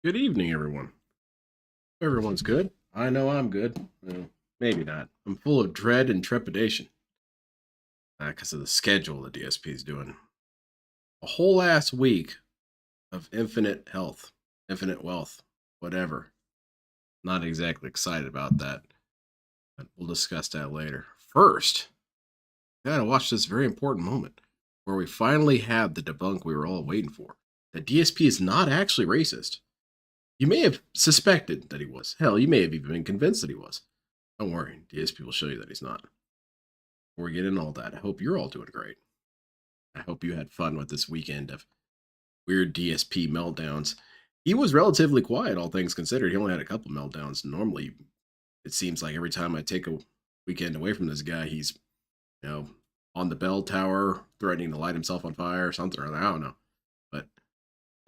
Good evening, everyone. Everyone's good. I know I'm good. Well, maybe not. I'm full of dread and trepidation because of the schedule the DSP is doing. A whole ass week of infinite health, infinite wealth, whatever. Not exactly excited about that, but we'll discuss that later. First, I gotta watch this very important moment where we finally have the debunk we were all waiting for. The DSP is not actually racist. You may have suspected that he was. Hell, you may have even been convinced that he was. Don't worry, DSP will show you that he's not. Before we get into all that, I hope you're all doing great. I hope you had fun with this weekend of weird DSP meltdowns. He was relatively quiet, all things considered. He only had a couple meltdowns. Normally, it seems like every time I take a weekend away from this guy, he's, on the bell tower, threatening to light himself on fire or something. Or I don't know. But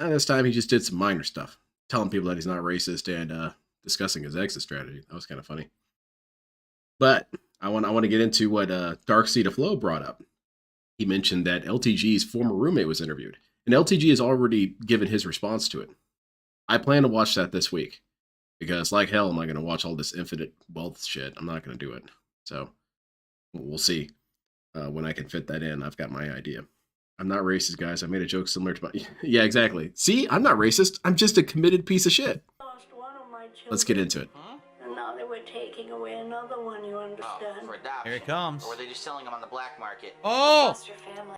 this time, he just did some minor stuff, telling people that he's not racist and discussing his exit strategy. That was kind of funny. But I want to get into what Dark Seed of Flow brought up. He mentioned that LTG's former roommate was interviewed, and LTG has already given his response to it. I plan to watch that this week because, like hell, am I going to watch all this infinite wealth shit? I'm not going to do it. So we'll see when I can fit that in. I've got my idea. I'm not racist, guys. I made a joke similar to my... Yeah, exactly. See, I'm not racist. I'm just a committed piece of shit. Let's get into it. And now they were taking away another one, you understand? For adoption. Here it comes. Or were they just selling them on the black market? Oh!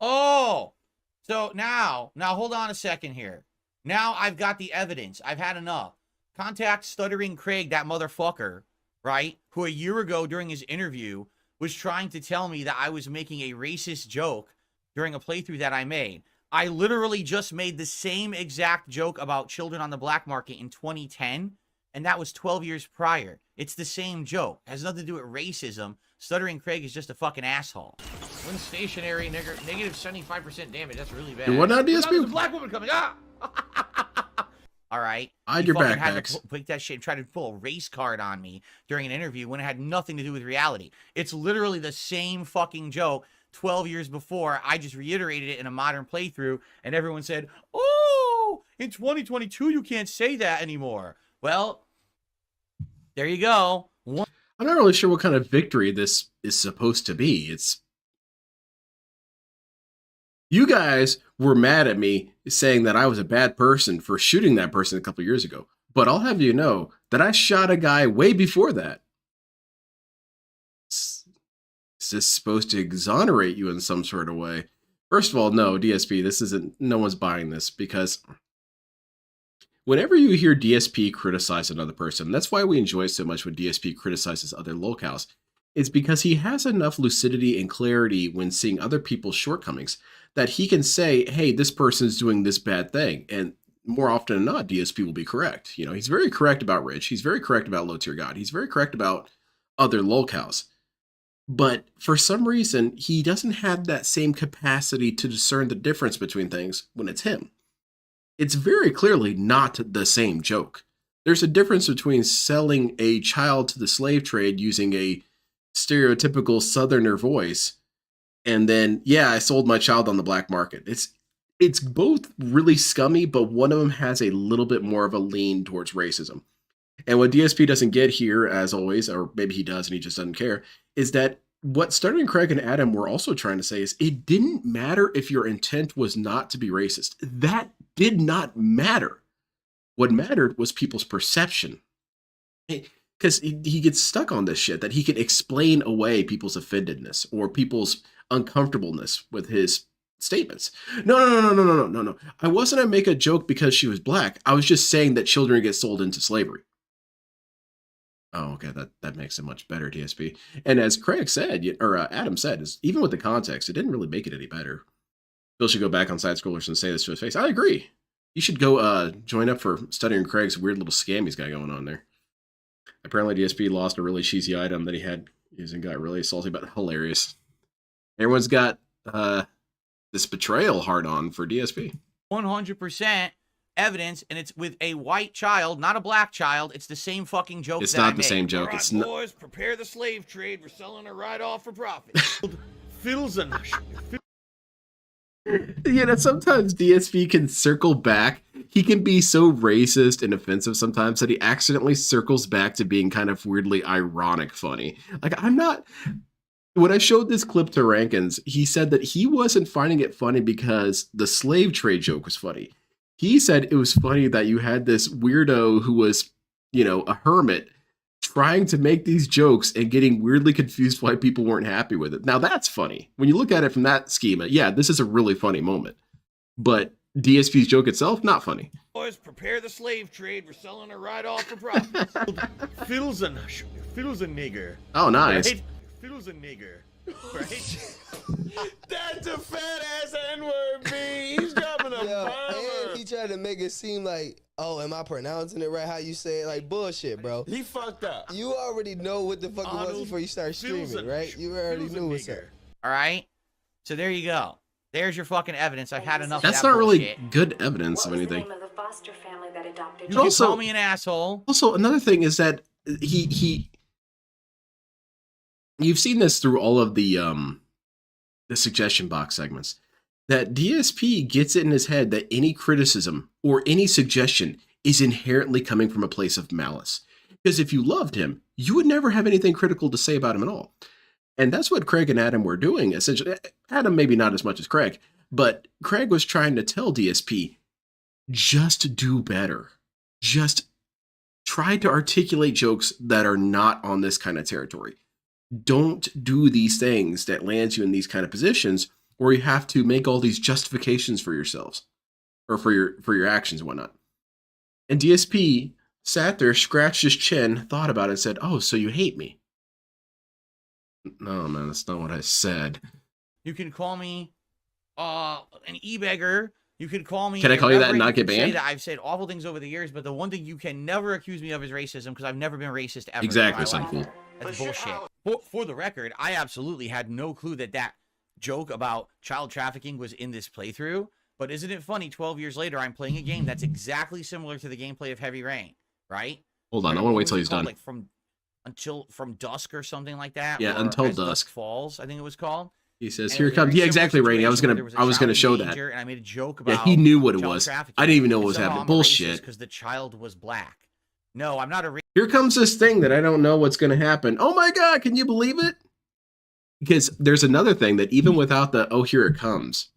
Oh! So now hold on a second here. Now I've got the evidence. I've had enough. Contact Stuttering Craig, that motherfucker, right? Who a year ago during his interview was trying to tell me that I was making a racist joke during a playthrough that I made. I literally just made the same exact joke about children on the black market in 2010, and that was 12 years prior. It's the same joke. It has nothing to do with racism. Stuttering Craig is just a fucking asshole. When stationary, nigger, negative 75% damage. That's really bad. What now, DSP? There's a black woman coming. Ah! All right. Hide your backpacks. Pick that shit and try to pull a race card on me during an interview when it had nothing to do with reality. It's literally the same fucking joke 12 years before. I just reiterated it in a modern playthrough, and everyone said, oh, in 2022, you can't say that anymore. Well, there you go. I'm not really sure what kind of victory this is supposed to be. You guys were mad at me saying that I was a bad person for shooting that person a couple years ago. But I'll have you know that I shot a guy way before that. Is this supposed to exonerate you in some sort of way? First of all, no, DSP, no one's buying this, because whenever you hear DSP criticize another person, that's why we enjoy so much when DSP criticizes other locales. It's because he has enough lucidity and clarity when seeing other people's shortcomings that he can say, hey, this person's doing this bad thing. And more often than not, DSP will be correct. He's very correct about Rich. He's very correct about Low Tier God. He's very correct about other locales. But for some reason, he doesn't have that same capacity to discern the difference between things when it's him. It's very clearly not the same joke. There's a difference between selling a child to the slave trade using a stereotypical Southerner voice, and then, yeah, I sold my child on the black market. It's both really scummy, but one of them has a little bit more of a lean towards racism. And what DSP doesn't get here, as always, or maybe he does and he just doesn't care, is that what Stuttering Craig and Adam were also trying to say is it didn't matter if your intent was not to be racist. That did not matter. What mattered was people's perception. Because he gets stuck on this shit that he can explain away people's offendedness or people's uncomfortableness with his statements. No. I wasn't going to make a joke because she was black. I was just saying that children get sold into slavery. Oh, okay, that makes it much better, DSP. And as Craig said, or Adam said, is even with the context, it didn't really make it any better. Bill should go back on Side Scrollers and say this to his face. I agree. You should go join up for Stuttering Craig's weird little scam he's got going on there. Apparently, DSP lost a really cheesy item that he had used and got really salty about. Hilarious. Everyone's got this betrayal hard on for DSP. 100% evidence, and it's with a white child, not a black child. It's the same fucking joke. It's not the same joke. All right, boys, prepare the slave trade. We're selling her right off for profit. Fiddles and sometimes DSP can circle back he can be so racist and offensive sometimes that he accidentally circles back to being kind of weirdly ironic funny. Like, I'm not. When I showed this clip to Rankins, he said that he wasn't finding it funny because the slave trade joke was funny. He said it was funny that you had this weirdo who was, a hermit trying to make these jokes and getting weirdly confused why people weren't happy with it. Now that's funny. When you look at it from that schema, yeah, this is a really funny moment. But DSP's joke itself, not funny. Boys, prepare the slave trade. We're selling her right off for profit. Phil's a nigger. Oh, nice. Right? Phil's a nigger. Right? That's a fat ass N-word, B. He's dropping a bomber. And he tried to make it seem like, oh, am I pronouncing it right how you say it? Like, bullshit, bro. He fucked up. You already know what the fuck it was before you start streaming, right? You already knew what's up. All right? So there you go. There's your fucking evidence. I've had enough That's of that not really bullshit. good evidence What of was the anything. name of the foster family that adopted You can Also- call me an asshole. Also, another thing is that you've seen this through all of the suggestion box segments, that DSP gets it in his head that any criticism or any suggestion is inherently coming from a place of malice. Because if you loved him, you would never have anything critical to say about him at all. And that's what Craig and Adam were doing, essentially. Adam maybe not as much as Craig, but Craig was trying to tell DSP, just do better. Just try to articulate jokes that are not on this kind of territory. Don't do these things that lands you in these kind of positions where you have to make all these justifications for yourselves or for your actions and whatnot. And DSP sat there, scratched his chin, thought about it, and said, "Oh, so you hate me?" No, man, that's not what I said. You can call me an e-beggar. You can call me. Can I call you that and irreverent. not get You can say banned? that I've said awful things over the years, but the one thing you can never accuse me of is racism, because I've never been racist ever. Exactly, in my son life. fool. That's bullshit. For the record, I absolutely had no clue that joke about child trafficking was in this playthrough. But isn't it funny? 12 years later, I'm playing a game that's exactly similar to the gameplay of Heavy Rain, right? Hold on, I want to wait till he's Called, done. Like from dusk or something like that. Yeah, or Until As Dusk Falls, I think it was called. He says, And "Here it it was a comes." very Yeah, exactly, similar Rainy. I was situation gonna where there I was a gonna child show in that. danger, and I made a joke about Yeah, he knew what it child was. trafficking, I didn't even know what and was somehow happening. I'm a racist Bullshit. because the child was black. No, I'm not a racist. Here comes this thing that I don't know what's going to happen. Oh my God, can you believe it? Because there's another thing that even without the, oh, here it comes,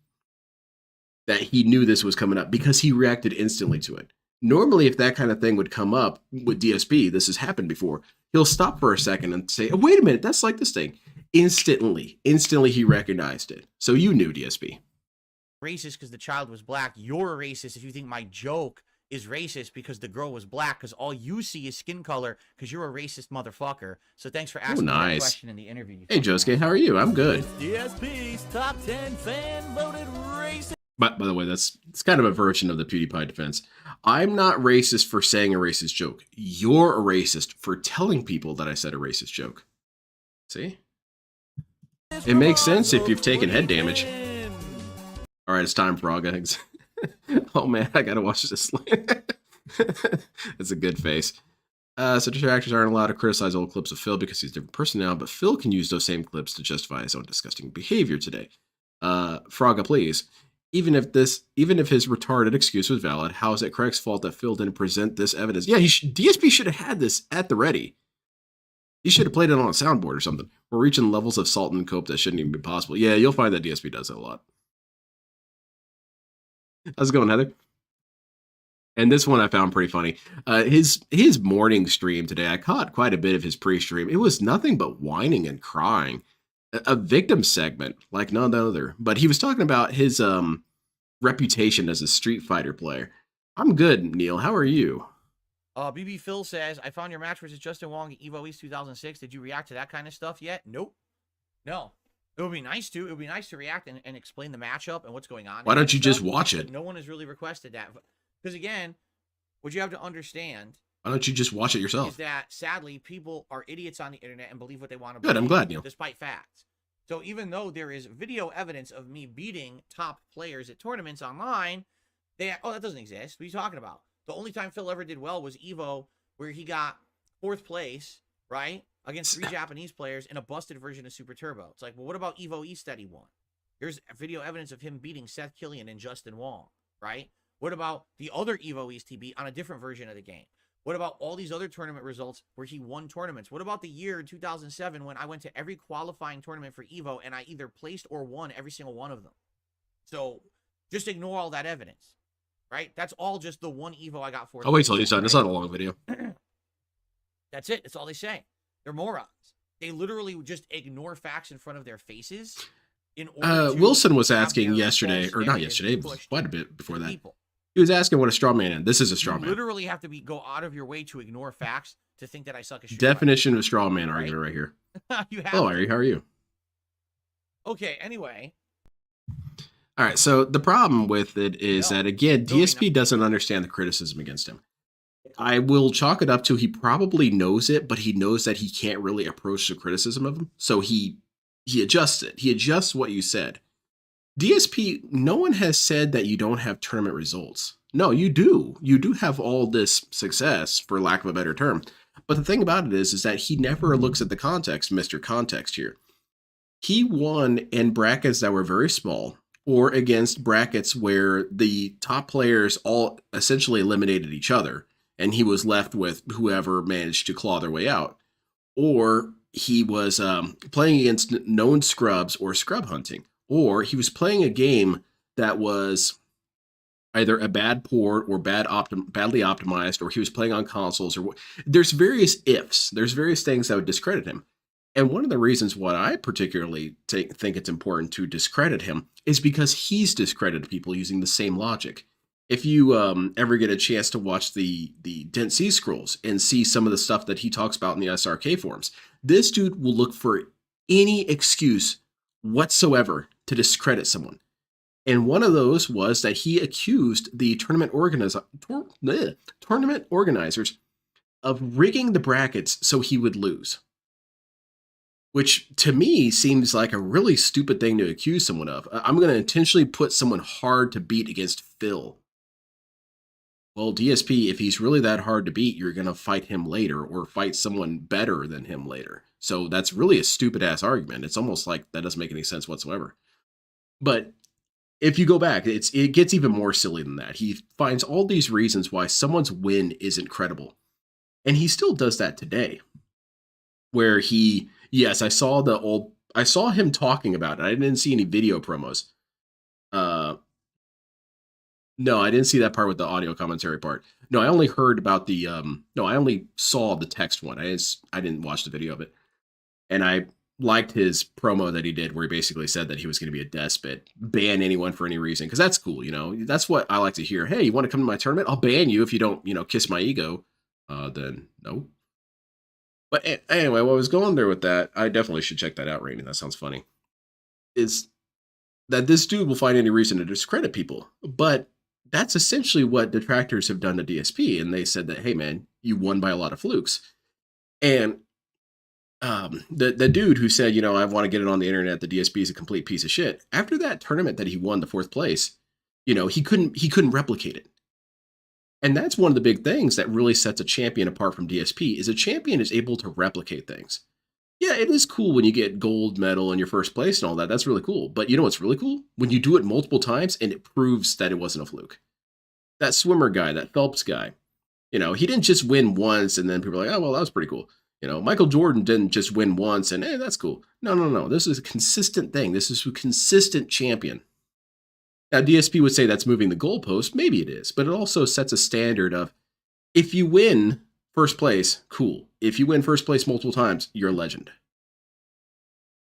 that he knew this was coming up because he reacted instantly to it. Normally, if that kind of thing would come up with DSP, this has happened before, he'll stop for a second and say, oh, wait a minute, that's like this thing. Instantly he recognized it. So you knew, DSP. Racist because the child was black. You're a racist if you think my joke is racist because the girl was black, because all you see is skin color because you're a racist motherfucker. So thanks for asking me that nice. question in the interview. you Hey, fucking Josuke, how asshole. are you? I'm good. DSP's top 10 fan voted racist. By the way, it's kind of a version of the PewDiePie defense. I'm not racist for saying a racist joke. You're a racist for telling people that I said a racist joke. See? It makes sense if you've taken head damage. All right, it's time for Aga. Oh man, I gotta watch this. It's a good face. So detractors aren't allowed to criticize old clips of Phil because he's a different person now, but Phil can use those same clips to justify his own disgusting behavior today. Fraga, please. Even if his retarded excuse was valid, how is it Craig's fault that Phil didn't present this evidence? Yeah, DSP should have had this at the ready. He should have played it on a soundboard or something. We're reaching levels of salt and cope that shouldn't even be possible. Yeah, you'll find that DSP does that a lot. How's it going, Heather? And this one I found pretty funny. His morning stream today, I caught quite a bit of his pre-stream. It was nothing but whining and crying. A victim segment like none other. But he was talking about his reputation as a Street Fighter player. I'm good, Neil. How are you? BB Phil says, I found your match versus Justin Wong at EVO East 2006. Did you react to that kind of stuff yet? Nope. No. It would be nice to. It would be nice to react and explain the matchup and what's going on. Why don't you just stuff, watch but it? no one has really requested that. Because again, what you have to understand Why don't you just watch it is yourself? that sadly people are idiots on the internet and believe what they want to Good, I'm believe, glad, Neil. despite facts. So even though there is video evidence of me beating top players at tournaments online, that doesn't exist. What are you talking about? The only time Phil ever did well was EVO, where he got 4th place, right? Against 3 Japanese players in a busted version of Super Turbo. It's like, well, what about EVO East that he won? There's video evidence of him beating Seth Killian and Justin Wong, right? What about the other Evo East he beat on a different version of the game? What about all these other tournament results where he won tournaments? What about the year in 2007 when I went to every qualifying tournament for Evo and I either placed or won every single one of them? So just ignore all that evidence, right? That's all just the one Evo I got for. I'll wait till he's done. It's not a long video. That's it. That's all they say. They're morons. They literally just ignore facts in front of their faces. In order to Wilson was have asking their yesterday, false or not narrative yesterday, pushed quite a bit to before that. people. He was asking what a straw man is. This is a straw You man. literally have to go out of your way to ignore facts to think that I suck at shit. Definition of straw man argument right here. You have Hello, to. Ari. How are you? Okay, anyway. All right. So the problem with it is No. that, again, Building DSP doesn't understand the criticism against him. I will chalk it up to he probably knows it, but he knows that he can't really approach the criticism of him. So he adjusts it. He adjusts what you said. DSP, no one has said that you don't have tournament results. No, you do. You do have all this success, for lack of a better term. But the thing about it is that he never looks at the context, Mr. Context here. He won in brackets that were very small, or against brackets where the top players all essentially eliminated each other, and he was left with whoever managed to claw their way out. Or he was playing against known scrubs or scrub hunting. Or he was playing a game that was either a bad port or badly optimized, or he was playing on consoles. Or there's various ifs. There's various things that would discredit him. And one of the reasons why I particularly think it's important to discredit him is because he's discredited people using the same logic. If you ever get a chance to watch the Dent C Scrolls and see some of the stuff that he talks about in the SRK forums, this dude will look for any excuse whatsoever to discredit someone. And one of those was that he accused the tournament organizers of rigging the brackets so he would lose. Which to me seems like a really stupid thing to accuse someone of. I'm going to intentionally put someone hard to beat against Phil. Well, DSP, if he's really that hard to beat, you're going to fight him later or fight someone better than him later. So that's really a stupid ass argument. It's almost like that doesn't make any sense whatsoever. But if you go back, it gets even more silly than that. He finds all these reasons why someone's win isn't credible. And he still does that today. Where yes, I saw him talking about it. I didn't see any video promos. No, I didn't see that part with the audio commentary part. No, I only heard about the I only saw the text one. I didn't watch the video of it. And I liked his promo that he did where he basically said that he was going to be a despot, ban anyone for any reason, because that's cool, That's what I like to hear. Hey, you want to come to my tournament? I'll ban you if you don't, kiss my ego. Then no. But anyway, what I was going there with that, I definitely should check that out, Rainy. That sounds funny. Is that this dude will find any reason to discredit people. But that's essentially what detractors have done to DSP. And they said that, hey, man, you won by a lot of flukes. And the dude who said, I want to get it on the internet, the DSP is a complete piece of shit. After that tournament that he won the 4th place, he couldn't replicate it. And that's one of the big things that really sets a champion apart from DSP is a champion is able to replicate things. Yeah, it is cool when you get gold medal in your first place and all that. That's really cool. But you know what's really cool? When you do it multiple times and it proves that it wasn't a fluke. That swimmer guy, that Phelps guy, he didn't just win once and then people are like, oh, well, that was pretty cool. Michael Jordan didn't just win once and, hey, that's cool. No. This is a consistent thing. This is a consistent champion. Now, DSP would say that's moving the goalpost. Maybe it is, but it also sets a standard of if you win first place, cool. If you win first place multiple times, you're a legend.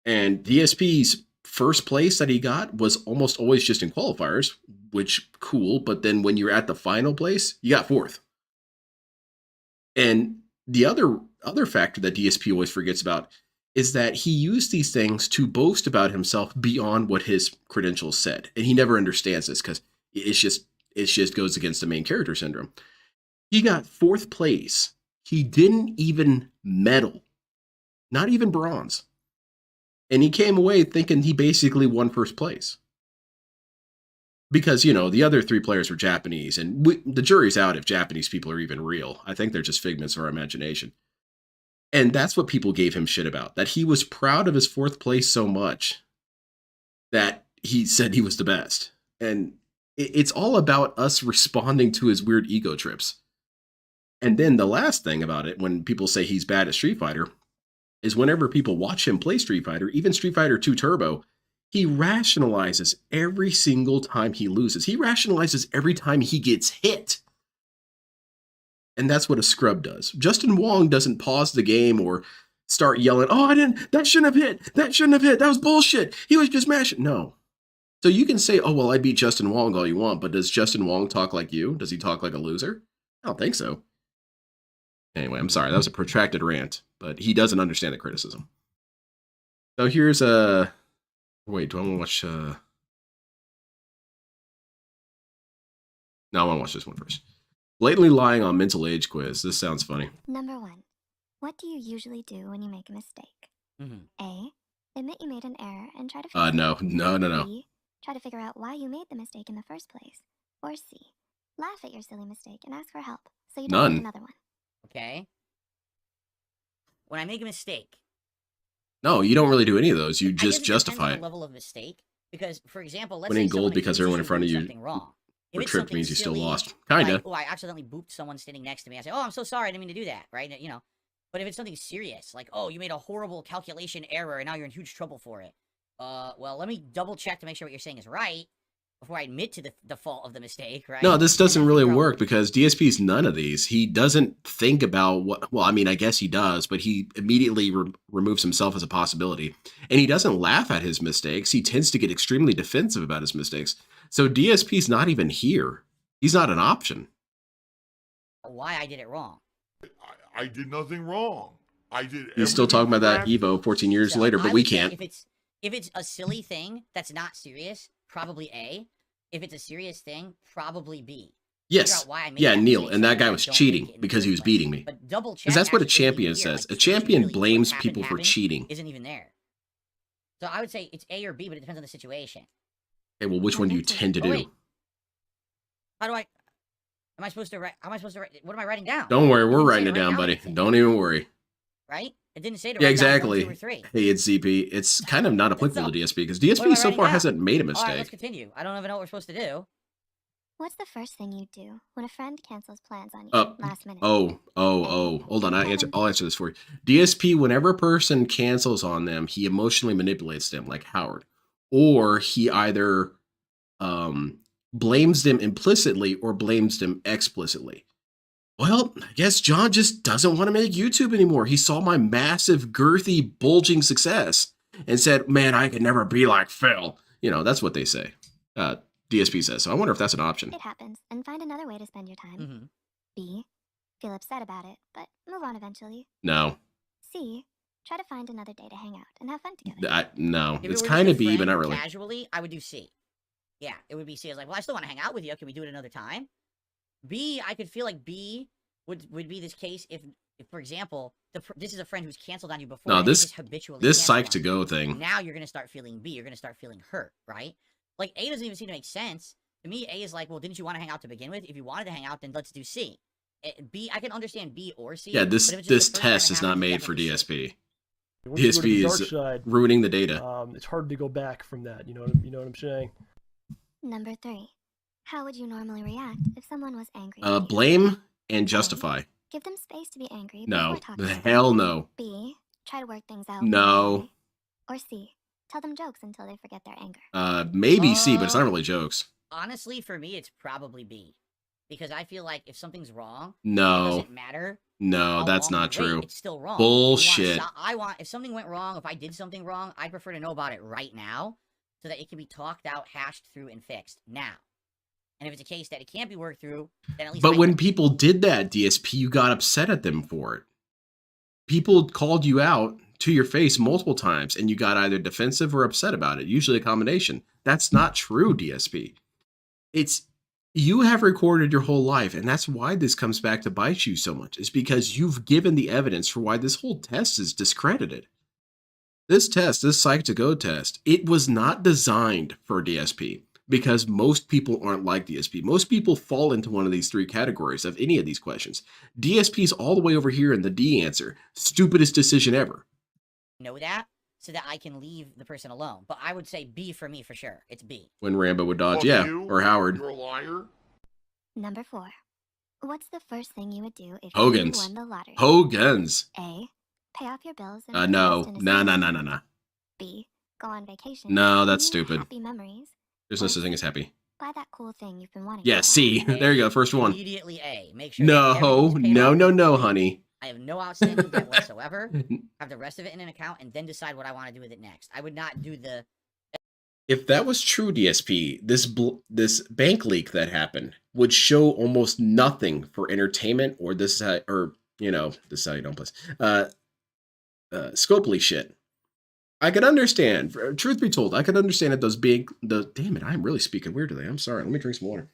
And DSP's first place that he got was almost always just in qualifiers, which cool. But then when you're at the final place, you got 4th. And the other factor that DSP always forgets about is that he used these things to boast about himself beyond what his credentials said. And he never understands this because it just goes against the main character syndrome. He got 4th place. He didn't even medal, not even bronze. And he came away thinking he basically won first place. Because, the other 3 players were Japanese, and the jury's out if Japanese people are even real. I think they're just figments of our imagination. And that's what people gave him shit about, that he was proud of his 4th place so much that he said he was the best. And It's all about us responding to his weird ego trips. And then the last thing about it, when people say he's bad at Street Fighter, is whenever people watch him play Street Fighter, even Street Fighter 2 Turbo, he rationalizes every single time he loses. He rationalizes every time he gets hit. And that's what a scrub does. Justin Wong doesn't pause the game or start yelling, oh, that shouldn't have hit. That shouldn't have hit. That was bullshit. He was just mashing. No. So you can say, oh, well, I beat Justin Wong all you want, but does Justin Wong talk like you? Does he talk like a loser? I don't think so. Anyway, I'm sorry. That was a protracted rant, but he doesn't understand the criticism. So here's a... Wait, do I want to watch... No, I want to watch this one first. Blatantly lying on mental age quiz. This sounds funny. Number 1. What do you usually do when you make a mistake? A. Admit you made an error and try to fix it. No. B. Try to figure out why you made the mistake in the first place. Or C. Laugh at your silly mistake and ask for help so you don't make another one. Okay. When I make a mistake. No, you don't really do any of those. You I just guess justify depends on it. the level of mistake. Because, for example, let's Winning say someone gold because everyone in front of you something wrong. If or it's tripped something means you still silly, lost. Kinda. Like, oh, I accidentally booped someone standing next to me. I say, oh, I'm so sorry. I didn't mean to do that. Right? You know. But if it's something serious, like, oh, you made a horrible calculation error and now you're in huge trouble for it. Well, let me double check to make sure what you're saying is right before I admit to the fault of the mistake, right? No, this doesn't really work because DSP's none of these. He doesn't think about what, well, I mean, I guess he does, but he immediately removes himself as a possibility. And he doesn't laugh at his mistakes. He tends to get extremely defensive about his mistakes. So DSP's not even here. He's not an option. Why I did it wrong. I did nothing wrong. I did. He's still talking about that Evo 14 years So later, I but we would say can't. If it's a silly thing that's not serious, probably A. If it's a serious thing, probably B. Yes. Yeah, Neil, and that guy was cheating because he was beating me. But double check. Because that's what a actually champion here, says. like, A champion really blames what people for happened cheating. Isn't even there. So I would say it's A or B, but it depends on the situation. Okay, well, which one do you tend to do? Wait. How do I? Am I supposed to write? How am I supposed to write? What am I writing down? Don't worry, we're didn't say writing to it write down, down buddy. anything. Don't even worry. Right? It didn't say to Yeah, write down 1, exactly. 2, or 3. Hey, it's ZP. It's kind of not applicable to DSP because DSP am I so writing far down? hasn't made a All right, let's mistake. continue. I don't even know what we're supposed to do. What's the first thing you do when a friend cancels plans on you last minute? Oh. Hold on, I'll answer this for you. DSP, whenever a person cancels on them, he emotionally manipulates them, like Howard, or he either blames them implicitly or blames them explicitly. Well, I guess John just doesn't want to make YouTube anymore. He saw my massive, girthy, bulging success and said, man, I could never be like Phil. You know, that's what they say. DSP says. So I wonder if that's an option. It happens, and find another way to spend your time. Mm-hmm. B. Feel upset about it, but move on eventually. No. C. Try to find another day to hang out and have fun together. No. If it It's were kind just of a B, but friend not or really. Casually, I would do C. Yeah, it would be C. I was like, well, I still want to hang out with you. Can we do it another time? B, I could feel like B would be this case if for example, this is a friend who's canceled on you before. No, and this just habitually psych canceled to on go you. thing. Now you're gonna start feeling B. You're gonna start feeling hurt, right? Like A doesn't even seem to make sense to me. A is like, well, didn't you want to hang out to begin with? If you wanted to hang out, then let's do C. B, I can understand B or C. Yeah, but if it's just this the first time test it is not happens, made for definitely C. DSP. Once you go to the DSP dark is side, ruining the data. it's hard to go back from that. You know what I'm saying? Number 3. How would you normally react if someone was angry with you? Blame and justify. Give them space to be angry No. before talking to them. Hell no. B. Try to work things out. No. Or C. Tell them jokes until they forget their anger. Maybe C, but it's not really jokes. Honestly, for me, it's probably B. Because I feel like if something's wrong, it No. doesn't matter. No, how that's long not you wait, true. It's still wrong. Bullshit. If something went wrong, if I did something wrong, I'd prefer to know about it right now so that it can be talked out, hashed through, and fixed now. And if it's a case that it can't be worked through, then at least. But when people did that, DSP, you got upset at them for it. People called you out to your face multiple times, and you got either defensive or upset about it. Usually a combination. That's not true, DSP. You have recorded your whole life, and that's why this comes back to bite you so much. It's because you've given the evidence for why this whole test is discredited. This test, this Psych2Go test, it was not designed for DSP. Because most people aren't like DSP. Most people fall into one of these 3 categories of any of these questions. DSP's all the way over here in the D answer. Stupidest decision ever. know that. so that I can leave the person alone. But I would say B for me for sure. It's B. When Rambo would dodge, Fuck yeah, you, or Howard. You're a liar. Number 4. What's the first thing you would do if Hogan's. you won the lottery? Hogan's. A. Pay off your bills and No, invest in a no, no, savings no, account. no, no. B. Go on vacation. No, with that's new stupid. Happy memories. There's no such thing as happy. Buy that cool thing you've been wanting. Yeah, for a C. while. There you go, first one. Immediately A. Make sure No, everything's paid no, off. no, no, honey. I have no outstanding debt whatsoever. Have the rest of it in an account and then decide what I want to do with it next. I would not do the... If that was true, DSP, this bank leak that happened would show almost nothing for entertainment or this is how, or this is how you don't play. Scopely shit. I could understand. Truth be told, I could understand that those damn it, I'm really speaking weird today. I'm sorry. Let me drink some water.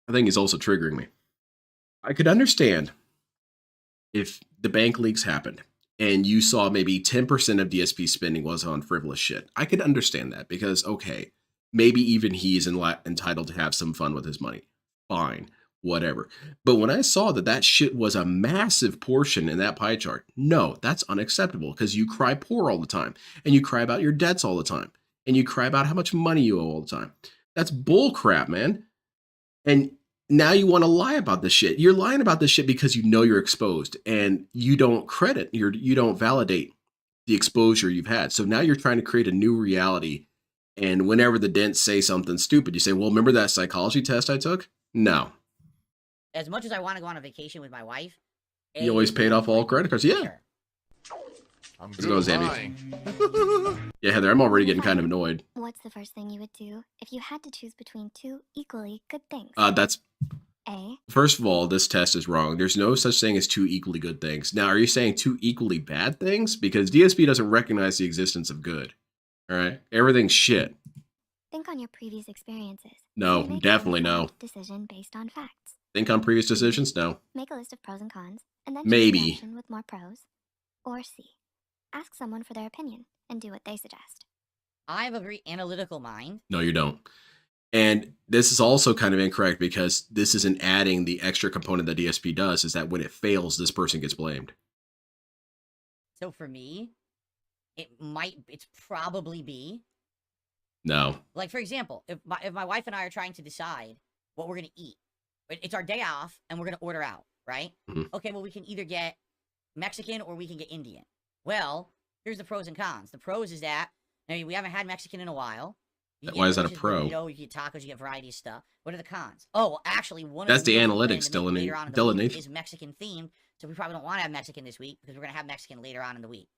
I think he's also triggering me. I could understand if the bank leaks happened and you saw maybe 10% of DSP spending was on frivolous shit. I could understand that because, okay, maybe even he's entitled to have some fun with his money. Fine, whatever. But when I saw that shit was a massive portion in that pie chart, no, that's unacceptable because you cry poor all the time and you cry about your debts all the time and you cry about how much money you owe all the time. That's bull crap, man. And now you want to lie about this shit. You're lying about this shit because you know you're exposed and you don't credit, you don't validate the exposure you've had. So now you're trying to create a new reality. And whenever the dents say something stupid, you say, well, remember that psychology test I took? No. As much as I want to go on a vacation with my wife... You always paid off all credit cards? Yeah. I'm Let's go, Zammy. Yeah, Heather, I'm already getting kind of annoyed. What's the first thing you would do if you had to choose between 2 equally good things? That's... A. First of all, this test is wrong. There's no such thing as 2 equally good things. Now, are you saying 2 equally bad things? Because DSP doesn't recognize the existence of good. All right? Everything's shit. Think on your previous experiences. No, You make definitely an no. informed decision based on facts. Think on previous decisions? No. Make a list of pros and cons, and then choose Maybe. the option with more pros. Or C. Ask someone for their opinion and do what they suggest. I have a very analytical mind. No, you don't. And this is also kind of incorrect because this isn't adding the extra component that DSP does, is that when it fails, this person gets blamed. So for me, it's probably B. No. Like, for example, if my wife and I are trying to decide what we're going to eat, it's our day off and we're going to order out, right? Mhm. Okay, well, we can either get Mexican or we can get Indian. Well, here's the pros and cons. The pros is that, I mean, we haven't had Mexican in a while. Why is that a pro? You get tacos, you get variety of stuff. What are the cons? Oh, well, actually, That's of the meals we're analytics, planning to make Dylan- later on in Dylan the week Nathan. is Mexican themed, so we probably don't want to have Mexican this week because we're going to have Mexican later on in the week.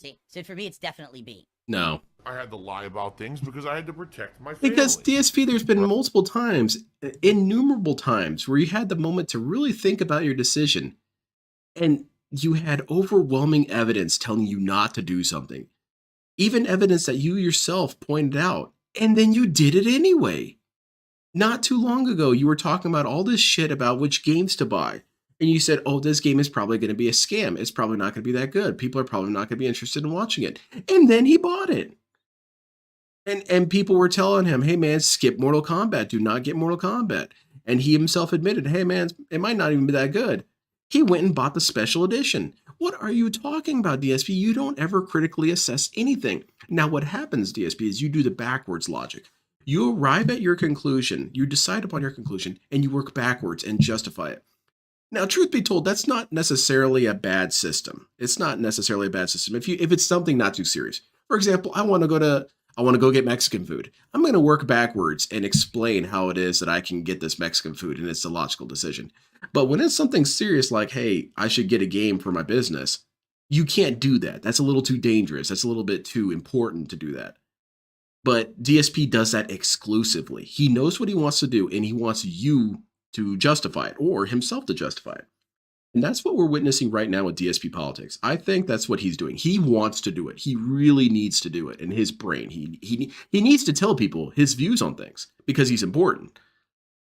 See? So for me, it's definitely B. No. I had to lie about things because I had to protect my family. Because DSP, there's been multiple times, innumerable times, where you had the moment to really think about your decision. And you had overwhelming evidence telling you not to do something. Even evidence that you yourself pointed out. And then you did it anyway. Not too long ago, you were talking about all this shit about which games to buy. And you said, oh, this game is probably going to be a scam. It's probably not going to be that good. People are probably not going to be interested in watching it. And then he bought it. And people were telling him, hey, man, skip Mortal Kombat. Do not get Mortal Kombat. And he himself admitted, hey, man, it might not even be that good. He went and bought the special edition. What are you talking about, DSP? You don't ever critically assess anything. Now, what happens, DSP, is you do the backwards logic. You arrive at your conclusion, you decide upon your conclusion, and you work backwards and justify it. Now, truth be told, that's not necessarily a bad system. It's not necessarily a bad system if it's something not too serious. For example, I want to go get Mexican food. I'm going to work backwards and explain how it is that I can get this Mexican food, and it's a logical decision. But when it's something serious like, hey, I should get a game for my business, you can't do that. That's a little too dangerous. That's a little bit too important to do that. But DSP does that exclusively. He knows what he wants to do, and he wants you to justify it, or himself to justify it. And that's what we're witnessing right now with DSP politics. I think that's what he's doing. He wants to do it. He really needs to do it in his brain. He needs to tell people his views on things because he's important.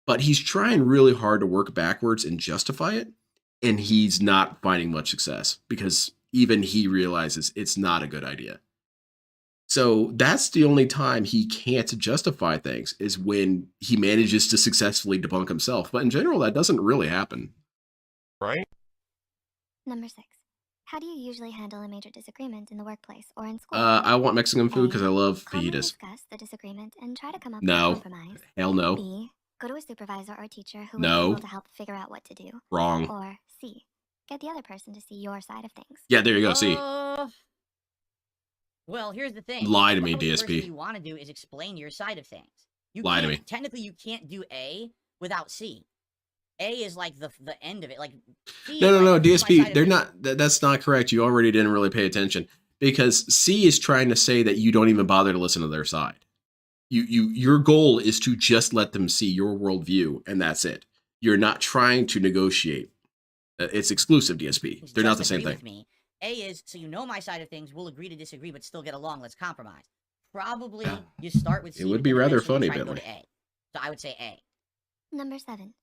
But he's trying really hard to work backwards and justify it. And he's not finding much success because even he realizes it's not a good idea. So that's the only time he can't justify things is when he manages to successfully debunk himself. But in general, that doesn't really happen. Right? Number 6. How do you usually handle a major disagreement in the workplace or in school? I want Mexican food because I love Calmly fajitas. discuss the disagreement and try to come up No. with a compromise. Hell no. B. Go to a supervisor or teacher who will No. be able to help figure out what to do. Wrong. Or C. Get the other person to see your side of things. Yeah, there you go. See. Well, here's the thing. Lie to me, Probably the first thing DSP. you want to do is explain your side of things. You Lie to can't- me. Technically, you can't do A without C. A is like the end of it. Like C No, is no, no, like, this is my side DSP. of They're things. not. That's not correct. You already didn't really pay attention because C is trying to say that you don't even bother to listen to their side. Your goal is to just let them see your worldview, and that's it. You're not trying to negotiate. It's exclusive, DSP. They're not the Just same agree thing. with me. A is, so you know my side of things, we'll agree to disagree, but still get along, let's compromise. Probably you start with C. It would but be then rather eventually you funny, try and go Bentley. to A. So I would say A. Number 7.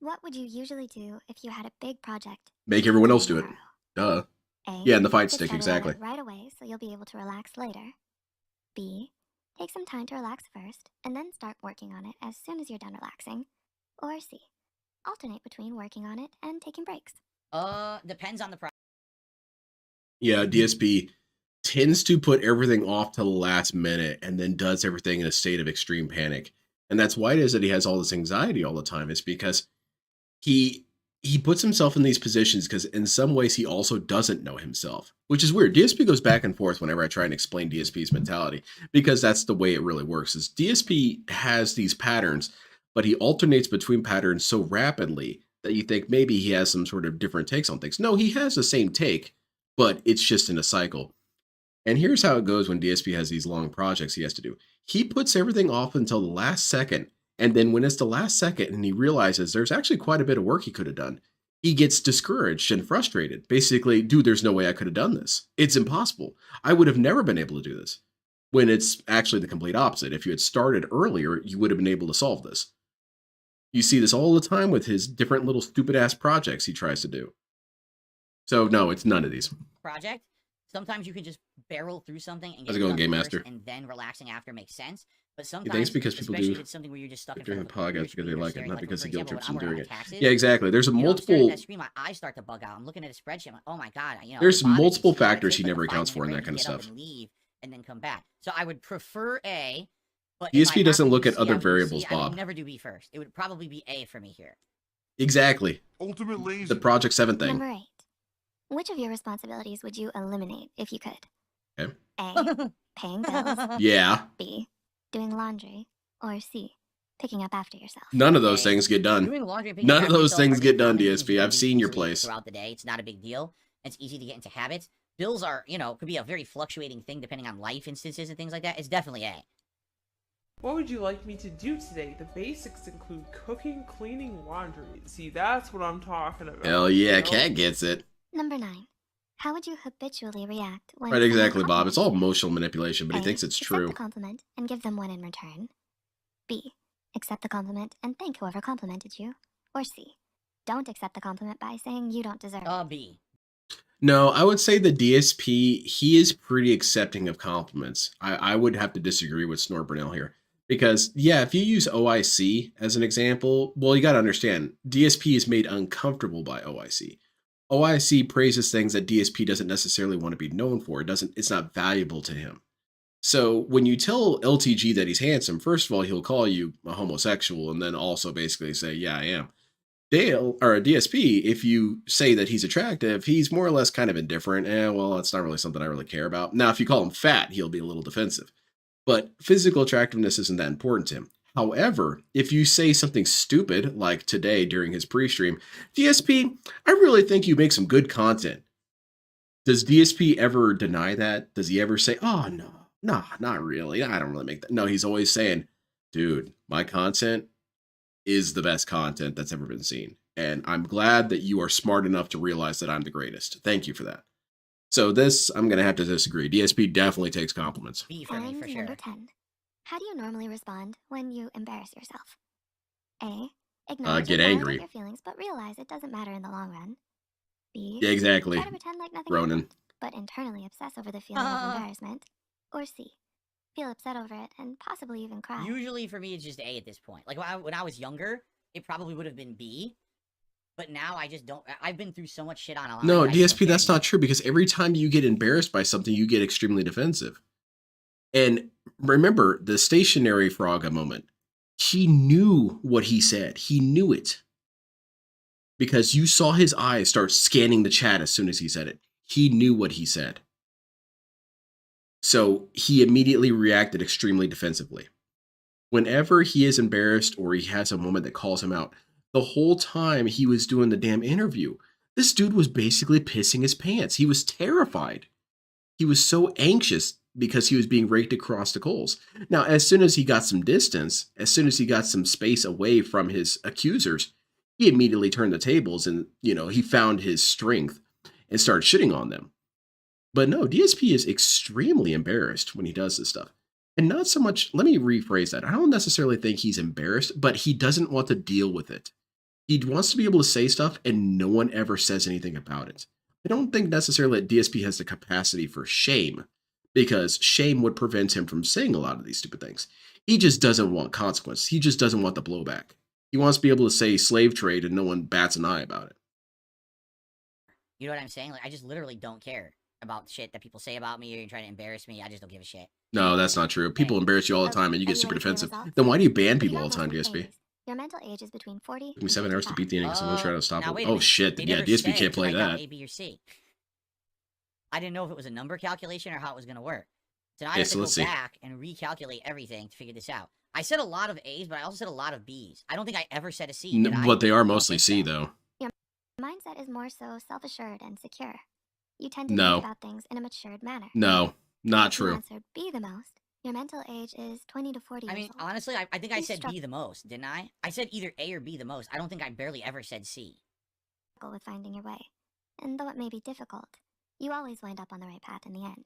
What would you usually do if you had a big project? Make everyone else do it. tomorrow? Duh. A. Yeah, and the fight Get stick, started on exactly. it right away so you'll be able to relax later. B. Take some time to relax first and then start working on it as soon as you're done relaxing. Or C. Alternate between working on it and taking breaks. Depends on the project. Yeah, DSP tends to put everything off to the last minute and then does everything in a state of extreme panic. And that's why it is that he has all this anxiety all the time. It's because he puts himself in these positions because in some ways he also doesn't know himself, which is weird. DSP goes back and forth whenever I try and explain DSP's mentality because that's the way it really works. Is DSP has these patterns, but he alternates between patterns so rapidly that you think maybe he has some sort of different takes on things. No, he has the same take, but it's just in a cycle. And here's how it goes when DSP has these long projects he has to do. He puts everything off until the last second. And then when it's the last second and he realizes there's actually quite a bit of work he could have done, he gets discouraged and frustrated. Basically, dude, there's no way I could have done this. It's impossible. I would have never been able to do this. When it's actually the complete opposite. If you had started earlier, you would have been able to solve this. You see this all the time with his different little stupid ass projects he tries to do. So no, it's none of these. Project. Sometimes you can just barrel through something and How's get it going, done Game first Master? and then relaxing after makes sense. But You sometimes, think it's because people especially do if it's something where you're just stuck in during front the of a podcast because they computer like it, staring, not like, because for of guilt example, trips when and I'm doing working it. on taxes, Yeah, exactly. There's a you know, I'm staring multiple. at that screen, my eyes start to bug out. I'm looking at a spreadsheet. I'm like, oh my god, you know. There's the bottom is multiple just trying to factors take, he like, a never accounts 5-minute for in break that and kind of get up stuff. and leave and then come back. So I would prefer A. But if I DSP have doesn't to look do at C, other I would do variables, C. I would Bob. never do B first. It would probably be A for me here. Exactly. Ultimate lazy. The Project 7 thing. Number 8. Which of your responsibilities would you eliminate if you could? Okay. A. Paying bills. Yeah. B. Doing laundry. Or C. Picking up after yourself. None of those Okay. things get done. Doing laundry and picking None up of after those yourself things are get just done, common things DSP. you can I've do seen your easily place. throughout the day. It's not a big deal. It's easy to get into habits. Bills are, you know, could be a very fluctuating thing depending on life instances and things like that. It's definitely A. What would you like me to do today? The basics include cooking, cleaning, laundry. See, that's what I'm talking about. Hell yeah, you know? Cat gets it. Number 9. How would you habitually react when Right, someone exactly, Bob. It's all compliments you? emotional manipulation, but he A. thinks it's Accept true. the compliment and give them one in return. B. Accept the compliment and thank whoever complimented you. Or C. Don't accept the compliment by saying you don't deserve it. B. No, I would say the DSP, he is pretty accepting of compliments. I would have to disagree with Snort Brunel here. Because, yeah, if you use OIC as an example, well, you got to understand, DSP is made uncomfortable by OIC. OIC praises things that DSP doesn't necessarily want to be known for. It's not valuable to him. So when you tell LTG that he's handsome, first of all, he'll call you a homosexual and then also basically say, yeah, I am. Dale, or DSP, if you say that he's attractive, he's more or less kind of indifferent. Well, it's not really something I really care about. Now, if you call him fat, he'll be a little defensive. But physical attractiveness isn't that important to him. However, if you say something stupid, like today during his pre-stream, DSP, I really think you make some good content. Does DSP ever deny that? Does he ever say, oh, no, not really. I don't really make that. No, he's always saying, dude, my content is the best content that's ever been seen. And I'm glad that you are smart enough to realize that I'm the greatest. Thank you for that. So this, I'm going to have to disagree. DSP definitely takes compliments. B for me, And for sure. number 10. How do you normally respond when you embarrass yourself? A. Acknowledge Get and validate angry. your feelings, but realize it doesn't matter in the long run. B. Yeah, exactly. Try to pretend like nothing Ronan. happened, but internally obsess over the feeling of embarrassment. Or C. Feel upset over it and possibly even cry. Usually for me, it's just A at this point. Like when I was younger, it probably would have been B. But now I just don't. I've been through so much shit online. No, I just DSP, don't that's care not true because every time you get embarrassed by something, you get extremely defensive. And remember the stationary Frogga moment. He knew what he said. He knew it. Because you saw his eyes start scanning the chat as soon as he said it. He knew what he said. So he immediately reacted extremely defensively. Whenever he is embarrassed or he has a moment that calls him out, the whole time he was doing the damn interview, this dude was basically pissing his pants. He was terrified. He was so anxious because he was being raked across the coals. Now, as soon as he got some distance, as soon as he got some space away from his accusers, he immediately turned the tables and, you know, he found his strength and started shitting on them. But no, DSP is extremely embarrassed when he does this stuff. And not so much, let me rephrase that. I don't necessarily think he's embarrassed, but he doesn't want to deal with it. He wants to be able to say stuff and no one ever says anything about it. I don't think necessarily that DSP has the capacity for shame, because shame would prevent him from saying a lot of these stupid things. He just doesn't want consequence. He just doesn't want the blowback. He wants to be able to say slave trade and no one bats an eye about it. You know what I'm saying? Like, I just literally don't care about shit that people say about me or try to embarrass me. I just don't give a shit. No, that's not true. People embarrass you all the Okay, time and you get are you super ready for your defensive. results? Then why do you ban If you people all don't the time, know DSP? age, your mental age is between 40 Give me 7 hours to beat the ending, so I'm gonna try to stop now it. wait a Oh minute. shit, They yeah, never DSP said can't to play write down that. A, B, or C. I didn't know if it was a number calculation or how it was going to work. So now I Okay, have so to go let's see. back and recalculate everything to figure this out. I said a lot of A's, but I also said a lot of B's. I don't think I ever said a C, did I? But they are I don't mostly think C so. though. Your mindset is more so self-assured and secure. You tend to No. think about things in a matured manner. No, not If you true. answered B the most, your mental age is 20 to 40 I years mean, old. honestly, I think I You said struggle B the most, didn't I? I said either A or B the most. I don't think I barely ever said C. with finding your way. And though it may be difficult, you always wind up on the right path in the end.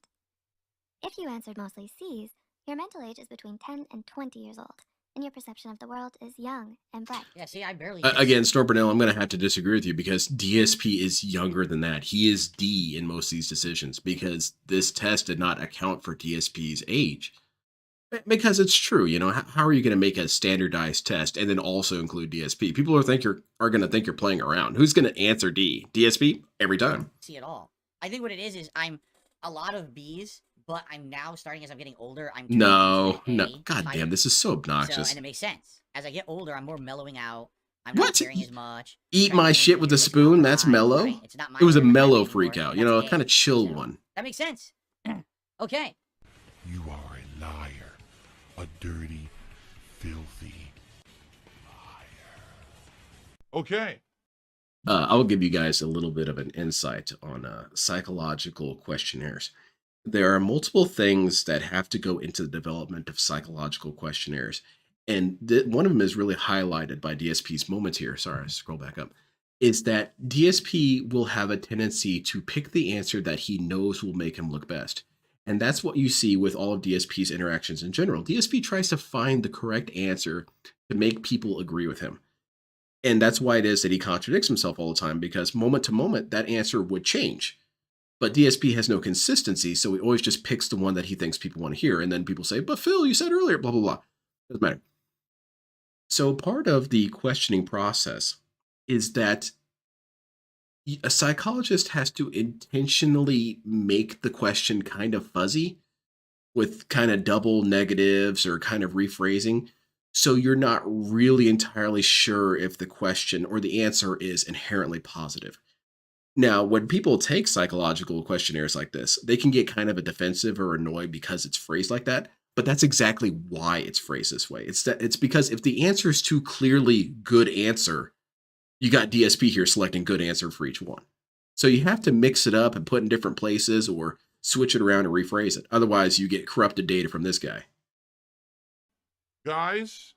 If you answered mostly C's, your mental age is between 10 and 20 years old, and your perception of the world is young and bright. Yeah, see, I barely said Again, C. Stormburnell, I'm going to have to disagree with you because DSP is younger than that. He is D in most of these decisions because this test did not account for DSP's age. Because it's true, you know, how are you going to make a standardized test and then also include DSP? People are going to think you're playing around. Who's going to answer D? DSP every time. C at all. I think what it is I'm a lot of B's, but I'm now starting as I'm getting older. I'm turning No, into an no. A God type. damn, this is so So, obnoxious. and it makes sense. As I get older, I'm more mellowing out. I'm What? not caring as much. Eat Trying my to shit with a it's spoon? not That's mine, mellow? right? It's not It was a mine, mellow anymore. freak out, you That's know, a A. kind of chill So, one. That makes sense. Okay. You are a liar. A dirty, filthy liar. Okay. I'll give you guys a little bit of an insight on psychological questionnaires. There are multiple things that have to go into the development of psychological questionnaires. And one of them is really highlighted by DSP's moment here. Sorry, scroll back up. Is that DSP will have a tendency to pick the answer that he knows will make him look best. And that's what you see with all of DSP's interactions in general. DSP tries to find the correct answer to make people agree with him. And that's why it is that he contradicts himself all the time, because moment to moment, that answer would change. But DSP has no consistency, so he always just picks the one that he thinks people want to hear. And then people say, but Phil, you said earlier, blah, blah, blah. Doesn't matter. So part of the questioning process is that a psychologist has to intentionally make the question kind of fuzzy with kind of double negatives or kind of rephrasing. So you're not really entirely sure if the question or the answer is inherently positive. Now, when people take psychological questionnaires like this, they can get kind of a defensive or annoyed because it's phrased like that. But that's exactly why it's phrased this way. It's because if the answer is too clearly good answer, you got DSP here selecting good answer for each one. So you have to mix it up and put in different places or switch it around and rephrase it. Otherwise, you get corrupted data from this guy. Guys,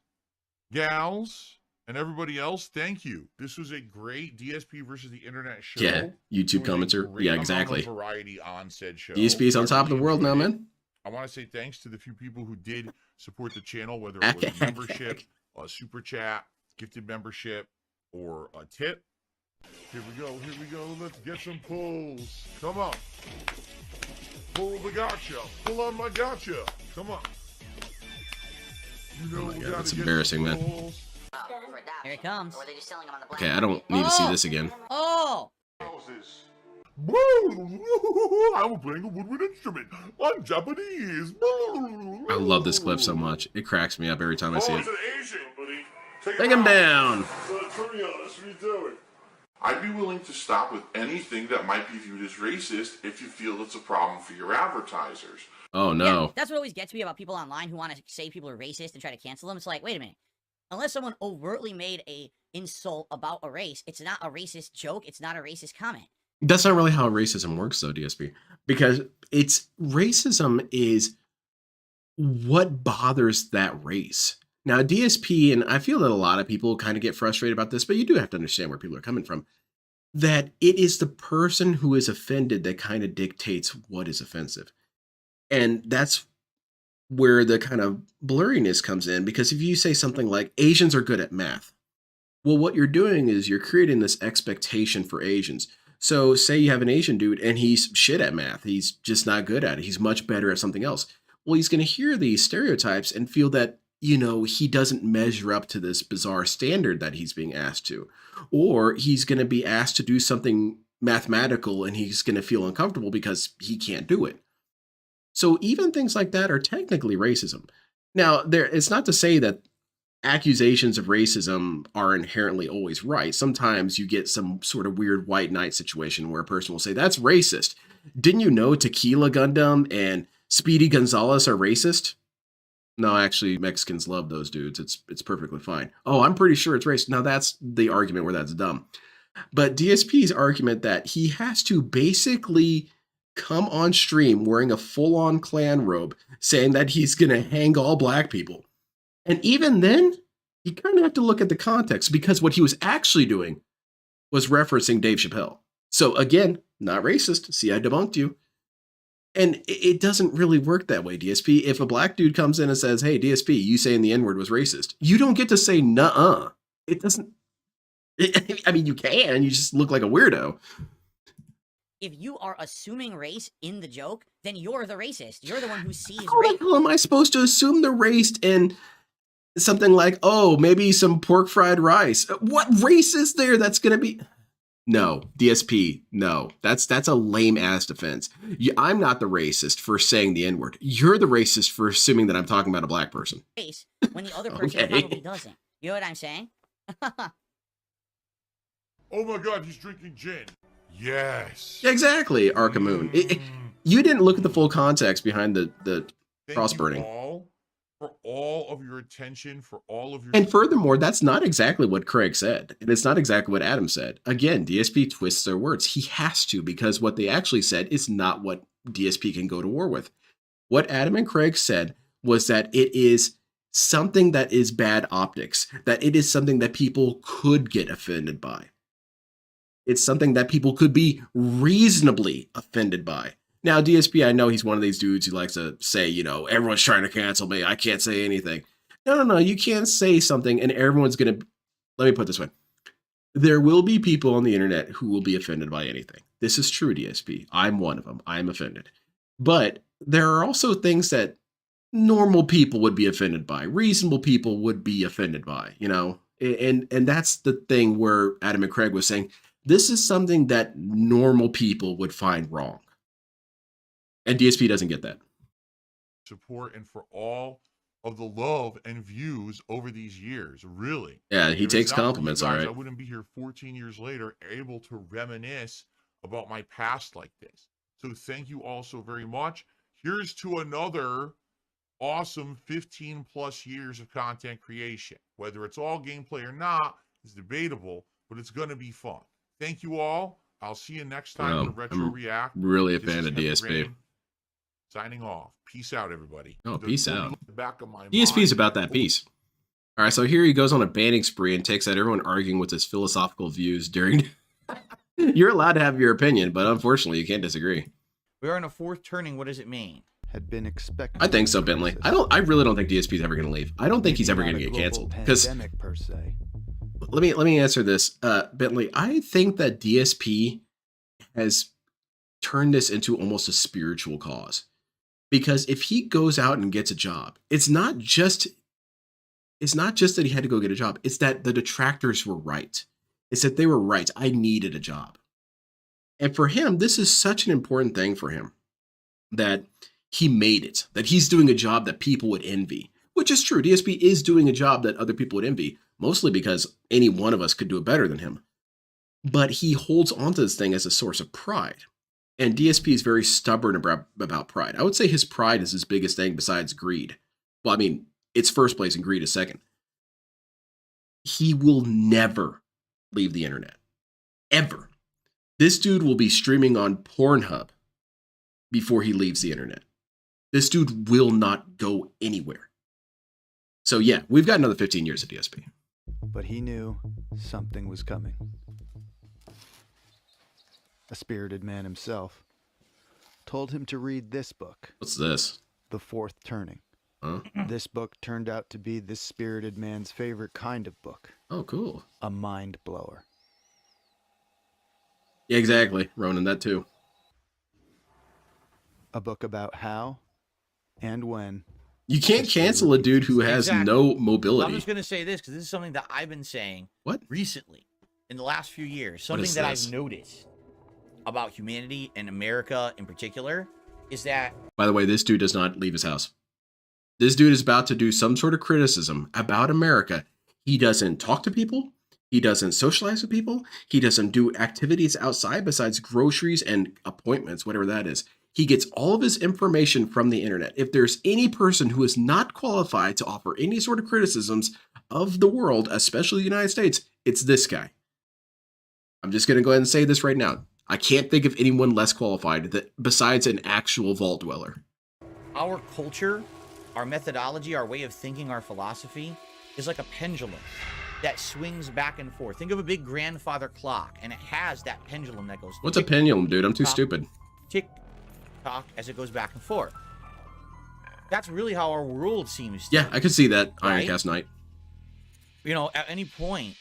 gals, and everybody else, thank you. This was a great DSP versus the internet show. Yeah, YouTube There was a commenter. great Yeah, amount of exactly. variety on said show. DSP is on I top of the really world now, enjoyed it. man. I want to say thanks to the few people who did support the channel, whether it was a membership, a super chat, gifted membership, or a tip. Here we go. Let's get some pulls. Come on. Pull the gotcha. Pull on my gotcha. Come on. You know Oh my we God, gotta that's get embarrassing, some man. pulls. for adoption. Here it comes. Or are they just selling them on the black Okay, I market? don't need to see this again. Oh! How's this? I'm playing a woodwind instrument. I'm Japanese. I love this clip so much. It cracks me up every time I see it. It's an Asian, buddy. Take him down. Turn me on. What are you doing? I'd be willing to stop with anything that might be viewed as racist if you feel it's a problem for your advertisers. Oh, Yeah, no. that's what always gets me about people online who want to say people are racist and try to cancel them. It's like, wait a minute. Unless someone overtly made a insult about a race, it's not a racist joke. It's not a racist comment. That's not really how racism works, though, DSP. Because racism is what bothers that race. Now, DSP, and I feel that a lot of people kind of get frustrated about this, but you do have to understand where people are coming from, that it is the person who is offended that kind of dictates what is offensive. And that's where the kind of blurriness comes in, because if you say something like Asians are good at math, well, what you're doing is you're creating this expectation for Asians. So say you have an Asian dude and he's shit at math. He's just not good at it. He's much better at something else. Well, he's going to hear these stereotypes and feel that, you know, he doesn't measure up to this bizarre standard that he's being asked to. Or he's going to be asked to do something mathematical and he's going to feel uncomfortable because he can't do it. So even things like that are technically racism. Now, it's not to say that accusations of racism are inherently always right. Sometimes you get some sort of weird white knight situation where a person will say, that's racist. Didn't you know Tequila Gundam and Speedy Gonzalez are racist? No, actually, Mexicans love those dudes. It's perfectly fine. Oh, I'm pretty sure it's racist. Now, that's the argument where that's dumb. But DSP's argument that he has to basically come on stream wearing a full-on Klan robe saying that he's going to hang all black people. And even then, you kind of have to look at the context, because what he was actually doing was referencing Dave Chappelle. So again, not racist. See, I debunked you. And it doesn't really work that way, DSP. If a black dude comes in and says, hey, DSP, you saying the N-word was racist, you don't get to say, nuh-uh. It doesn't. I mean, you can. You just look like a weirdo. If you are assuming race in the joke, then you're the racist. You're the one who sees How race. the hell am I supposed to assume the race in something like, oh, maybe some pork fried rice? What race is there that's going to be? No, DSP, no. That's a lame-ass defense. I'm not the racist for saying the N-word. You're the racist for assuming that I'm talking about a black person. Race when the other person Okay. probably doesn't. You know what I'm saying? Oh my God, he's drinking gin. Yes. Exactly, Arcamoon. You didn't look at the full context behind the cross burning. Thank you all for all of your attention, for all of your... And furthermore, that's not exactly what Craig said. And it's not exactly what Adam said. Again, DSP twists their words. He has to, because what they actually said is not what DSP can go to war with. What Adam and Craig said was that it is something that is bad optics, that it is something that people could get offended by. It's something that people could be reasonably offended by. Now, DSP, I know he's one of these dudes who likes to say, you know, everyone's trying to cancel me. I can't say anything. No. You can't say something and everyone's going to... Let me put it this way. There will be people on the internet who will be offended by anything. This is true, DSP. I'm one of them. I'm offended. But there are also things that normal people would be offended by. Reasonable people would be offended by, you know? And that's the thing where Adam and Craig was saying, this is something that normal people would find wrong. And DSP doesn't get that. Support and for all of the love and views over these years, really. Yeah, he If takes it's not for you compliments, all guys, right. I wouldn't be here 14 years later able to reminisce about my past like this. So thank you all so very much. Here's to another awesome 15 plus years of content creation. Whether it's all gameplay or not is debatable, but it's going to be fun. Thank you all. I'll see you next time Well, on Retro I'm React. really a This fan is of Heavy DSP. Rain, signing off. Peace out, everybody. Oh, peace Don't out. look at the back of my DSP is mind. about that peace. All right, so here he goes on a banning spree and takes out everyone arguing with his philosophical views during... You're allowed to have your opinion, but unfortunately, you can't disagree. We are in a fourth turning. What does it mean? Had been expected. I think so, Bentley. I really don't think DSP is ever going to leave. I don't think he's ever going to get canceled. Because per se. let me answer this, Bentley. I think that DSP has turned this into almost a spiritual cause. Because if he goes out and gets a job, it's not just it's not just that he had to go get a job. It's that the detractors were right. It's that they were right. I needed a job. And for him, this is such an important thing for him that he made it, that he's doing a job that people would envy, which is true. DSP is doing a job that other people would envy, mostly because any one of us could do it better than him. But he holds onto this thing as a source of pride. And DSP is very stubborn about pride. I would say his pride is his biggest thing besides greed. Well, I mean, it's first place and greed is second. He will never leave the internet. Ever. This dude will be streaming on Pornhub before he leaves the internet. This dude will not go anywhere. So yeah, we've got another 15 years of DSP. But he knew something was coming. A spirited man himself told him to read this book. What's this? The Fourth Turning. Huh? This book turned out to be this spirited man's favorite kind of book. Oh, cool. A mind blower. Yeah, exactly. Ronan, that too. A book about how and when. You can't cancel a dude who has no mobility. I'm just going to say this because this is something that I've been saying recently in the last few years. Something that I've noticed about humanity and America in particular is that... By the way, this dude does not leave his house. This dude is about to do some sort of criticism about America. He doesn't talk to people. He doesn't socialize with people. He doesn't do activities outside besides groceries and appointments, whatever that is. He gets all of his information from the internet. If there's any person who is not qualified to offer any sort of criticisms of the world, especially the United States, it's this guy. I'm just going to go ahead and say this right now. I can't think of anyone less qualified besides an actual vault dweller. Our culture, our methodology, our way of thinking, our philosophy is like a pendulum that swings back and forth. Think of a big grandfather clock, and it has that pendulum that goes... What's a pendulum, dude? I'm too stupid. Tick-tock as it goes back and forth. That's really how our world seems to Yeah, I could see that, right? Ironcast Knight. You know, at any point,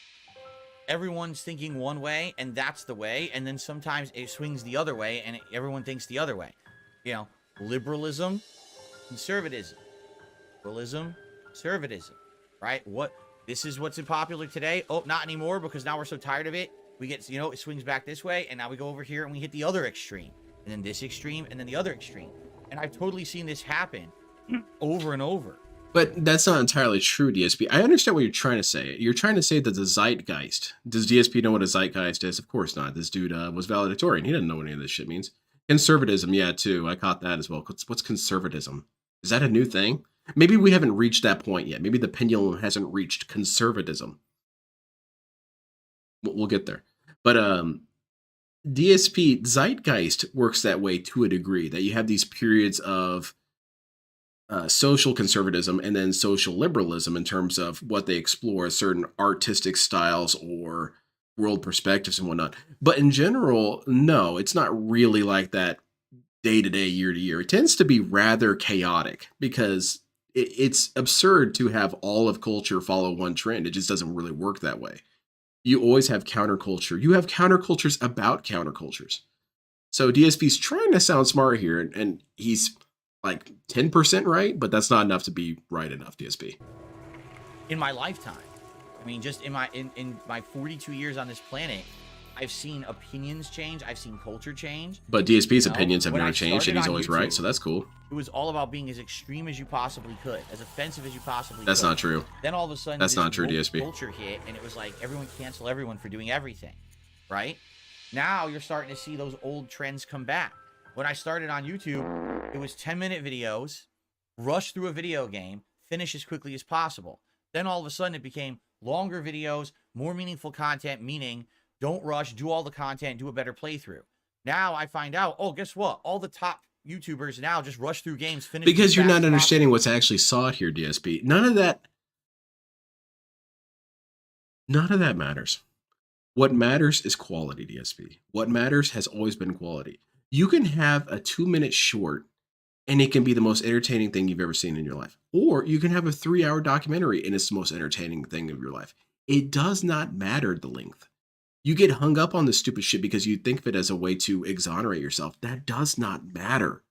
everyone's thinking one way, and that's the way, and then sometimes it swings the other way, and everyone thinks the other way. You know, liberalism, conservatism. Liberalism, conservatism, right? This is what's popular today. Oh, not anymore, because now we're so tired of it. We get, you know, it swings back this way, and now we go over here, and we hit the other extreme. And then this extreme, and then the other extreme. And I've totally seen this happen over and over. But that's not entirely true, DSP. I understand what you're trying to say. You're trying to say that the zeitgeist. Does DSP know what a zeitgeist is? Of course not. This dude was valedictorian. He didn't know what any of this shit means. Conservatism, yeah, too. I caught that as well. What's conservatism? Is that a new thing? Maybe we haven't reached that point yet. Maybe the pendulum hasn't reached conservatism. We'll get there. But DSP, zeitgeist works that way to a degree, that you have these periods of social conservatism and then social liberalism in terms of what they explore, certain artistic styles or world perspectives and whatnot. But in general, no, it's not really like that day to day, year to year. It tends to be rather chaotic because it's absurd to have all of culture follow one trend. It just doesn't really work that way. You always have counterculture. You have countercultures about countercultures. So DSP's trying to sound smart here, and he's like 10% right, but that's not enough to be right enough, DSP. In my lifetime, I mean, just in my 42 years on this planet, I've seen opinions change. I've seen culture change. But DSP's opinions have never changed, and he's always right, so that's cool. It was all about being as extreme as you possibly could, as offensive as you possibly could. That's not true. Then all of a sudden, that's not true, DSP. Culture hit, and it was like everyone cancel everyone for doing everything, right? Now you're starting to see those old trends come back. When I started on YouTube, it was 10-minute videos, rush through a video game, finish as quickly as possible. Then all of a sudden, it became longer videos, more meaningful content, meaning don't rush, do all the content, do a better playthrough. Now I find out, oh, guess what? All the top YouTubers now just rush through games, finish. Because you're not understanding what's actually sought here, DSP. None of that matters. What matters is quality, DSP. What matters has always been quality. You can have a 2-minute short and it can be the most entertaining thing you've ever seen in your life. Or you can have a 3-hour documentary and it's the most entertaining thing of your life. It does not matter the length. You get hung up on this stupid shit because you think of it as a way to exonerate yourself. That does not matter.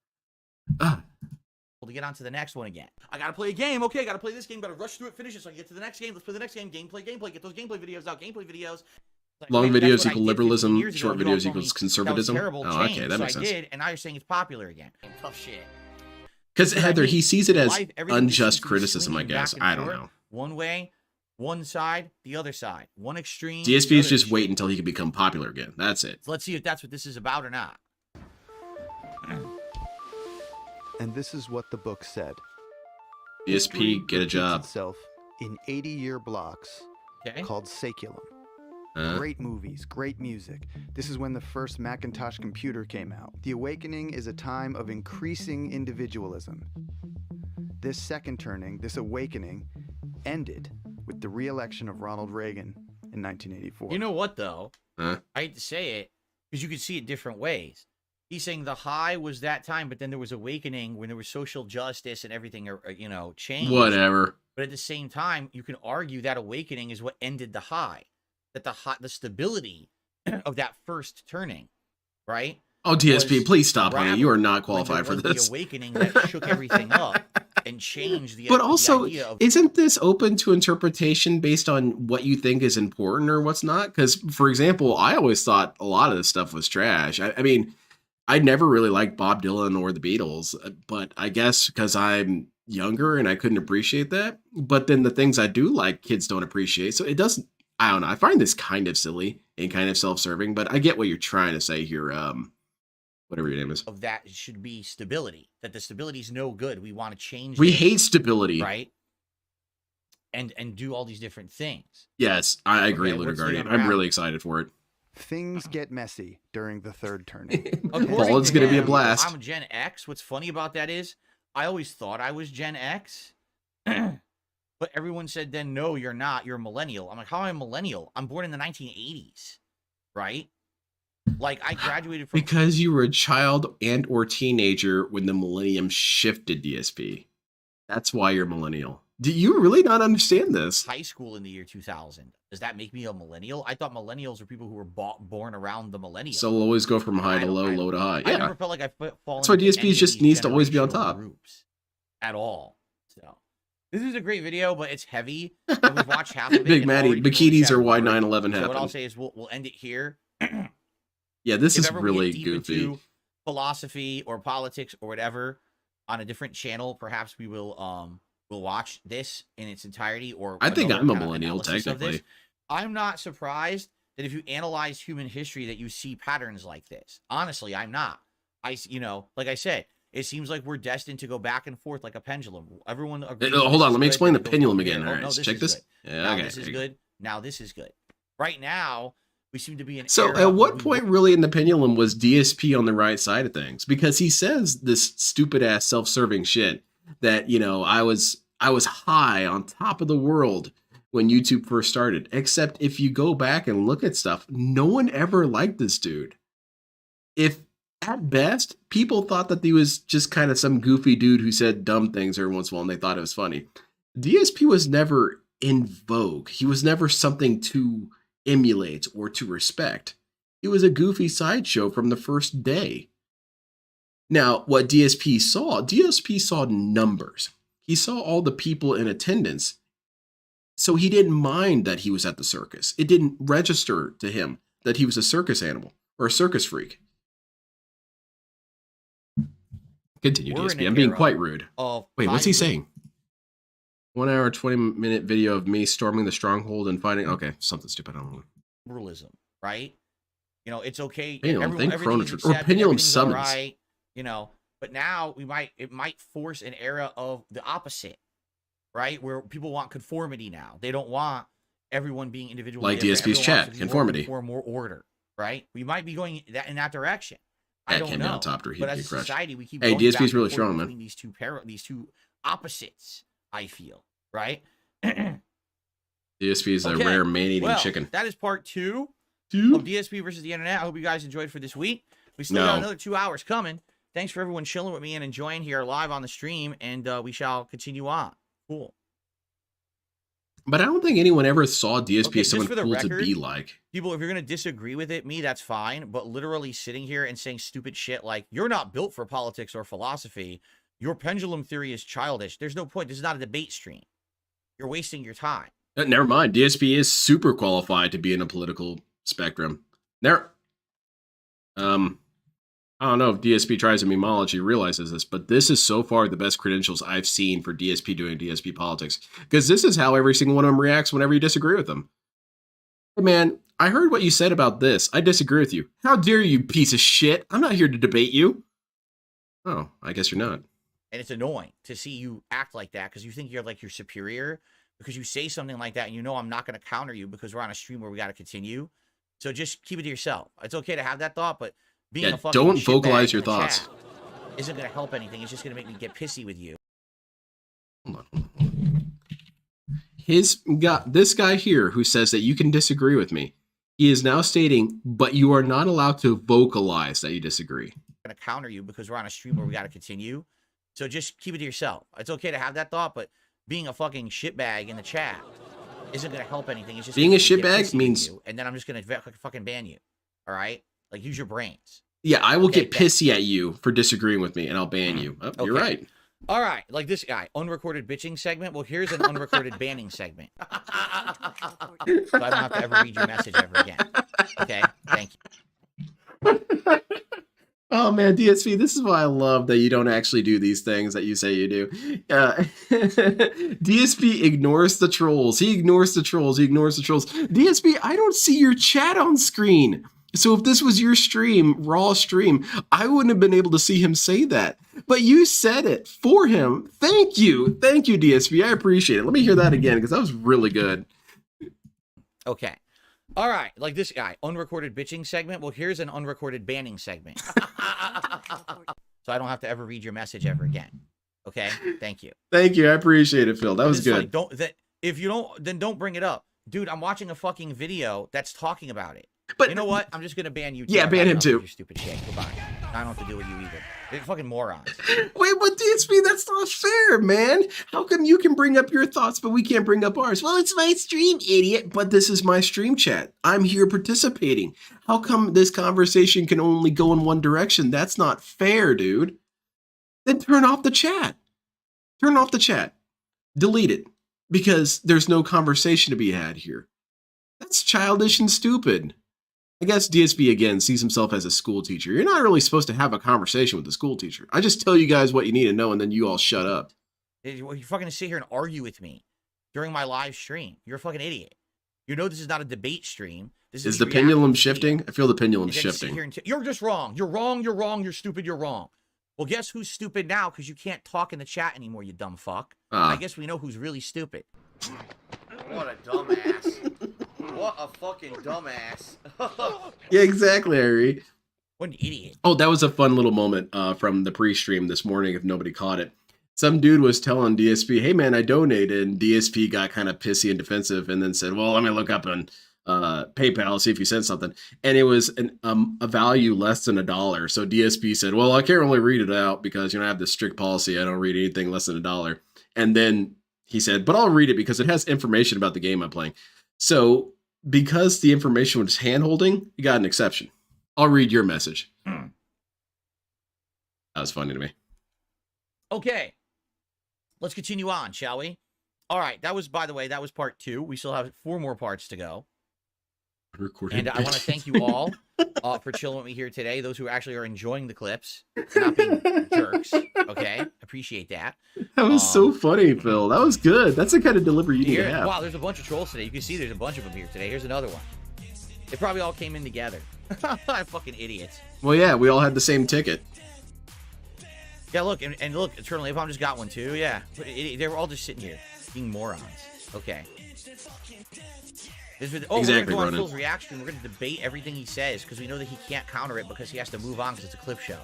to get on to the next one again. I gotta play a game. Okay, I gotta play this game. Gotta rush through it, finish it, so I can get to the next game. Let's play the next game. Gameplay. Get those gameplay videos out. Gameplay videos. Like, Long wait, videos that's what I equal did 15 liberalism. years ago, Short and you all videos told me equals that was conservatism. terrible Oh, okay, change, that so makes I sense. did, and now you're saying it's popular again. Tough shit. Because But I Heather, mean, he sees it in as life, everything just seems unjust to be criticism, I swinging guess. back and I don't forth. know. One way, one side, the other side. One extreme. DSP the is other just extreme. waiting until he can become popular again. That's it. So let's see if that's what this is about or not. And this is what the book said. DSP, get a Repeats job. itself in 80-year blocks Okay. called Saculum. Huh? Great movies, great music. This is when the first Macintosh computer came out. The Awakening is a time of increasing individualism. This second turning, this awakening, ended with the re-election of Ronald Reagan in 1984. You know what, though? Huh? I hate to say it, because you could see it different ways. He's saying the high was that time, but then there was awakening when there was social justice and everything, changed. Whatever. But at the same time, you can argue that awakening is what ended the high. That the stability of that first turning, right? Oh, DSP, was please stop, honey. You are not when there qualified for was this. The awakening that shook everything up and changed the But the also, idea of isn't this open to interpretation based on what you think is important or what's not? Because, for example, I always thought a lot of this stuff was trash. I mean, I never really liked Bob Dylan or the Beatles, but I guess because I'm younger and I couldn't appreciate that. But then the things I do like, kids don't appreciate. So it doesn't, I don't know. I find this kind of silly and kind of self-serving, but I get what you're trying to say here. Whatever your name is. of that should be stability. That the stability is no good. We want to change. We it, hate stability. right? And do all these different things. Yes, I agree, Okay, Lunar what's the Guardian. I'm unravel? really excited for it. Things get messy during the third turning. According Well, it's to going to be a him, blast. I'm Gen X. What's funny about that is I always thought I was Gen X. But everyone said then, no, you're not. You're a millennial. I'm like, how am I a millennial? I'm born in the 1980s, right? Like, I graduated from Because you were a child and or teenager when the millennium shifted, DSP. That's why you're millennial. Do you really not understand this? high school in the year 2000. Does that make me a millennial? I thought millennials were people who were born around the millennium. So it'll always go from high I to don't- low, I- low to high. I Yeah. never felt like I fall That's why into DSP any of just these needs to always be on generational top. groups at all. So this is a great video, but it's heavy. And we've watched half of it. Big and Maddie, already people in bikinis chat are why bored. 9/11 So what I'll happened. say is we'll end it here. Yeah, this If is ever we get really deep goofy. into philosophy or politics or whatever on a different channel, perhaps we will we'll watch this in its entirety. Or I think another I'm a kind of millennial, analysis of this. technically. I'm not surprised that if you analyze human history that you see patterns like this. Honestly, I'm not. Like I said, it seems like we're destined to go back and forth like a pendulum. Everyone agrees Hold this on, is let me good, explain the then it goes pendulum over here. again. Oh, All right, no, let's this check is this. good. Yeah, Now okay. this is there you go. good. Now this is good. Right now, we seem to be in. So at what point really in the pendulum was DSP on the right side of things? Because he says this stupid ass self-serving shit that, I was high on top of the world when YouTube first started. Except if you go back and look at stuff, no one ever liked this dude. If at best, people thought that he was just kind of some goofy dude who said dumb things every once in a while and they thought it was funny. DSP was never in vogue. He was never something to emulate or to respect. He was a goofy sideshow from the first day. Now, what DSP saw numbers. He saw all the people in attendance. So he didn't mind that he was at the circus. It didn't register to him that he was a circus animal or a circus freak. Continue, We're in DSP. an I'm being era quite rude. of Wait, what's he high- saying? 1 hour, 20-minute video of me storming the stronghold and fighting. Okay, something stupid. I don't know. Liberalism, right? It's okay. Pendulum, think everything's Chrono- or accepted, Pendulum everything's summons. all right, But now it might force an era of the opposite, right? Where people want conformity now. They don't want everyone being individual. Like DSP's chat, conformity. For more order, right? We might be going in that direction. I That don't came know. down top to But get as a crushed. society, we keep Hey, going DSP's back and really forth strong, man. between these two opposites. I feel right. DSP is a Okay, rare man-eating well, chicken. That is part 2 of DSP versus the internet. I hope you guys enjoyed for this week. We still got No. another 2 hours coming. Thanks for everyone chilling with me and enjoying here live on the stream, and we shall continue on. Cool. But I don't think anyone ever saw DSP Okay, as just someone for the cool record, to be like. People, if you're going to disagree with me, that's fine. But literally sitting here and saying stupid shit like, you're not built for politics or philosophy, Your pendulum theory is childish. There's no point. This is not a debate stream. You're wasting your time. Never mind. DSP is super qualified to be in a political spectrum. There. I don't know if DSP tries to memology realizes this, but this is so far the best credentials I've seen for DSP doing DSP politics. Because this is how every single one of them reacts whenever you disagree with them. Hey man, I heard what you said about this. I disagree with you. How dare you, piece of shit? I'm not here to debate you. Oh, I guess you're not. And it's annoying to see you act like that because you think you're like your superior because you say something like that and you know I'm not going to counter you because we're on a stream where we got to continue. So just keep it to yourself. It's okay to have that thought, but being a fucking don't shitbag vocalize your in the thoughts. chat isn't going to help anything. It's just going to make me get pissy with you. Hold on. This guy here who says that you can disagree with me, he is now stating, but you are not allowed to vocalize that you disagree. I'm going to counter you because we're on a stream where we got to continue. So just keep it to yourself. It's okay to have that thought, but being a fucking shitbag in the chat isn't going to help anything. It's just being a shitbag means, and then I'm just going to fucking ban you. All right? Like, use your brains. Yeah, I will get pissy at you for disagreeing with me, and I'll ban you. Oh, you're right. All right, like this guy, unrecorded bitching segment. Well, here's an unrecorded banning segment. So I don't have to ever read your message ever again. Okay? Thank you. Oh man, DSP, this is why I love that you don't actually do these things that you say you do. DSP ignores the trolls. He ignores the trolls. He ignores the trolls. DSP, I don't see your chat on screen. So if this was your stream, raw stream, I wouldn't have been able to see him say that. But you said it for him. Thank you. Thank you, DSP. I appreciate it. Let me hear that again because that was really good. Okay. All right, like this guy, unrecorded bitching segment. Well, here's an unrecorded banning segment. So I don't have to ever read your message ever again. Okay? Thank you. Thank you. I appreciate it, Phil. That was good. If you don't, then don't bring it up. Dude, I'm watching a fucking video that's talking about it. But you know what? I'm just going to ban you. Yeah, ban him too. Your stupid shit. Goodbye. I don't have to deal with you either. They're fucking morons. Wait, but DSP, that's not fair, man. How come you can bring up your thoughts, but we can't bring up ours? Well, it's my stream, idiot. But this is my stream chat. I'm here participating. How come this conversation can only go in one direction? That's not fair, dude. Then turn off the chat. Turn off the chat. Delete it. Because there's no conversation to be had here. That's childish and stupid. I guess DSP, again, sees himself as a school teacher. You're not really supposed to have a conversation with the school teacher. I just tell you guys what you need to know, and then you all shut up. You're fucking sit here and argue with me during my live stream. You're a fucking idiot. You know this is not a debate stream. This is the pendulum shifting? I feel the pendulum shifting. You're just wrong. You're wrong. You're wrong. You're stupid. You're wrong. Well, guess who's stupid now? Because you can't talk in the chat anymore, you dumb fuck. I guess we know who's really stupid. What a dumbass. What a fucking dumbass. Yeah, exactly, Ari. What an idiot. Oh, that was a fun little moment from the pre-stream this morning, if nobody caught it. Some dude was telling DSP, hey man, I donated, and DSP got kind of pissy and defensive and then said, well, let me look up on PayPal, see if you sent something. And it was a value less than $1. So DSP said, well, I can't really read it out because, you know, I have this strict policy. I don't read anything less than $1. And then he said, but I'll read it because it has information about the game I'm playing. So because the information was hand-holding, you got an exception. I'll read your message. That was funny to me. Okay. Let's continue on, shall we? All right. That was, by the way, that was part 2. We still have 4 more parts to go. And I want to thank you all for chilling with me here today. Those who actually are enjoying the clips, not being jerks. Okay, appreciate that. That was so funny, Phil. That was good. That's the kind of delivery you need to have. Wow, there's a bunch of trolls today. You can see there's a bunch of them here today. Here's another one. They probably all came in together. Fucking idiots. Well, yeah, we all had the same ticket. Yeah, look, and look, Eternal Napalm just got one too. Yeah, they were all just sitting here being morons. Okay. We're going to go on Phil's reaction. We're going to debate everything he says because we know that he can't counter it because he has to move on because it's a clip show.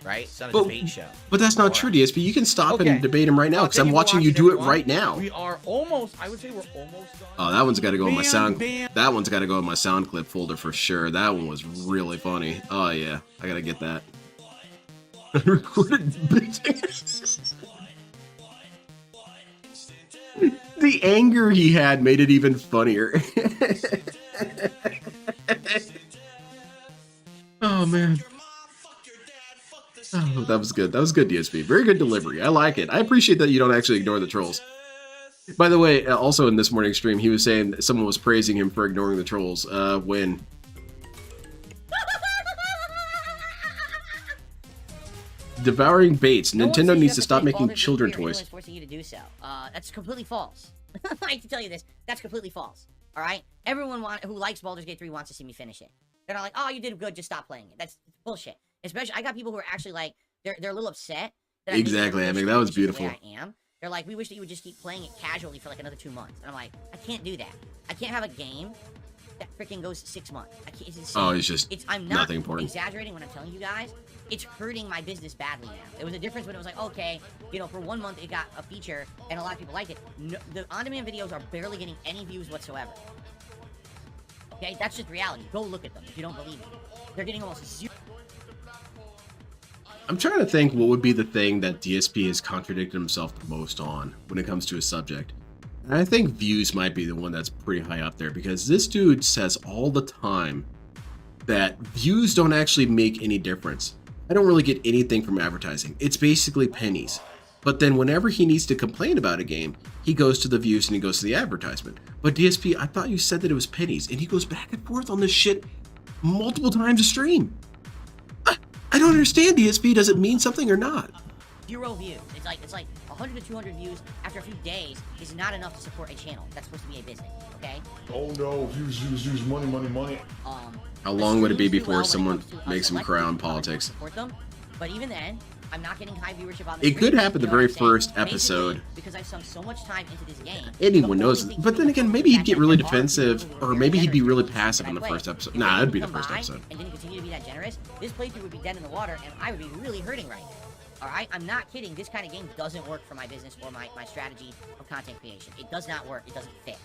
Right? It's not a debate show. But that's not true, DSP. You can stop and debate him right now because I'm watching you do it right now. We are almost, I would say we're almost done. Oh, that one's got to go in my sound. That one's got to go in my sound clip folder for sure. That one was really funny. Oh, yeah. I got to get that. Recorded bitching. The anger he had made it even funnier. Oh, man. Oh, that was good. That was good, DSP. Very good delivery. I like it. I appreciate that you don't actually ignore the trolls. By the way, also in this morning's stream, he was saying that someone was praising him for ignoring the trolls. When? Devouring Baits. No one Nintendo says you needs have to stop play making Baldur's Gate children 3 or toys. anyone's forcing you to do so. That's completely false. I hate to tell you this. That's completely false. All right? Everyone who likes Baldur's Gate 3 wants to see me finish it. They're not like, oh, you did good, just stop playing it. That's bullshit. Especially, I got people who are actually like, they're a little upset. That Exactly, I mean, that was beautiful. I am. They're like, we wish that you would just keep playing it casually for like another 2 months. And I'm like, I can't do that. I can't have a game that freaking goes 6 months. I can't, it's insane. Oh, it's just I'm not nothing important. exaggerating when I'm telling you guys. It's hurting my business badly now. It was a difference when it was like, okay, you know, for 1 month it got a feature and a lot of people liked it. No, the on-demand videos are barely getting any views whatsoever. Okay, that's just reality. Go look at them if you don't believe me. They're getting almost zero. I'm trying to think what would be the thing that DSP has contradicted himself the most on when it comes to a subject. And I think views might be the one that's pretty high up there, because this dude says all the time that views don't actually make any difference. I don't really get anything from advertising. It's basically pennies. But then whenever he needs to complain about a game, he goes to the views and he goes to the advertisement. But DSP, I thought you said that it was pennies, and he goes back and forth on this shit multiple times a stream. I don't understand, DSP. Does it mean something or not? 0 views. It's like 100 to 200 views after a few days is not enough to support a channel. That's supposed to be a business, okay? Oh no, views, money, money, money. How long would it be before someone makes him cry on politics? Support them, but even then, I'm not getting high viewership on It could happen the very first episode. Because I've sunk so much time into this game. Anyone knows it. But then again, maybe he'd get really defensive, or maybe he'd be really passive in the first episode. Nah, it'd be the first episode. And didn't continue to be that generous, this playthrough would be dead in the water, and I would be really hurting right now. Alright? I'm not kidding. This kind of game doesn't work for my business or my strategy of content creation. It does not work. It doesn't fit.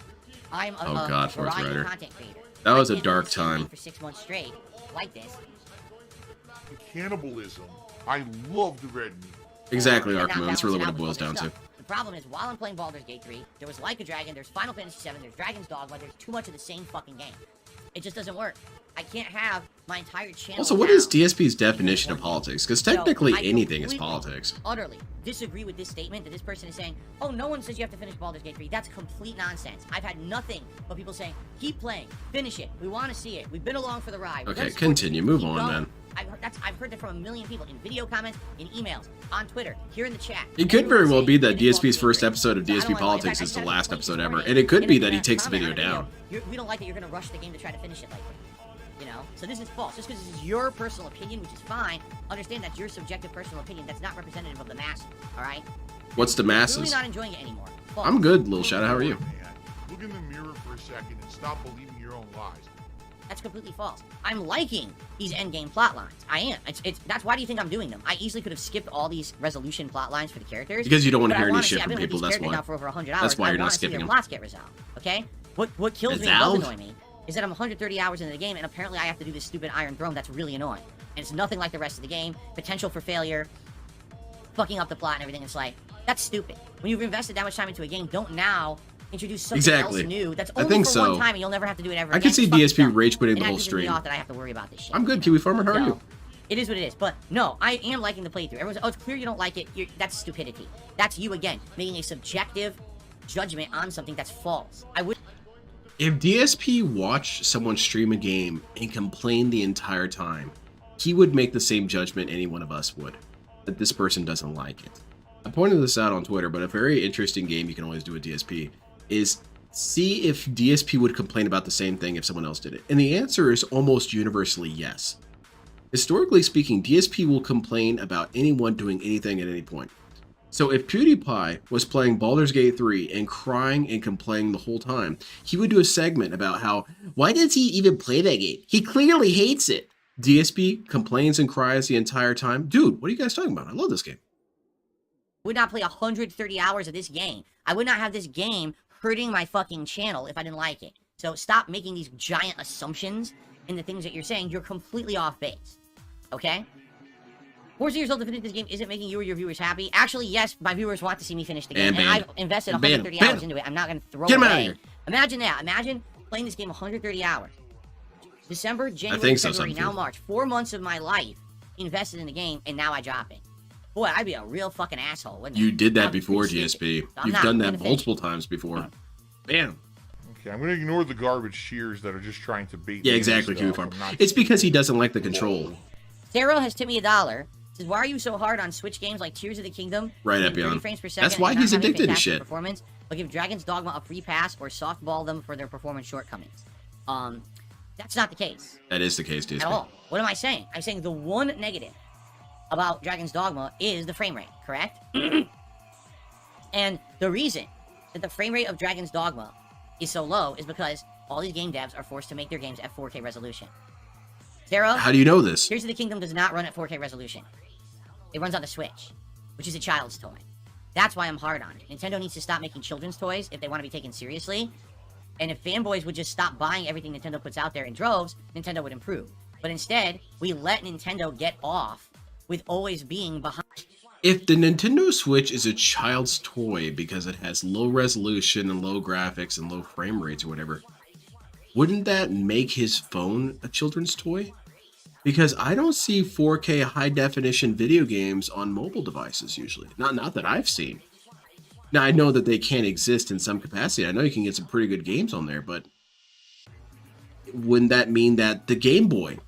I'm a variety content creator. That was a dark time. For 6 months straight, like this. Cannibalism. I love the red meat. Exactly, And Arkham. not That's really what it balance boils out down with to. other stuff. The problem is, while I'm playing Baldur's Gate 3, there was Like a Dragon, there's Final Fantasy 7, there's Dragon's Dogma, there's too much of the same fucking game. It just doesn't work. I can't have my entire channel. Also, what is DSP's definition of politics? Because technically anything is politics. Utterly disagree with this statement that this person is saying, oh, no one says you have to finish Baldur's Gate 3. That's complete nonsense. I've had nothing but people saying, keep playing, finish it. We want to see it. We've been along for the ride. Okay, continue. Move on, man. I've heard that from a million people in video comments, in emails, on Twitter, here in the chat. It could very well be that DSP's first episode of DSP Politics is the last episode ever, and it could be that he takes the video down. We don't like it, you're going to rush the game to try to finish it like that. You know? So this is false. Just because this is your personal opinion, which is fine, understand that's your subjective personal opinion. That's not representative of the masses, alright? What's the masses? You're really not enjoying it anymore. False. I'm good, Little Shadow. How are you? Look in the mirror for a second and stop believing your own lies. That's completely false. I'm liking these endgame plot lines. I am. That's why do you think I'm doing them? I easily could have skipped all these resolution plot lines for the characters. Because you don't want to but hear I any wanna shit see- from I've been with people, these that's characters why. now for over 100 hours. That's why I you're not wanna see skipping their them. plots get resolved. Okay? What kills me and Valve? does annoy me is that I'm 130 hours into the game and apparently I have to do this stupid Iron Throne that's really annoying. And it's nothing like the rest of the game. Potential for failure. Fucking up the plot and everything. It's like, that's stupid. When you've invested that much time into a game, don't now introduce something else new that's only for one time and you'll never have to do it ever I again. can see It's fucking DSP dumb. rage quitting the And whole that pisses me stream. off that I have to worry about this shit. I'm good, Kiwi Farmer. How are you? It is what it is. But no, I am liking the playthrough. Everyone's like, oh, it's clear you don't like it. That's stupidity. That's you again, making a subjective judgment on something that's false. I would. If DSP watched someone stream a game and complain the entire time, he would make the same judgment any one of us would, that this person doesn't like it. I pointed this out on Twitter, but a very interesting game you can always do with DSP is see if DSP would complain about the same thing if someone else did it. And the answer is almost universally yes. Historically speaking, DSP will complain about anyone doing anything at any point. So if PewDiePie was playing Baldur's Gate 3 and crying and complaining the whole time, he would do a segment about how, why does he even play that game? He clearly hates it. DSP complains and cries the entire time. Dude, what are you guys talking about? I love this game. Would not play 130 hours of this game. I would not have this game hurting my fucking channel if I didn't like it. So stop making these giant assumptions in the things that you're saying. You're completely off base. Okay? 14 years old to finish this game isn't making you or your viewers happy. Actually, yes, my viewers want to see me finish the game. And I've invested 130 hours into it. I'm not going to throw it away. Imagine that. Imagine playing this game 130 hours. December, January, February, now March. 4 months of my life invested in the game, and now I drop it. Boy, I'd be a real fucking asshole, wouldn't I? You did that I'd be before, pretty DSP. stupid. So I'm You've not. done I'm that gonna finish. multiple times before. Bam. Okay, I'm gonna ignore the garbage shears that are just trying to bait. Yeah, me exactly, into Q stuff. Farm. I'm not It's because he stupid. doesn't like the control. Sarah has tipped me $1. Says, why are you so hard on Switch games like Tears of the Kingdom? Right, getting 30 Epion. frames per second That's why and not he's having addicted to fantastic shit. Performance, but give Dragon's Dogma a free pass or softball them for their performance shortcomings. That's not the case That is the case, DSP. at all. What am I saying? I'm saying the one negative about Dragon's Dogma is the frame rate, correct? And the reason that the frame rate of Dragon's Dogma is so low is because all these game devs are forced to make their games at 4K resolution. Sarah, How do you know this? Tears of the Kingdom does not run at 4K resolution. It runs on the Switch, which is a child's toy. That's why I'm hard on it. Nintendo needs to stop making children's toys if they want to be taken seriously. And if fanboys would just stop buying everything Nintendo puts out there in droves, Nintendo would improve. But instead, we let Nintendo get off with always being behind. If the Nintendo Switch is a child's toy because it has low resolution and low graphics and low frame rates or whatever, wouldn't that make his phone a children's toy? Because I don't see 4K high definition video games on mobile devices usually. Not that I've seen. Now I know that they can exist in some capacity. I know you can get some pretty good games on there, but wouldn't that mean that the Game Boy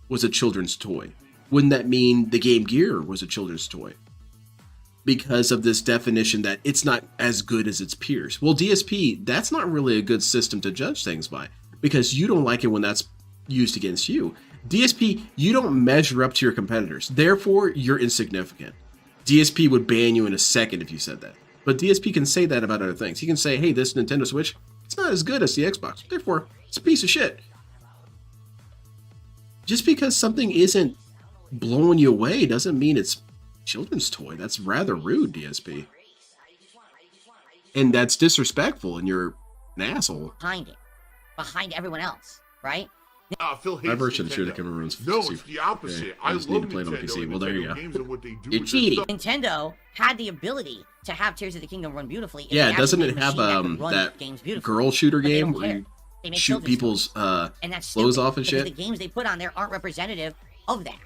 was a children's toy? Wouldn't that mean the Game Gear was a children's toy? Because of this definition that it's not as good as its peers. Well, DSP, that's not really a good system to judge things by, because you don't like it when that's used against you. DSP, you don't measure up to your competitors. Therefore, you're insignificant. DSP would ban you in a second if you said that. But DSP can say that about other things. He can say, hey, this Nintendo Switch, it's not as good as the Xbox. Therefore, it's a piece of shit. Just because something isn't blowing you away doesn't mean it's children's toy. That's rather rude, DSP. And that's disrespectful, and you're an asshole. Behind it. Behind everyone else, right? Phil hates My version of Nintendo. Sure the Camera runs. No, it's the opposite. Yeah, I just love need to play it on Nintendo PC. and Well, there you Nintendo go. games and what they do You're with their cheating. stuff. Nintendo had the ability to have Tears of the Kingdom run beautifully. if Yeah, they doesn't actually it have made a machine could run that games beautifully. girl shooter But they game don't where care. you They make shoot children's people's and that's clothes stupid, off and because shit? the games they put on there aren't representative of that.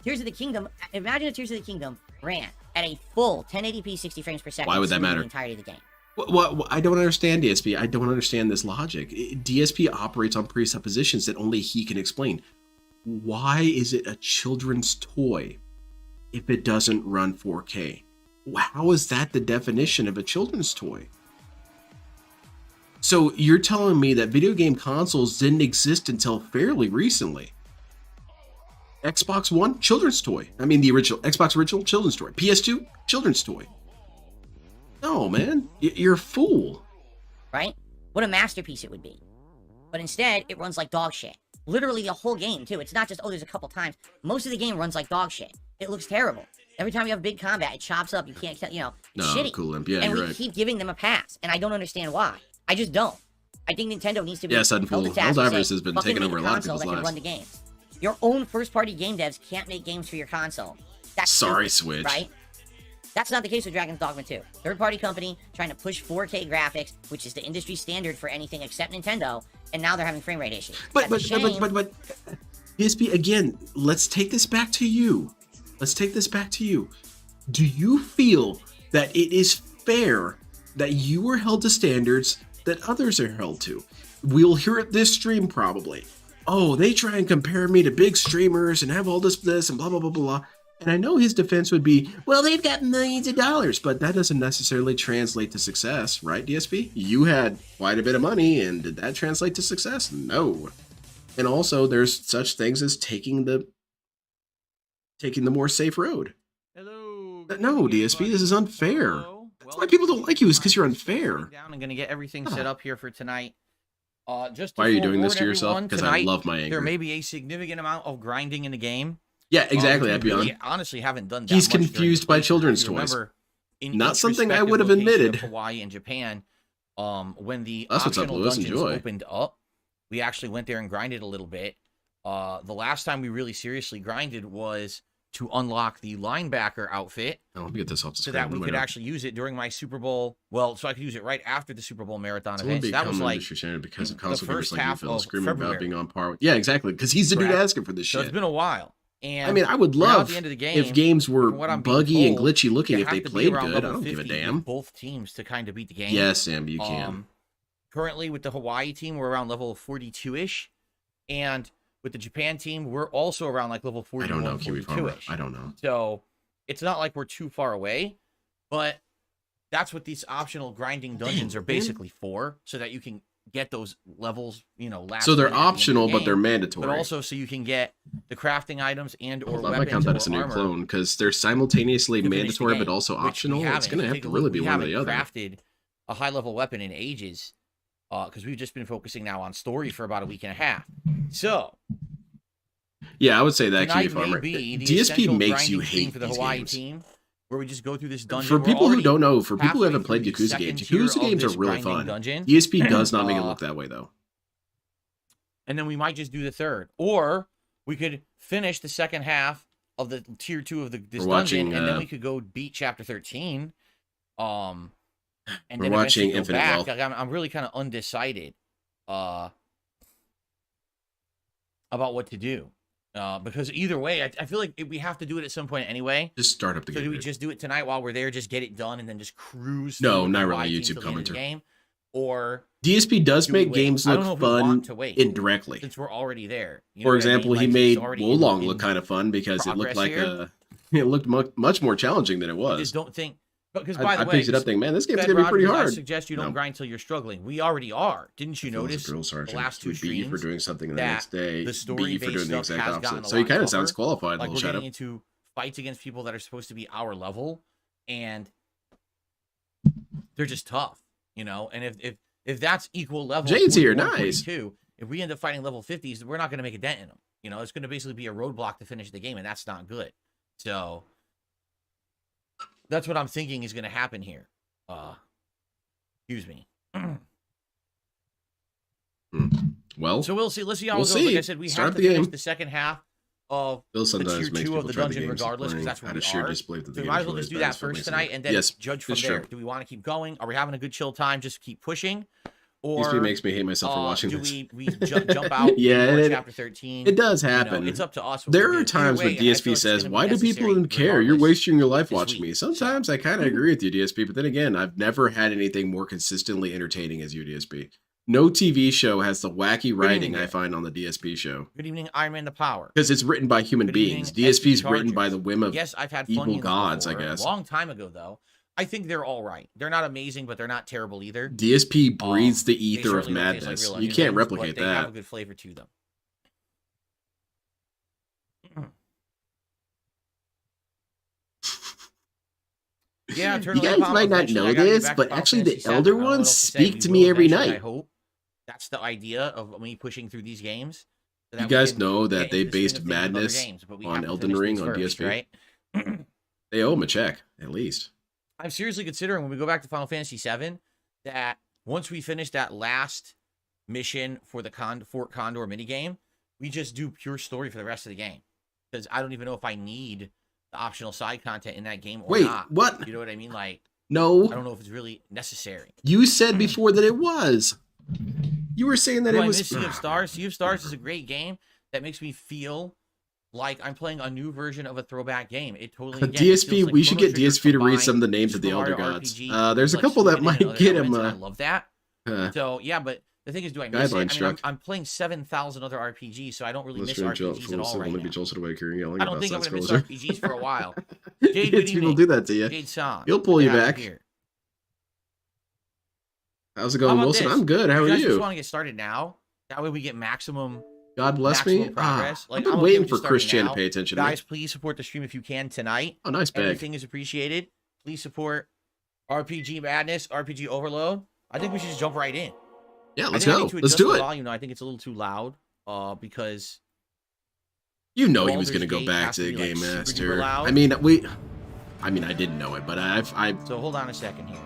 Tears of the Kingdom, imagine if Tears of the Kingdom ran at a full 1080p 60 frames per second. Why would that through matter? The entirety of the game. Well, I don't understand DSP. I don't understand this logic. DSP operates on presuppositions that only he can explain. Why is it a children's toy if it doesn't run 4K? How is that the definition of a children's toy? So you're telling me that video game consoles didn't exist until fairly recently? Xbox One, children's toy. I mean, the original Xbox original, children's toy. PS2, children's toy. No, man, you're a fool. Right? What a masterpiece it would be. But instead, it runs like dog shit. Literally the whole game, too. It's not just, oh, there's a couple times. Most of the game runs like dog shit. It looks terrible. Every time you have big combat, it chops up. You can't, you know, No, shitty. cool imp. Yeah, and you're we right. keep giving them a pass. And I don't understand why. I just don't. I think Nintendo needs to be Yeah, Sudden held to Fool. task and Helldivers say, has been "Fucking taking make over a lot of console people's that can lives." run the game. Your own first-party game devs can't make games for your console. That's Sorry, stupid, Switch. right? That's not the case with Dragon's Dogma 2. Third-party company trying to push 4K graphics, which is the industry standard for anything except Nintendo, and now they're having frame rate issues. But That's a shame. PSP, again, let's take this back to you. Let's take this back to you. Do you feel that it is fair that you are held to standards that others are held to? We'll hear it this stream probably. Oh, they try and compare me to big streamers and have all this and blah, blah, blah, blah. And I know his defense would be, well, they've got millions of dollars, but that doesn't necessarily translate to success, right, DSP? You had quite a bit of money, and did that translate to success? No. And also, there's such things as taking the more safe road. Hello. No, DSP, this is unfair. That's why people don't like you, is because you're unfair. Down. I'm gonna get everything set up here for tonight. Just to Why are you doing this forewarn to yourself? everyone, Because I tonight, love my anger. There may be a significant amount of grinding in the game. Yeah, exactly. We I'd be really on. honestly haven't done that He's much during the confused by playthrough. children's If you toys. remember, in Not each something I respective would have location of admitted. Hawaii and Japan, when the That's what's up, optional Lewis. dungeons Enjoy. opened up, we actually went there and grinded a little bit. The last time we really seriously grinded was to unlock the linebacker outfit. Oh, let me get this off the So screen. that we Wait could up. actually use it during my Super Bowl. Well, so I could use it right after the Super Bowl marathon Someone events. That was become like industry standard because of the console gamers first like you, half Phil, of screaming about February. being on par with. Yeah, exactly. Because he's the dude Correct. asking for this So shit. it's been a while. And I mean, I would now at love the end of the game, if games were from what I'm being buggy and told, glitchy looking you if have they to be played around good. I level don't give a 50 damn. with both teams to kind of beat the game. Yes, Sam, you can. Currently, with the Hawaii team, we're around level 42-ish. And with the Japan team, we're also around like level 41, I don't know, Kiwi Farmer. 42-ish. I don't know. So it's not like we're too far away, but that's what these optional grinding dungeons are basically for, so that you can get those levels, you know, last. So they're minute at the end of the optional, but game, they're mandatory. But also so you can get the crafting items and or I might weapons count that or as a new armor clone because they're simultaneously to finish the mandatory but game, also which we optional. It's haven't. going to If you have take to a really look, be we one or haven't the other. crafted a high level weapon in ages, because we've just been focusing now on story for about a week and a half. So Yeah, I would say that, Kiwi tonight Farmer. may be the DSP essential makes you grinding theme hate for the these Hawaii games. team, where we just go through this dungeon. For We're people who already don't know, for people who halfway haven't played through the Yakuza second games, tier Yakuza of games are this really grinding fun. dungeon. DSP does not make it look that way, though. And then we might just do the third, or we could finish the second half of the tier 2 of this We're dungeon, watching, and then we could go beat chapter 13. And We're then watching eventually go Infinite back. Wealth. Like, I'm really kind of undecided about what to do, because either way, I feel like we have to do it at some point anyway. Just start up the So game. do we just do it tonight while we're there, just get it done, and then just cruise? No, through not the really Hawaii team YouTube till the end of the commentary. game? Or DSP does do we make wait? games I don't know look if we fun want to wait, indirectly. since we're already there. You know For what I example, mean? he Like, made it's already Wolong in look kind of fun because it looked progress like here. it looked much more challenging than it I was. just don't think. Because by the I way, picked it up thinking, man, this game's Fed gonna be pretty Rogers, hard. I suggest you don't No. grind till you're struggling. We already are. Didn't you Phil was a notice drill the sergeant. last 2 We beat you for streams doing something and the that next day the beat you story-based for doing the stuff exact has gotten opposite. a So he lot kind of tougher. sounds qualified, Like, little we're shadow. getting into fights against people that are supposed to be our level, and they're just tough, you know. And if that's equal level, Jade's here, 41, nice. 42, if we end up fighting level 50s, we're not going to make a dent in them. You know, it's going to basically be a roadblock to finish the game, and that's not good. So that's what I'm thinking is going to happen here. Excuse me. Well, So we'll see. Let's see how we'll it goes. Like see. I said, we Start have to the finish game. the second half of Bill the sometimes tier makes 2 of people the try the dungeon, games regardless, because learning that's where out we of sheer are. disbelief that So the we might as game's well really just do as bad that as what first makes it tonight, look. and then Yes, judge from it's there. true. Do we want to keep going? Are we having a good chill time? Just keep pushing, DSP or makes me hate myself for watching do this. we jump out? Yeah, before it- chapter 13. It does You know, happen. it's up to us. what There we are do. times Either when way, I feel DSP like it's says, gonna be "Why do people necessary even care? You're regardless wasting your life this watching week. me." Sometimes I kind of agree with you, DSP, but then again, I've never had anything more consistently entertaining as you, DSP. No TV show has the wacky writing I there. find on the DSP show Good evening, Iron Man the Power. because it's written by human Good beings. evening, DSP's SP written by Chargers. the whim of Yes, I've had evil Funyuns gods, I before, guess. a long time ago, though. I think they're all right. They're not amazing, but they're not terrible either. DSP breathes the They ether of certainly don't taste like madness. real You onion can't rings, but replicate they have a that. good flavor to them. Yeah, You guys might not know this, but actually the Elder Ones speak to me every night. I hope that's the idea of me pushing through these games. so You that we guys can know get that into they the swing based of things with other Madness games, but we on have to Elden finish Ring these on first, DSP. right? They owe him a check, at least. I'm seriously considering when we go back to Final Fantasy VII that once we finish that last mission for the Fort Condor minigame, we just do pure story for the rest of the game. Because I don't even know if I need the optional side content in that game or Wait, not. what? You know what I mean? Like, No. I don't know if it's really necessary. You said before that it was. You were saying that Do it I was. miss Sea of Stars? Sea of Stars is a great game that makes me feel like I'm playing a new version of a throwback game. It totally again, it feels DSP, like we should Chrono get Trigger DSP to read combined some of the names of the Super Elder Mario Gods. RPG, There's a like, couple that spinning and might other get him. elements, and I love that. So yeah, but the thing is, do I miss it? I Guideline mean, struck. I'm playing 7,000 other RPGs, so I don't really miss Listening RPGs at all right Let now. me jolted away here yelling I don't about think I'm side going to miss scrollers. RPGs for a while. Jade, good People evening. do that to you. Jade Song. He'll pull you Get out of back. here. How's it How going, about Wilson? this? I'm good. How you are guys just you? want to get started now? That way we get maximum. God bless maximum me. progress. I've I'm been okay waiting with for just Chris starting Chan now. to pay attention to me. Guys, please support the stream if you can tonight. Oh, nice bag. Everything is appreciated. Please support RPG Madness, RPG Overload. I think we should just jump right in. Yeah, I let's think I go. need to Let's adjust do the it. volume now. I think it's a little too loud. Because You know he was Baldur's going to go Gate back has to to the be, like, Game super Master. duper loud. I mean, I didn't know it, but I So hold on a second here.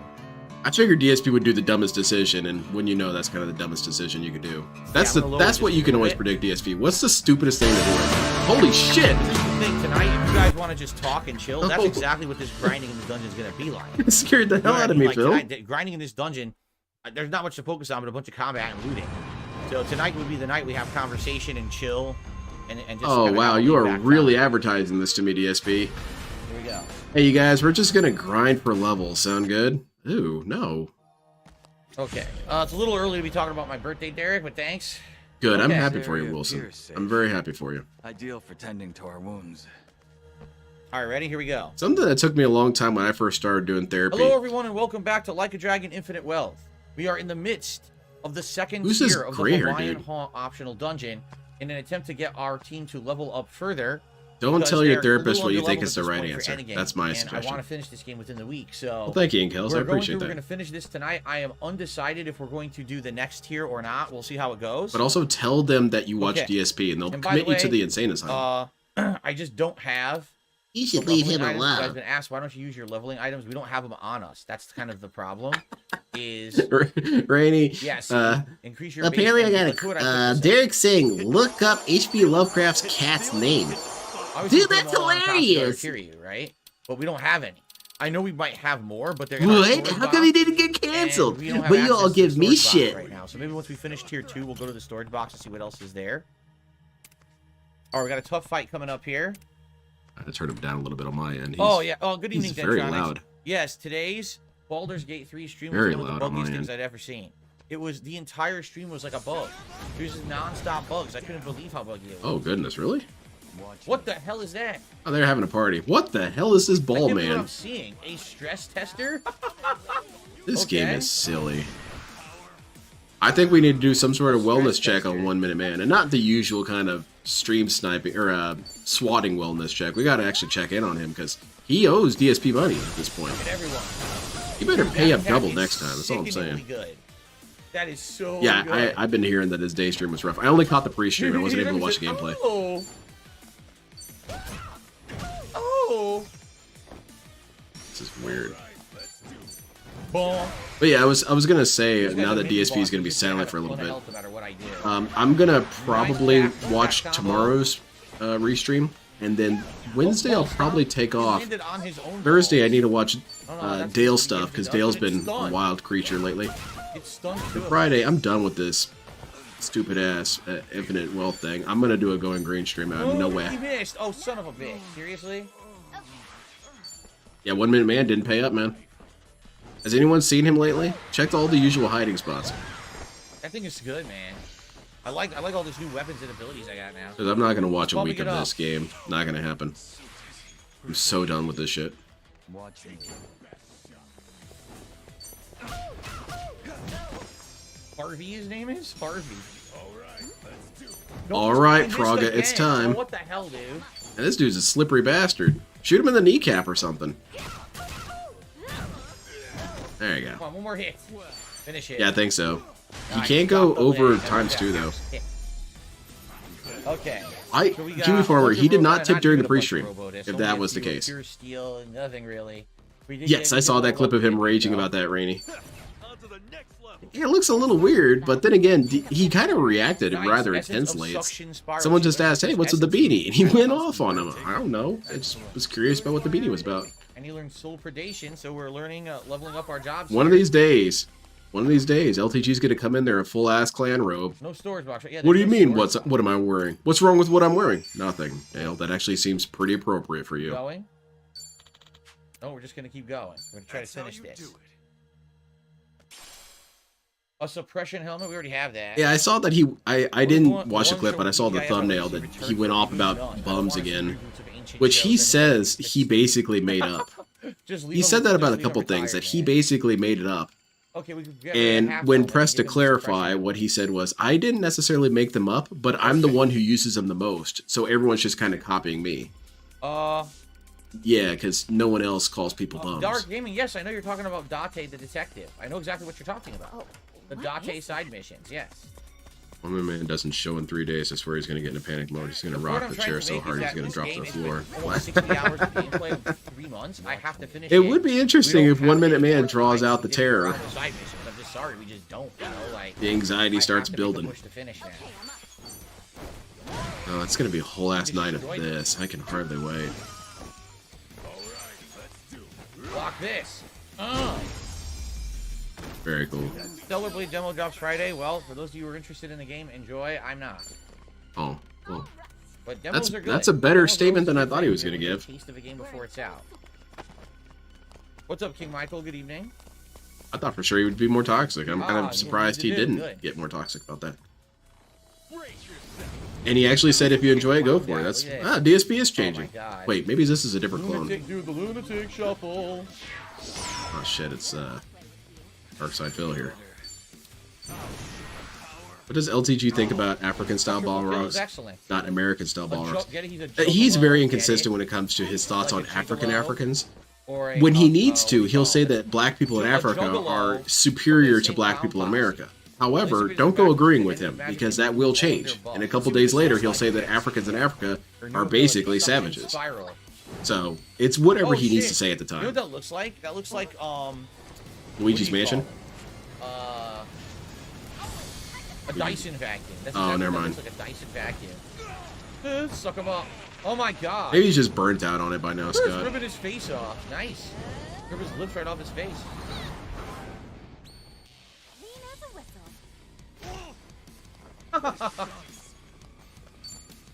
figured DSP would do the dumbest decision, and when you know that's kind of the dumbest decision you could do. That's I'm gonna lower that's this what you a can little always bit. predict, DSP. What's the stupidest thing to do right now? Holy shit! Here's the thing, tonight, if you guys want to just talk and chill, that's Oh. exactly what this grinding in the dungeon is going to be like. It scared the You know hell what I out of mean? me, Like, Phil. tonight, grinding in this dungeon, there's not much to focus on, but a bunch of combat and looting. So tonight would be the night we have conversation and chill, and just Oh kinda wow, have a you are laid-back really time. advertising this to me, DSP. Here we go. Hey, you guys, we're just gonna grind for levels. Sound good? Ooh, no. Okay. It's a little early to be talking about my birthday, Derek, but thanks. Good, I'm Okay. happy for you, Wilson. I'm very happy for you. Ideal for tending to our wounds. All right, ready? Here we go. Something that took me a long time when I first started doing therapy. Hello, everyone, and welcome back to Like a Dragon Infinite Wealth. We are in the midst of the second Who's this tier of the gray-haired Hawaiian dude? Haunt optional dungeon in an attempt to get our team to level up further. Don't because tell your they're a therapist little what you think underleveled is the at this right point for answer. endgame, That's my and suggestion. I want to finish this game within the week, so... Well, thank you, Inkels. I appreciate We're that. going to finish this tonight. I am undecided if we're going to do the next tier or not. We'll see how it goes. But also tell them that you watch Okay. DSP, and they'll And by commit the you to way, the insane asylum. I just don't have... You should the leave leveling him items. You guys alone. have been asked, why don't you use your leveling items? We don't have them on us. That's kind of the problem. Is Rainy. yes. Increase your. Apparently, I base got and a. Derek's saying, look up H.P. Lovecraft's cat's name. Obviously, Dude, put them that's all on top of our hilarious. Kiryu, right? But we don't have any. I know we might have more, but they're. What? How come he didn't get canceled? But you all give me shit. Right now. So maybe once we finish tier 2, we'll go to the storage box and see what else is there. All right, we got a tough fight coming up here. I had to turn him down a little bit on my end. Oh yeah. Oh, good evening, He's very Dentronics. loud. Yes, today's Baldur's Gate 3 stream was Very one of loud the on my buggiest things end. I'd ever seen. It was the entire stream was like a bug. There's just non-stop bugs. I couldn't believe how buggy it was. Oh, goodness, really? What the hell is that? Oh, they're having a party. What the hell is this I ball, can't believe what man? I'm seeing a stress tester. This Okay. game is silly. I think we need to do some sort of wellness check on 1 Minute Man, and not the usual kind of stream sniping or swatting wellness check. We got to actually check in on him because he owes DSP money at this point. Look at everyone. You better pay up That double is next time. That's all I'm sickeningly saying. Good. That is so Yeah, good. I've been hearing that his day stream was rough. I only caught the pre-stream. I wasn't able to watch the gameplay. Oh. Oh. This is weird. Boom. But yeah, I was gonna say These guys now are that mini DSP is gonna be bosses, they silent have for a little ton of bit. health no matter what I do. I'm gonna probably Nice back watch combo. tomorrow's restream, and then Wednesday I'll probably take off. Landed on his own Thursday I balls. need to watch that's Dale's supposed to be stuff because gifted up, Dale's but it's been a stunned. wild creature lately. It's stunned And too. Friday I'm done with this stupid ass infinite wealth thing. I'm gonna do a going green stream out of Oh, nowhere. he missed. Oh, son of a bitch. Seriously? Yeah, 1 Minute Man didn't pay up, man. Has anyone seen him lately? Checked all the usual hiding spots. That thing is good, man. I like all these new weapons and abilities I got now. Because I'm not gonna watch a Bumping week it of up. this game. Not gonna happen. I'm so done with this shit. Harvey, his name is? Harvey. All right, he missed Praga, again. it's time. Oh, what the hell, dude? And this dude's a slippery bastard. Shoot him in the kneecap or something. There you go. Come on, one more hit. Finish it. Yeah, I think so. You Nice. can't go Drop the over leg. times Yeah, 2 though. hit. Okay. I So we give me got forward. He did Ultra not Robo- tip during the even a bunch of pre-stream. Robo Disc. If Only that a was the few case. Pure steel and nothing really. We did Yes, get- I saw that clip of him level raging up. about that, Rainy. It looks a little weird, but then again, he kind of reacted Nice rather essence of intensely. suction spiral Someone just sequence. asked, "Hey, what's with the beanie?" And he went off on him. I don't know. I just was curious about what the beanie was about. And he learned soul predation, so we're learning, leveling up our jobs. One of here. these days, LTG's gonna come in there in full ass clan robe. No storage box. Right? Yeah, What do you there's no mean? storage What am I wearing? What's wrong with what I'm wearing? Nothing. Dale, that actually seems pretty appropriate for you. Going? No, we're just gonna keep going. We're gonna try to finish this. A suppression helmet. We already have that. Yeah, I saw that I What didn't one- watch the one clip, show but I saw the guy thumbnail ever that returned he went to off the about gun. bums I wanna see again, reboots of ancient which shows he and says he basically made up. just leave He them- said that just about a leave them couple things, that retired, he man. basically made it up. Okay, we could get rid of And half when of them pressed to and give them the clarify, suppression. what he said was, I didn't necessarily make them up, but I'm the one who uses them the most, so everyone's just kind of copying me. Yeah, because no one else calls people bums. Dark Gaming, yes, I know you're talking about Date the detective. I know exactly what you're talking about. Oh, The what Date is side missions, yes. One man doesn't show in 3 days. I swear he's going to get in a panic mode. He's going to The point rock I'm the trying chair to so make hard is he's that going to this drop to game the has floor. been almost 60 hours of gameplay in 3 months. I have to finish It would be interesting We if don't 1 have Minute any Man more draws time out the to get around terror. the side missions. I'm just sorry, we just don't, you know, like... The anxiety I starts have to make a building. push to finish now. Oh, it's going to be a whole ass night of this. I can hardly wait. Block this. Very cool. Stellar Blade demo drops Friday. Well, for those of you who are interested in the game, enjoy. I'm not. Oh, well. But demos are good. That's a better Demos are statement than I always thought he was different. gonna You get give. a taste of a game before it's out. What's up, King Michael? Good evening. I thought for sure he would be more toxic. I'm kind of surprised he didn't Good. get more toxic about that. And he actually said, if you enjoy it, go for it. That's DSP is changing. Wait, maybe this is a different clone. Lunatic, do the lunatic shuffle. Oh shit, it's Darkside Phil here. What does LTG think about African style Balrogs? Not American style Balrogs. He's very inconsistent when it comes to his thoughts on African Africans. When he needs to, he'll say that black people in Africa are superior to black people in America. However, don't go agreeing with him, because that will change. And a couple days later, he'll say that Africans in Africa are basically savages. So, it's whatever he needs to say at the time. You know what that looks like? That looks like, Luigi's Mansion? A Dyson vacuum. That's Oh, never mind. Looks like a Dyson vacuum. Suck him up. Oh my god. Maybe he's just burnt out on it by now, Scott. Ripping his face off. Nice. Rip his lips right off his face.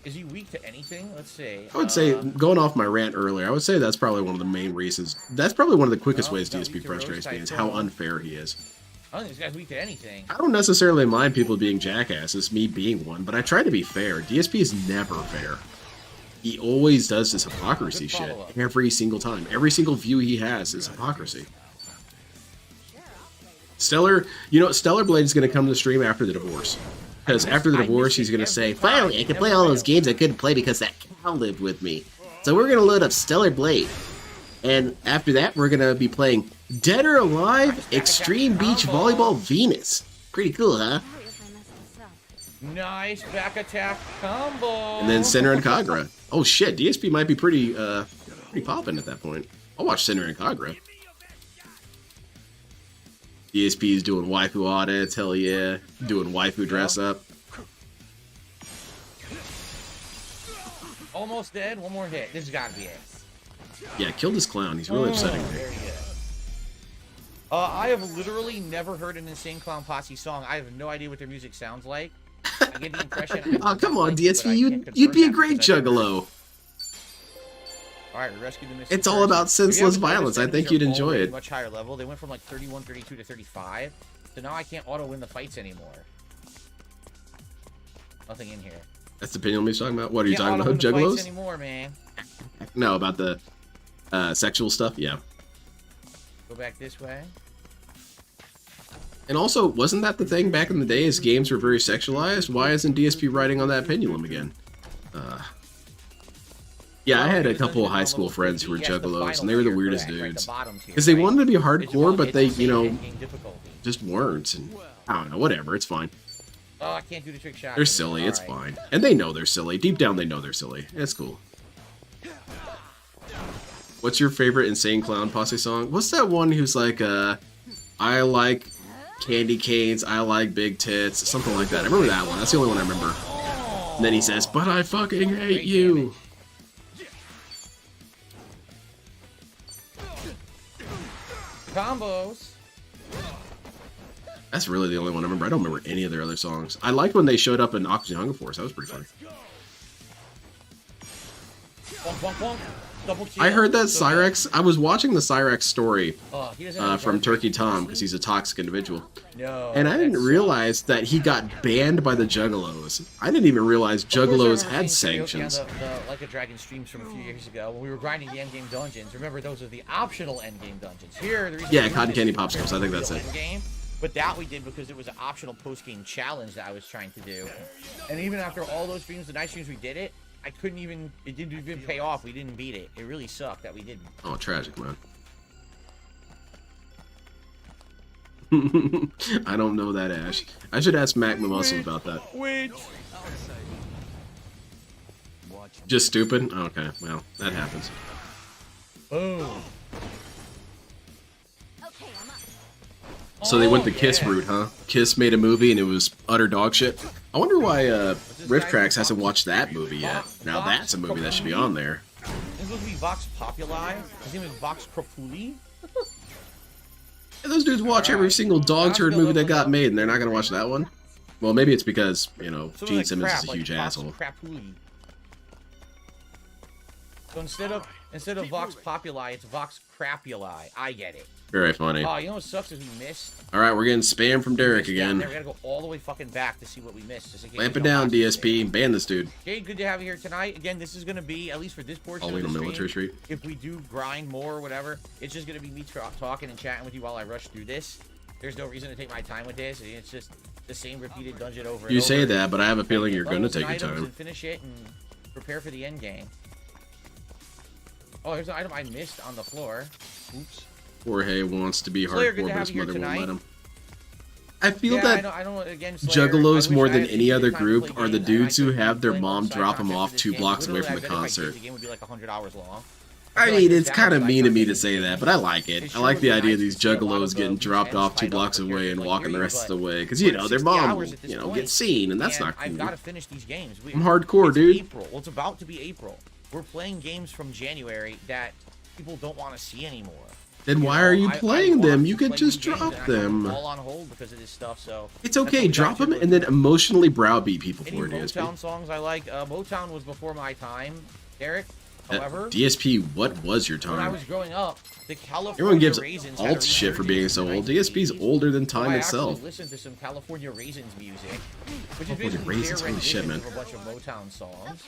Is he weak to anything? Let's see. I would say, going off my rant earlier, I would say that's probably one of the main reasons. That's probably one of the quickest ways DSP frustrates me, is how unfair he is. I don't think this guy's weak to anything. I don't necessarily mind people being jackasses, me being one, but I try to be fair. DSP is never fair. He always does this hypocrisy shit every single time. Every single view he has is hypocrisy. Stellar, you know, Stellar Blade is going to come to the stream after the divorce. Because after the divorce, he's going to say, finally, I can play all those games I couldn't play because that cow lived with me. So we're going to load up Stellar Blade. And after that, we're going to be playing Dead or Alive Extreme Beach Volleyball Venus. Pretty cool, huh? Nice back attack combo. And then Center and Kagura. Oh shit, DSP might be pretty poppin' at that point. I'll watch Center and Kagura. DSP is doing waifu audits, hell yeah. Doing waifu dress up. Almost dead, one more hit. This has got to be it. Yeah, killed this clown. He's really upsetting me. Very good. I have literally never heard an Insane Clown Posse song. I have no idea what their music sounds like. I get the impression. Oh, come on, DSP. You'd be a great juggalo. Alright, we rescued the missing It's all about senseless violence. I think you'd enjoy it. Much higher level. They went from like 31, 32 to 35. So now I can't auto-win the fights anymore. Nothing in here. That's the opinion he's talking about? What are you talking about? Fights Juggalos? anymore, man. No, about the sexual stuff? Yeah. Go back this way. And also, wasn't that the thing back in the day, as games were very sexualized? Why isn't DSP riding on that pendulum again? Yeah, I had a couple of high school friends who were juggalos, and they were the weirdest dudes. Because they wanted to be hardcore, but they, you know, just weren't. And I don't know, whatever, it's fine. Oh, I can't do the trick shot. They're silly, it's fine. And they know they're silly. Deep down, they know they're silly. It's cool. What's your favorite Insane Clown Posse song? What's that one who's like, I like candy canes, I like big tits, something like that. I remember that one. That's the only one I remember. And then he says, but I fucking hate you. Combos. That's really the only one I remember. I don't remember any of their other songs. I liked when they showed up in Oxygen Hunger Force. That was pretty funny. I heard that Cyrex. I was watching the Cyrex story from Turkey Tom because he's a toxic individual. And I didn't realize that he got banned by the Juggalos. I didn't even realize Juggalos had sanctions. The Like a Dragon streams from a few years ago when we were grinding the endgame dungeons. Remember, those are the optional endgame dungeons. Here, the reason Cotton Candy Popsicles. I think that's it. Endgame, but that we did because it was an optional post-game challenge that I was trying to do. And even after all those streams, the night streams we did it, I couldn't even, it didn't even pay off. We didn't beat it. It really sucked that we didn't. Oh, tragic, man. I don't know that, Ash. I should ask Mac Muscle about that. Wait. Just stupid? Okay, well, that happens. Boom. So they went the Kiss route, huh? Kiss made a movie and it was utter dog shit. I wonder why Rift Tracks hasn't watched that movie yet. Now that's a movie that should be on there. This is supposed to be Vox Populi. His name is Vox Populi. And those dudes watch every single dog turd movie that got made and they're not gonna watch that one? Well, maybe it's because, you know, Gene Simmons is a huge asshole. So instead of Vox Populi, it's Vox Crapuli. I get it. Very funny. Oh, you know what sucks is we missed. All right, we're getting spam from Derek again. We gotta go all the way fucking back to see what we missed. Just in case Lamp we it don't down, watch DSP. Ban this dude. Okay, good to have you here tonight. Again, this is gonna be, at least for this portion of the stream, Military Street. if we do grind more or whatever, it's just gonna be me talking and chatting with you while I rush through this. There's no reason to take my time with this. It's just the same repeated dungeon over and You over. say that, but I have a feeling you're going to Levels take and your items time. and finish it and prepare for the end game. Oh, there's an item I missed on the floor. Oops. Jorge wants to be Slayer, good hardcore, to but have his you here mother won't let tonight. him. I feel Yeah, that I know, again, Slayer, Juggalos I more wish I than had any other 50 time to group play are the games, and I dudes who couldn't have their play mom alongside drop them content off for this 2 game. blocks away Literally, from I the bet if I did, concert. the game would be like 100 hours long. I feel mean, like it's kind of downside mean of me to content say in that, this but I game. like it. It I like sure the would be idea of nice these to see a lot juggalos of getting the dropped weekends off 2 tied up blocks with away and like walking the years, rest of the but way. Because, we're you at know, their 60 mom, hours at this you know, point, gets seen, and that's and not cool. I've got to finish these games. I'm hardcore, it's dude. April. Well, it's about to be April. We're playing games from January that people don't want to see anymore. Then why are you playing I them? want You to could play just these games, drop and I have them. all on hold because of this stuff. So It's that's what okay, we drop got them to and then do. emotionally browbeat people Any for it, DSP. Motown songs I like. Motown was before my time, Derek. However, DSP, what was your when I time? was growing up, the California Everyone gives Raisins had a alt shit for resurgence being in so the old. 90s. DSP's older than So time I itself. actually listened to some California Raisins music, which is California basically Raisins, their holy shit, renditions man. of a bunch of Motown songs.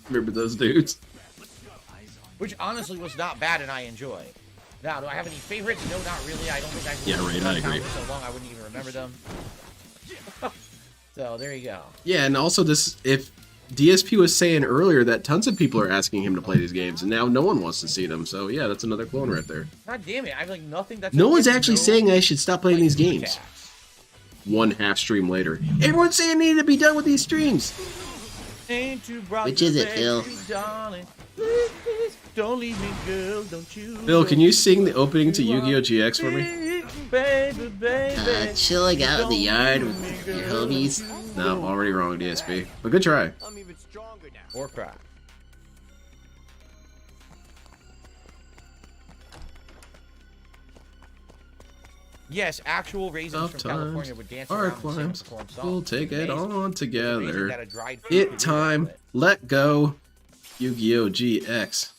Remember those dudes? Which honestly was not bad and I enjoyed. Now, do I have any favorites? No, not really. I don't think I can. Yeah, right, I agree. For so long, I wouldn't even remember them. So there you go. Yeah, and also this, if DSP was saying earlier that tons of people are asking him to play these games, and now no one wants to see them. So yeah, that's another clone right there. God damn it! I have like nothing. That's No one's there's actually no, saying I should stop playing like, these games. One half stream later, everyone's saying I need to be done with these streams. Which is it, Phil? Darling, please, don't leave me, girl, don't you? Phil, can you sing the opening to Yu-Gi-Oh! GX for me? Baby, baby. Chilling out in the yard with your homies. No, already wrong, DSP. But good try. I'm even stronger now. Or cry. Yes, actual raisins Tough from California would dance hard around and sing climbs. perform songs. We'll take it Amazing. on together. Raisins that had dried fruit It could time. do it. Let go. Yu-Gi-Oh! GX.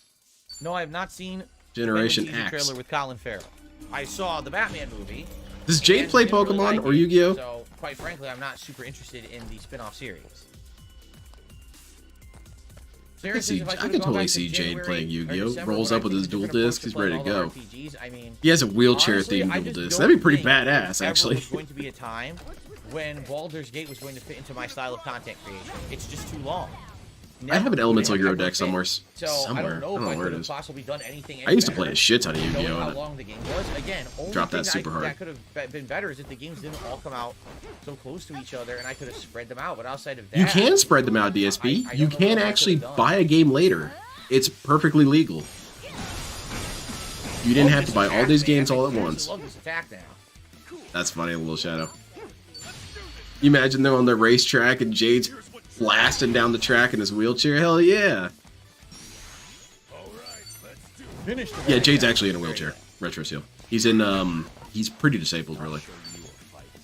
No, I have not seen Generation the Batman TV X. trailer with Colin Farrell. I saw the Batman movie. Does Jade and play didn't really Pokemon like or it, Yu-Gi-Oh? So, quite frankly, I'm not super interested in the spin-off series. I can totally see Jade playing Yu-Gi-Oh! Rolls up with his dual disc, he's ready to go. I mean, He has a wheelchair honestly, themed I dual just disc. don't That'd be pretty think there badass, ever actually. was going to be a time when Baldur's Gate was going to fit into my style of content creation. It's just too long. I have an Elemental Never Hero ever deck fit. somewhere. So Somewhere. I don't know if I where could it have is. possibly done anything. I used to better, play a shit ton of knowing Yu-Gi-Oh! how and long the game was. Again, only Dropped thing that super hard. that could have been better is if the games didn't all come out so close to each other, and I could have spread them out. But outside of that, You can spread them out, DSP. I You don't know can what I actually could've done. buy a game later. It's perfectly legal. You didn't have to buy all these games all at once. I love this attack now. That's funny, a little shadow. You imagine they're on the racetrack and Jade's blasting down the track in his wheelchair? Hell yeah. Yeah, Jade's actually in a wheelchair. Retro Seal. He's in, he's pretty disabled, really.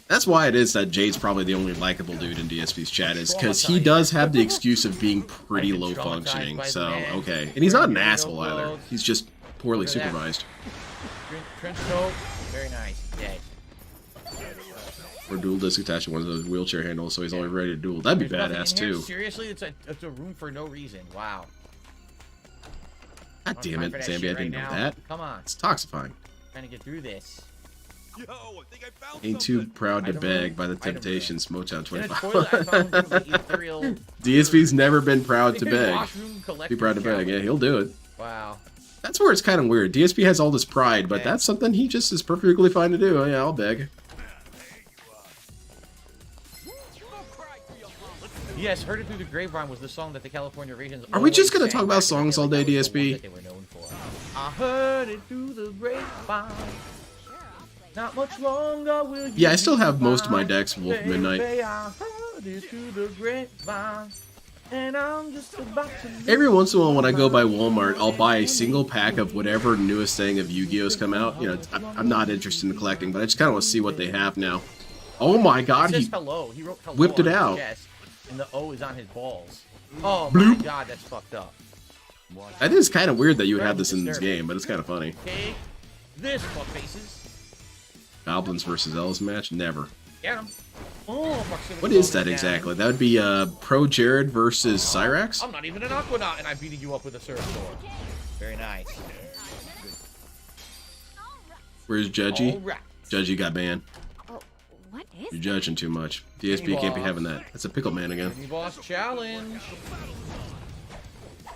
That's why it is that Jade's probably the only likable dude in DSP's chat, is because he does have the excuse of being pretty low functioning. So, okay. And he's not an asshole either. He's just poorly supervised. Trench coat, very nice. Dead. Or dual disc attached to one of those wheelchair handles, so he's always ready to duel. That'd be There's nothing badass in here. too. Seriously, it's a room for no reason. Wow. God damn it, For that Zambi, I shit didn't right know now. that. Come on. It's toxifying. Trying to get through this. Yo, I think I found Ain't too proud to Item beg room. by the Item Temptations, Motown In a toilet, I found 25. the ethereal. DSP's never been proud to Hey, beg. washroom Be collector's proud to beg. challenge. Yeah, he'll do it. Wow. That's where it's kind of weird. DSP has all this pride, but Okay. that's something he just is perfectly fine to do. Oh, yeah, I'll beg. Yes, Heard It Through the Grapevine was the song that the California Raisins. Are we just always gonna sang talk about back in the songs all Like, day, that was the one DSP? that they were known for. I heard it through the grapevine. Not much longer will you Yeah, I still be have most of my mine. decks Wolf Baby, Midnight. I heard it through the grapevine. And I'm just about to Every once in a while when I go by Walmart, I'll buy a single pack of whatever newest thing of Yu-Gi-Oh's come out. You know, I'm not interested in collecting, but I just kind of want to see what they have now. Oh my god, It says he hello. He wrote hello whipped it on his out. chest, and the O is on his balls. Oh my Bloop. god, that's fucked up. That is kind of weird that you would have this in this game, but it's kind of funny. Take this, fuck faces. Goblins versus Elves match? Never. Get him. Oh, proximity What is bonus that down. exactly? That would be Pro Jared versus Cyrax? I'm not even an Aquanaut, and I'm beating you up with a surf sword. Very nice. Where's Judgy? Alright. Judgy got banned. Oh, what is You're judging too much. DSP can't be having that. That's a pickle man again. Mini boss challenge.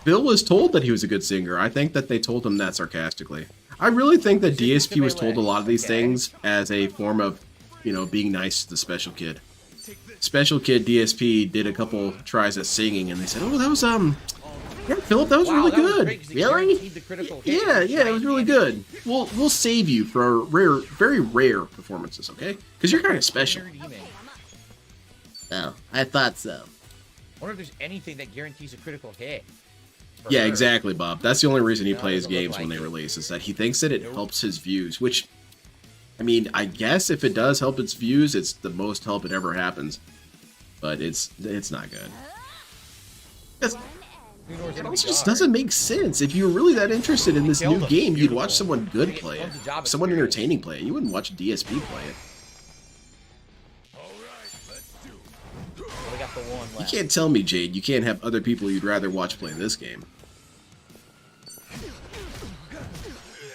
Bill was told that he was a good singer. I think that they told him that sarcastically. I really think that DSP was told a lot of these things as a form of, you know, being nice to the special kid. Special kid DSP did a couple tries at singing, and they said, "Oh, that was yeah, Philip, that was really that was good. great 'cause it Really? guaranteed the critical hit. Yeah, it was really good. We'll save you for rare, very rare performances, okay? Because you're kind of special." Oh, I thought so. I wonder if there's anything that guarantees a critical hit. for Yeah, her. exactly, Bob. That's the only reason he No, it plays doesn't look games when like they it. release, is that he thinks that it helps his views, which, I mean, I guess if it does help its views, it's the most help it ever happens. But it's not good. It also just doesn't make sense. If you're really that interested in this new game, you'd watch someone good play it. Someone entertaining play it. You wouldn't watch DSP play it. We got the one You left. can't tell me, Jade, you can't have other people you'd rather watch play this game.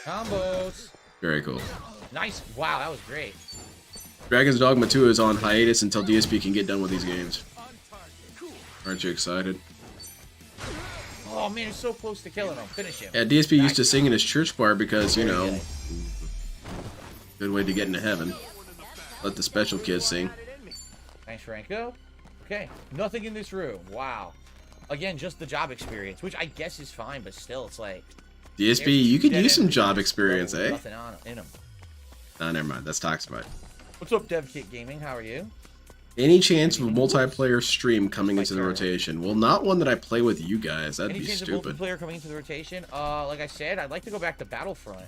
Combos. Very cool. Nice. Wow, that was great. Dragon's Dogma 2 is on hiatus until DSP can get done with these games. Aren't you excited? Oh man, it's so close to killing him. Finish him. Yeah, DSP used to sing in his church choir because, you know, good way to get into heaven. Let the special kids sing. Thanks, Franco. Okay, nothing in this room. Wow. Again, just the job experience, which I guess is fine, but still, it's like... DSP, there's you could dead use some ends job with experience, eh? Nothing on in them. Nah, never mind. That's Toxified. What's up, DevKit Gaming? How are you? Any chance of a multiplayer stream coming into the rotation? Well, not one that I play with you guys. That'd Any be chance stupid. of multiplayer coming into the rotation? Like I said, I'd like to go back to Battlefront.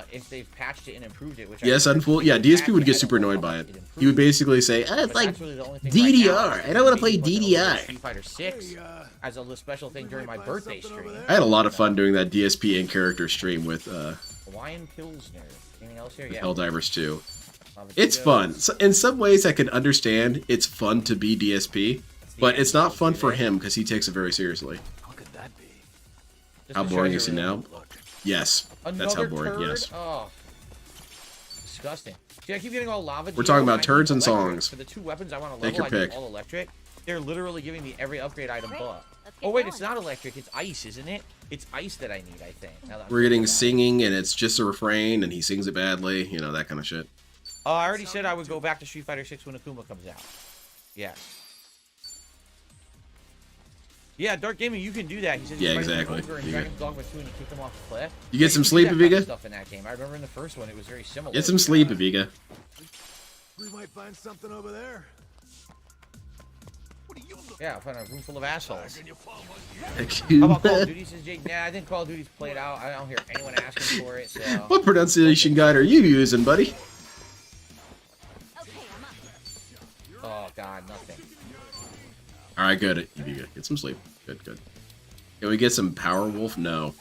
If they've patched it and improved it, which Yes, I unfold. Yeah, DSP would get super annoyed by it. He would basically say, "Ah, it's like DDR. I don't want to play DDR." Street Fighter 6 as a special thing during my birthday stream. I had a lot of fun doing that DSP in character stream with Hawaiian Pilsner. Anything else here? Yeah. Helldivers 2. It's fun. So in some ways, I can understand it's fun to be DSP, but it's not fun for him because he takes it very seriously. How could that be? How boring is he now? Yes, that's how boring. Turd? Yes. Oh, disgusting. See, I keep getting all lava. We're talking gear. about I need turds and electric. songs. For the two weapons I want to Take level, your I need pick. all electric. They're literally giving me every upgrade item but. Oh wait, it's not electric. It's ice, isn't it? It's ice that I need, I think. Now that I'm We're getting thinking about it. singing, and it's just a refrain, and he sings it badly. You know, that kind of shit. I already said I would go back to Street Fighter 6 when Akuma comes out. Yes. Yeah, Dark Gaming, you can do that. He says Yeah, you fight him exactly. over in You Dragon's Dogma 2 and you kick them off the cliff. You get some can do sleep, that kind of Aviga? stuff in that game. I remember in the first one, it was very similar. Get some sleep, Aviga. We might find something over there. What are you looking Yeah, I'll find a room full of assholes. in your palm? How about Call of Duty, says Jake? Nah, I think Call of Duty's played out. I don't hear anyone asking for it, so... What pronunciation guide are you using, buddy? Oh, God, nothing. All right, good. Aviga, get some sleep. Good, good. Can we get some Power Wolf? No.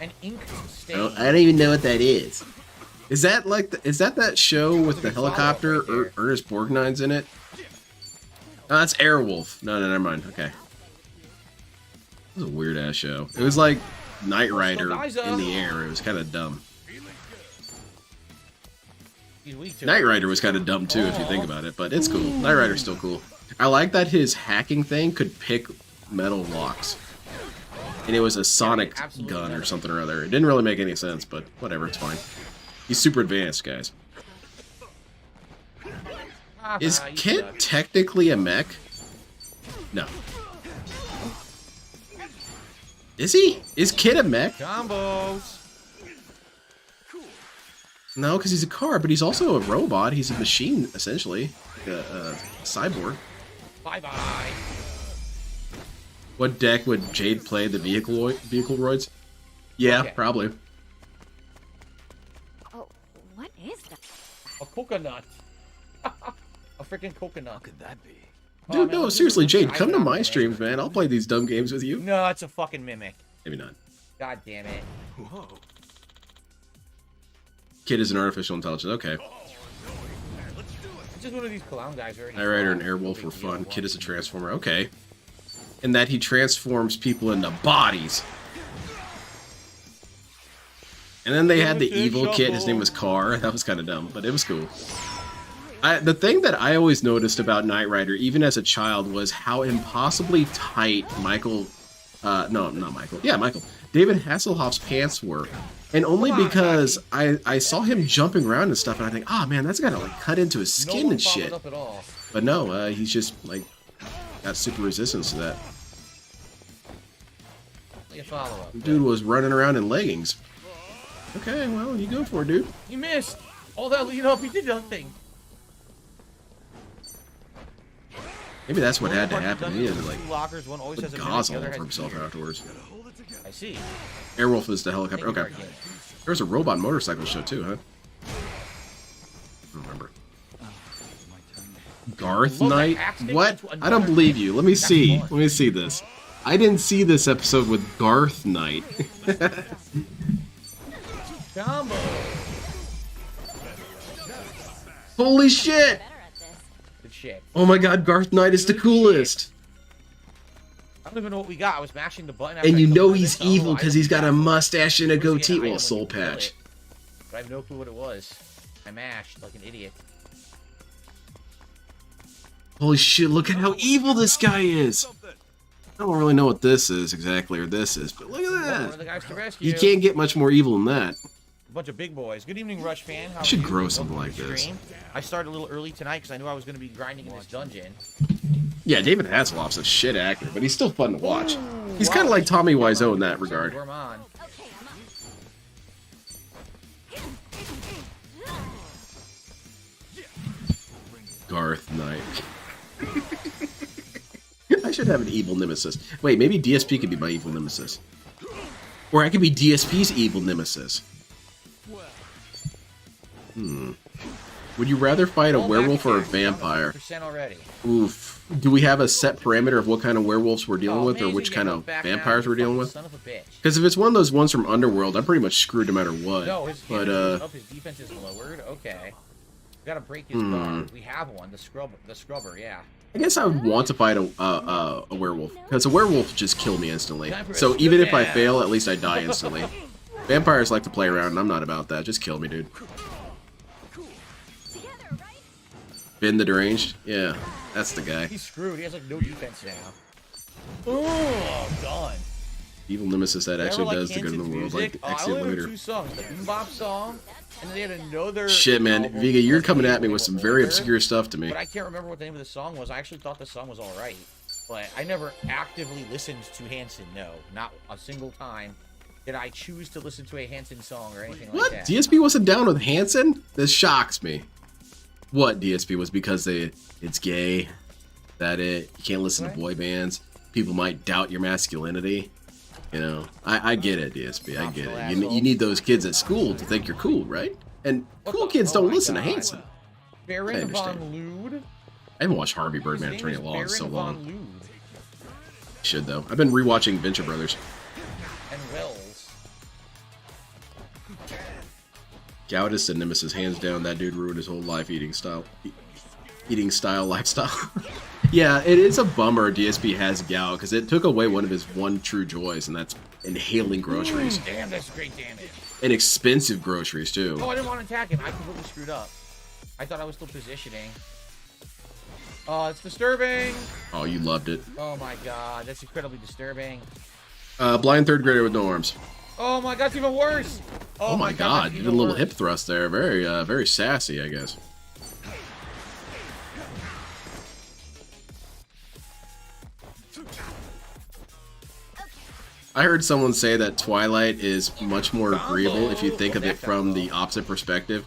An ink stain. I don't even know what that is. Is that like that show with the helicopter? Ernest Borgnine's in it. Oh, that's Airwolf. No, never mind. Okay. It was a weird ass show. It was like Knight Rider in the air. It was kind of dumb. He's weak to Knight it. Rider was kind of dumb too, if you think about it, but it's cool. Knight Rider's still cool. I like that his hacking thing could pick metal locks. And it was a sonic gun or something or other. It didn't really make any sense, but whatever, it's fine. He's super advanced, guys. Is you Kit suck. technically a mech? No. Is he? Is Kit a mech? Combos. No, because he's a car, but he's also a robot. He's a machine, essentially. A cyborg. Bye-bye. What deck would Jade play the vehicle roids? Yeah, Okay. probably. Oh, what is that? A coconut. A freaking coconut. How could that be? Dude, no, seriously, Jade, come to my streams, man. I'll play these dumb games with you. No, it's a fucking mimic. Maybe not. God damn it. Whoa. Kid is an artificial intelligence. Okay. It's just one of these clown guys already. Knight Rider and Airwolf were fun. Kid is a transformer. Okay. And that he transforms people into bodies. And then they had the evil kid. His name was Carr. That was kind of dumb, but it was cool. The thing that I always noticed about Knight Rider, even as a child, was how impossibly tight Michael... no, not Michael. Yeah, Michael. David Hasselhoff's pants were. And only because I saw him jumping around and stuff, and I think, ah, man, that's gotta, like, cut into his skin and shit. But no, he's just, like, got super resistance to that. Dude was running around in leggings. Okay, well, you go for it, dude. You missed. All that lead up, he did nothing. Maybe that's what had to happen. He had to, like, lockers, one always has a gauze all over himself afterwards. I see. Airwolf is the helicopter. Okay. There's a robot motorcycle show too, huh? I don't remember. Garth Knight? What? I don't believe you. Let me see. Let me see this. I didn't see this episode with Garth Knight. Combo. Holy shit! Good shit. Oh my god, Garth Knight is the coolest. I don't even know what we got. I was mashing the button. And you know he's evil because he's got a mustache and a goatee. Well, a soul patch. But I have no clue what it was. I mashed like an idiot. Holy shit, look at how evil this guy is. I don't really know what this is exactly, or this is, but look at that. You can't get much more evil than that. A bunch of big boys. Good evening, Rush fan. I should grow something like this. I started a little early tonight because I knew I was going to be grinding in this dungeon. Yeah, David Hasselhoff's a shit actor, but he's still fun to watch. He's kind of like Tommy Wiseau in that regard. Garth Knight. I should have an evil nemesis. Wait, maybe DSP could be my evil nemesis. Or I could be DSP's evil nemesis. Would you rather fight a werewolf or a vampire? Oof. Do we have a set parameter of what kind of werewolves we're dealing with, or which kind of vampires we're dealing with? Because if it's one of those ones from Underworld, I'm pretty much screwed no matter what. No, his defense is lowered. Okay. We gotta break his guard. We have one. The scrubber. Yeah. I guess I would want to fight a werewolf, because a werewolf just kill me instantly. So even if I fail, at least I die instantly. Vampires like to play around, and I'm not about that. Just kill me, dude. Finn the Deranged? Yeah, that's the guy. He's screwed. He has like no defense now. Oh, done. Evil nemesis that actually does the good in the world, like Exit Limiter. Two songs, the Bebop song, and then they had another. Shit, man, Vega, you're coming at me with some very obscure stuff to me. But I can't remember what the name of the song was. I actually thought the song was all right, but I never actively listened to Hanson. No, not a single time did I choose to listen to a Hanson song or anything like that. DSP wasn't down with Hanson? This shocks me. What, DSP was because it's gay? That it? You can't listen to boy bands? People might doubt your masculinity? You know, I get it, DSP. I get it. You need those kids at school to think you're cool, right? And cool kids don't listen to Hanson. I understand. I haven't watched Harvey Birdman Attorney Law in so long. Should though. I've been rewatching Venture Brothers. And Wells. Gaudis and Nemesis, hands down. That dude ruined his whole life lifestyle. Yeah, it is a bummer DSP has gout because it took away one of his true joys, and that's inhaling groceries. Damn, that's great damage. And expensive groceries too. Oh, I didn't want to attack him. I completely screwed up. I thought I was still positioning. Oh, it's disturbing. Oh, you loved it. Oh my god, that's incredibly disturbing. Blind third grader with no arms. Oh my god, it's even worse. Oh my god, you did a little hip thrust there. Very sassy, I guess. I heard someone say that Twilight is much more agreeable if you think of it from the opposite perspective.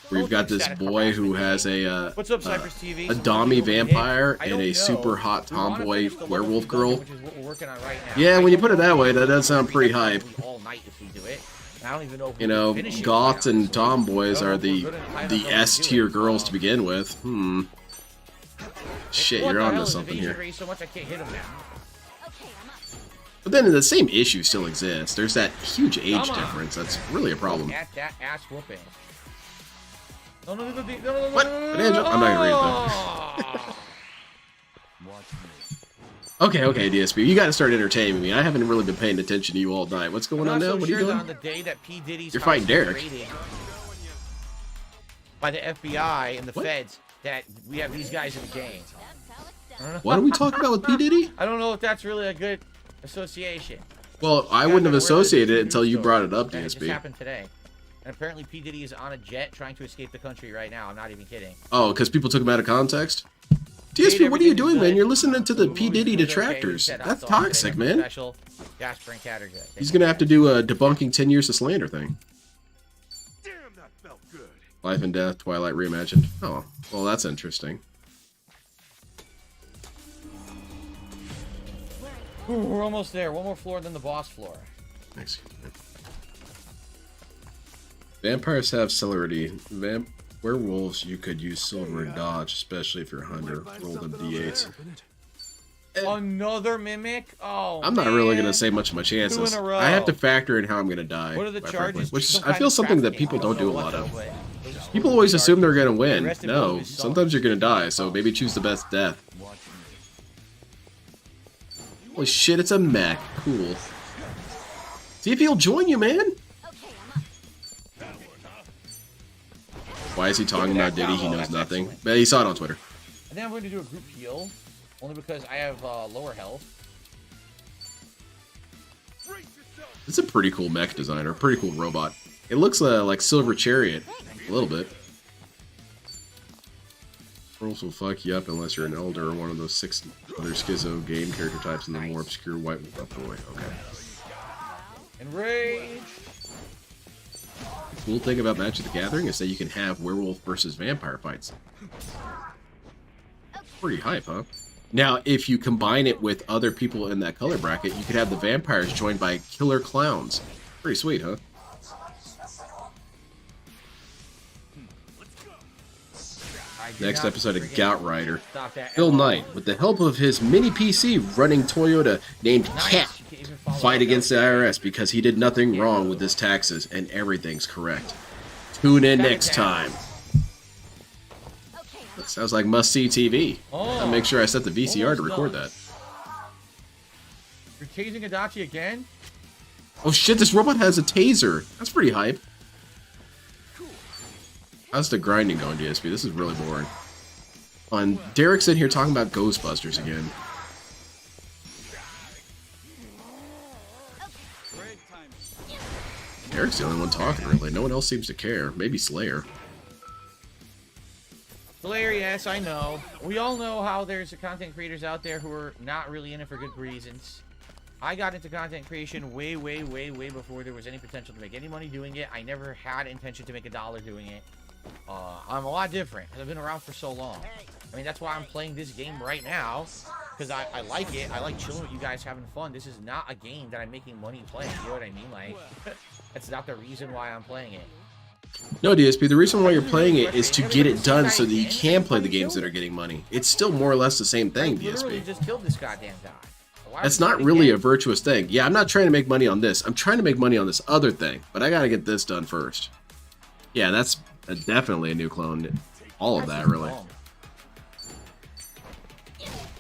Where you've got this boy who has a dommy vampire and a super hot tomboy werewolf girl. Yeah, when you put it that way, that does sound pretty hype. You know, goths and tomboys are the S tier girls to begin with. Shit, you're onto something here. But then the same issue still exists. There's that huge age difference. That's really a problem. At that ass whooping. No. What? Angel? I'm not gonna read it though. Okay, DSP. You got to start entertaining me. I haven't really been paying attention to you all night. What's going on now? What are you doing? On the day that P. Diddy's You're fighting Derek. By the FBI and the feds that we have these guys in the game. What are we talking about with P. Diddy? I don't know if that's really a good association. Well, I wouldn't have associated it until you brought it up, DSP. It just happened today. And apparently P. Diddy is on a jet trying to escape the country right now. I'm not even kidding. Oh, because people took him out of context? DSP, what are you doing, man? You're listening to the P. Diddy detractors. That's toxic, man. He's going to have to do a debunking 10 years of slander thing. Damn, that felt good. Life and Death, Twilight Reimagined. Oh, well, that's interesting. Ooh, we're almost there. One more floor than the boss floor. Excuse me. Vampires have celerity. Werewolves, you could use silver and dodge, especially if you're a hunter. Roll them d8s. Another mimic? Oh, I'm not really going to say much of my chances. I have to factor in how I'm going to die. What are the charges? Which I feel something that people don't do a lot of. People always assume they're going to win. No, sometimes you're going to die, so maybe choose the best death. Holy shit, it's a mech. Cool. See if he'll join you, man. Why is he talking about Diddy? He knows nothing. But he saw it on Twitter. I think I'm going to do a group heal, only because I have lower health. It's a pretty cool mech designer, pretty cool robot. It looks like Silver Chariot, a little bit. Trolls will fuck you up unless you're an elder or one of those 6 other schizo game character types in the more obscure white boy. Okay. Enrage. The cool thing about Magic the Gathering is that you can have werewolf versus vampire fights. Pretty hype, huh? Now, if you combine it with other people in that color bracket, you could have the vampires joined by killer clowns. Pretty sweet, huh? Next episode of Gout Rider. Phil Knight, with the help of his mini PC running Toyota named Cat, fight against the IRS because he did nothing wrong with his taxes and everything's correct. Tune in next time. That sounds like must-see TV. I'll make sure I set the VCR to record that. You're tasing Adachi again? Oh shit, this robot has a taser. That's pretty hype. How's the grinding going, DSP? This is really boring. On Derek's in here talking about Ghostbusters again. Derek's the only one talking, really. No one else seems to care. Maybe Slayer. Slayer, yes, I know. We all know how there's content creators out there who are not really in it for good reasons. I got into content creation way before there was any potential to make any money doing it. I never had intention to make $1 doing it. I'm a lot different because I've been around for so long. I mean, that's why I'm playing this game right now, because I like it. I like chilling with you guys, having fun. This is not a game that I'm making money playing. You know what I mean? Like, that's not the reason why I'm playing it. No, DSP, the reason why you're playing it is to get it done so that you can play the games that are getting money. It's still more or less the same thing, DSP. Literally just killed this goddamn guy. That's not really a virtuous thing. Yeah, I'm not trying to make money on this. I'm trying to make money on this other thing, but I gotta get this done first. Yeah, that's definitely a new clone. All of that, really. I'm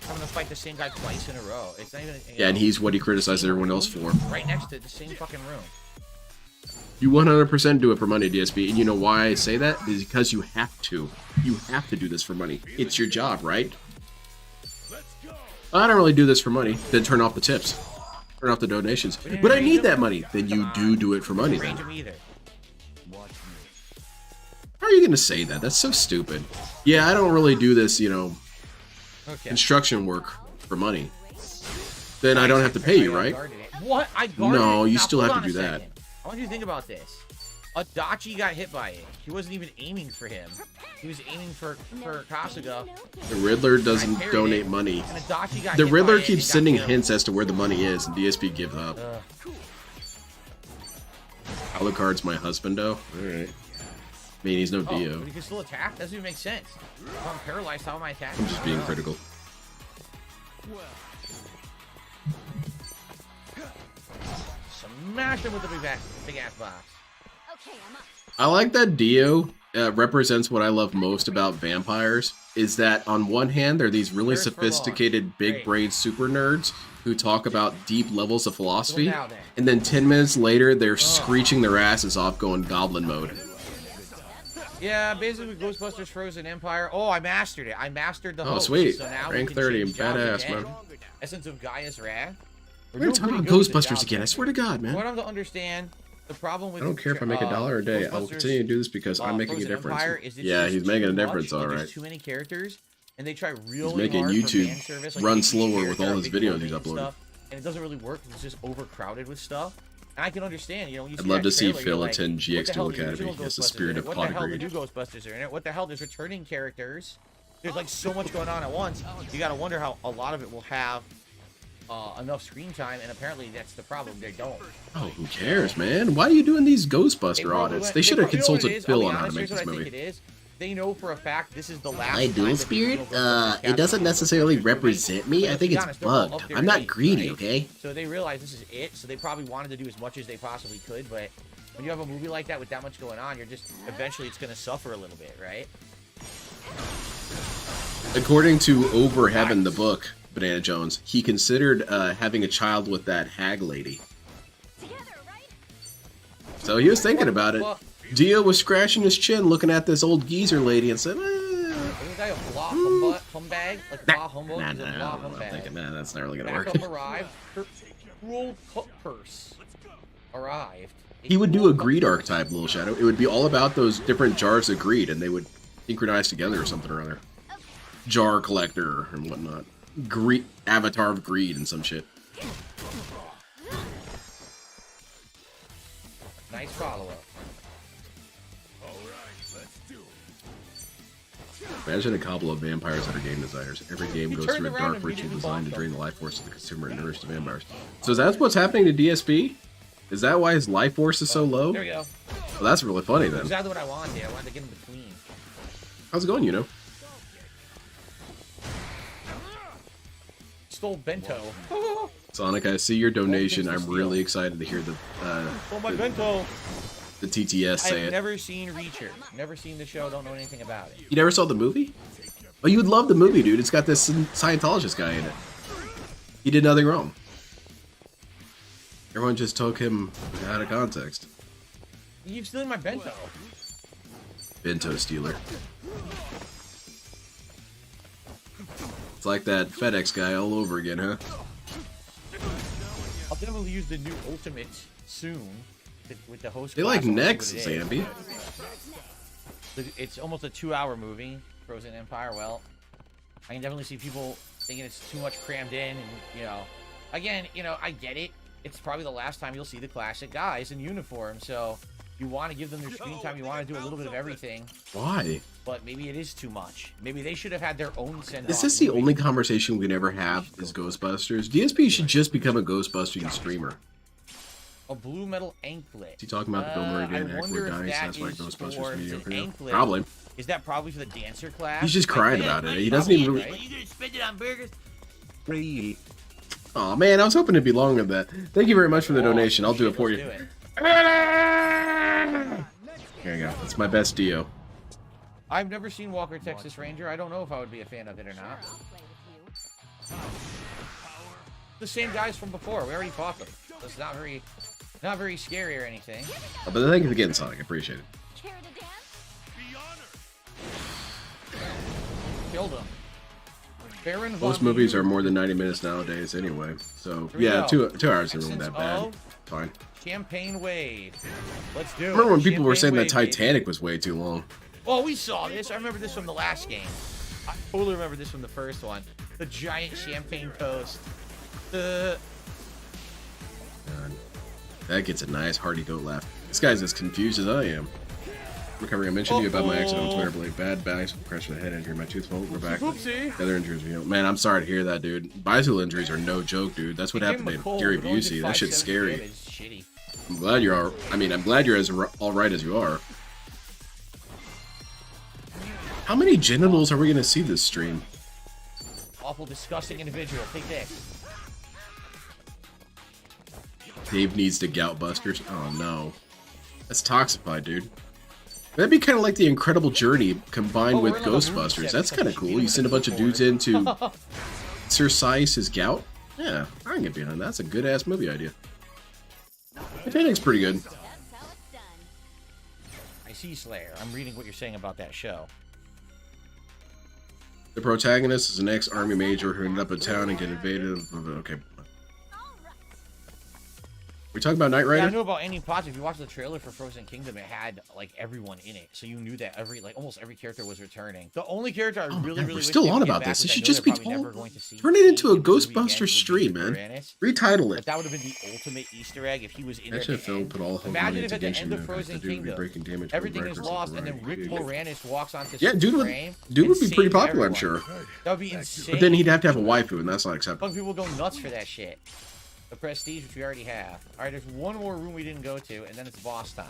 gonna fight the same guy twice in a row. It's not even. Yeah, and he's what he criticized everyone else for. Right next to the same fucking room. You 100% do it for money, DSP, and you know why I say that? Is because you have to. You have to do this for money. It's your job, right? I don't really do this for money. Then turn off the tips. Turn off the donations. But I need that money. Then you do it for money, then. How are you going to say that? That's so stupid. Yeah, I don't really do this, you know, construction work for money. Then I don't have to pay you, right? What? I guarded No, it. you Now, still hold have on to do a that. second. I want you to think about this. Adachi got hit by it. He wasn't even aiming for him. He was aiming for Kasuga. The Riddler doesn't donate money. The Riddler keeps sending hints as to where the money is, and DSP gives up. Alucard's my husband, though? Alright. I mean, he's no Dio. But he can still attack? Doesn't even make sense. If I'm paralyzed, how am I attacking? I'm just being critical. Smash him with the big ass box. I like that Dio represents what I love most about vampires, is that on one hand, they're these really Nurse for sophisticated, launch. big Great. brain super nerds who talk about deep levels of philosophy, now then. and then 10 minutes later, they're screeching their asses off going goblin mode. Yeah, basically Ghostbusters Frozen Empire. Oh, I mastered it. I mastered the Oh, host. sweet. So now Rank we can 30, change jobs badass, again. man. Essence of Gaia's Wrath. We're gonna talk about Ghostbusters again, I swear to God, man. What I'm to understand, the problem with I don't care if I make $1 a day. I will continue to do this because I'm making a Frozen difference. Empire is it's Yeah, just he's making a too difference, much, all like, right. There's too many characters, and they try really He's making hard YouTube for fan service, like run make each slower with character all a his big videos moment he's and uploading. stuff, and it doesn't really work because it's just overcrowded with stuff. And I can understand, you know, when you I'd see love that to see trailer, Phil you're like, attend what the GX hell, Dual the original Academy. It's the Ghostbusters spirit in it? of What pot the hell, the agreed. new Ghostbusters are in it? What the hell, there's returning characters. There's like so much going on at once. You gotta wonder how a lot of it will have enough screen time, and apparently that's the problem. They don't. Oh, who cares, man? Why are you doing these Ghostbuster audits? They should have you know what it consulted is? I'll Phil be on how to honest, make here's this what I movie. think it is. They know for a fact this is the last My time dual that the spirit, original Ghostbusters it cast doesn't will necessarily be released. represent me. But I to think be it's honest, they're all bugged. up there I'm in not age, greedy, right? okay? So they realize this is it, so they probably wanted to do as much as they possibly could, but when you have a movie like that with that much going on, you're just, eventually it's gonna suffer a little bit, right? According to Over Heaven, the book, Banana Jones, he considered having a child with that hag lady. So he was thinking about it. Dio was scratching his chin looking at this old geezer lady and said, Isn't that a blah humbug? Like a blah humbug? nah, He's a blah I'm humbag. thinking, nah, that's not really gonna work. Backup arrived. Cruel cut purse arrived. He would do a greed archetype, Little Shadow. It would be all about those different jars of greed, and they would synchronize together or something or other. Jar collector and whatnot. Greed, avatar of greed and some shit. Nice follow-up. Imagine a couple of vampires that are game designers. Every game goes turned through a around dark and ritual immediately designed to bonked drain the life force of the consumer and nourish the vampires. So that's what's happening to DSP? Is that why his life force is so low? There we go. Well, that's really funny then. Exactly what I wanted. I wanted to get him to clean. How's it going, you know? Stole bento. Sonic, I see your donation. I'm really excited to hear Stole my bento. the TTS say I've it. never seen Reacher. Never seen the show. Don't know anything about it. You never saw the movie? Oh, you would love the movie, dude. It's got this Scientologist guy in it. He did nothing wrong. Everyone just took him out of context. You're stealing my bento. Bento stealer. It's like that FedEx guy all over again, huh? I'll definitely use the new Ultimate soon with the host. They class. like I wanna see necks, what it is. Zambi. It's almost a 2-hour movie, Frozen Empire. Well, I can definitely see people thinking it's too much crammed in, and you know, again, you know, I get it. It's probably the last time you'll see the classic guys in uniform, so you want to give them their screen time. You want to do a little bit of everything. Why? But maybe it is too much. Maybe they should have had their own send-off. Is this the movie. only conversation we can ever have is Ghostbusters? DSP should just become a Ghostbusting streamer. A blue metal anklet. Is he talking about the Bill Murray I Dan wonder Aykroyd if guys? that That's why is Ghostbusters for mediocre. the now? anklet. Probably. Is that probably for the dancer class? He's just I crying bet. about it. He doesn't even. Right? You gonna spend it on burgers? Oh man, I was hoping it'd be longer than that. Thank you very much for the donation. I'll do it for you. Let's do it. Here you go. That's my best Dio. I've never seen Walker Texas Ranger. I don't know if I would be a fan of it or not. The same guys from before. We already fought them. So it's not very scary or anything. Oh, but thank you again, Sonic. I appreciate it. Killed him. Baron Most von movies Muir. are more than 90 minutes nowadays, anyway. So Here we yeah, go. 2 hours isn't Essence that bad. of Fine. Champagne Wave. Let's do it. I remember when people were Champagne saying that Wave, baby. Titanic was way too long. Oh, we saw this. I remember this from the last game. I totally remember this from the first one. The giant champagne toast. The God. That gets a nice hearty goat laugh. This guy's as confused as I am. Recovering, I mentioned to you about my accident on Twitter, Blake. Bad bags, crashing my head, injury my tooth. We're back. Oopsie. The other injuries, you know, man, I'm sorry to hear that, dude. Bicycle injuries are no joke, dude. That's what He gave happened him a to cold, Gary but only Busey. did That shit's 570 scary. damage. Shitty. I'm glad you're all. I mean, I'm glad you're as all right as you are. How many genitals are we gonna see this stream? Awful, disgusting individual. Take this. Dave needs the gout busters. Oh no. That's Toxified, dude. That'd be kind of like the Incredible Journey combined with Ghostbusters. That's kind of cool. You send a bunch of dudes in to exercise his gout. Yeah, I can get behind that. That's a good ass movie idea. Titanic's pretty good. I see, Slayer. I'm reading what you're saying about that show. The protagonist is an ex-army major who ended up in town and get invaded. Okay. We talking about Knight Rider? Yeah, I knew about Ending Pots. If you watch the trailer for Frozen Kingdom, it had like everyone in it, so you knew that almost every character was returning. The only character I really we're still on about this. It should just be told. Turn it into a Ghostbusters stream, man. Retitle it. But that would have been the ultimate Easter egg if he was in there. Put all Imagine if at the end of Frozen Kingdom, everything is lost, and then Rick Moranis walks onto dude would be pretty popular, I'm sure. That would be insane. But then he'd have to have a waifu, and that's not acceptable. People go nuts for that shit. The Prestige, which we already have. All right, there's one more room we didn't go to, and then it's boss time.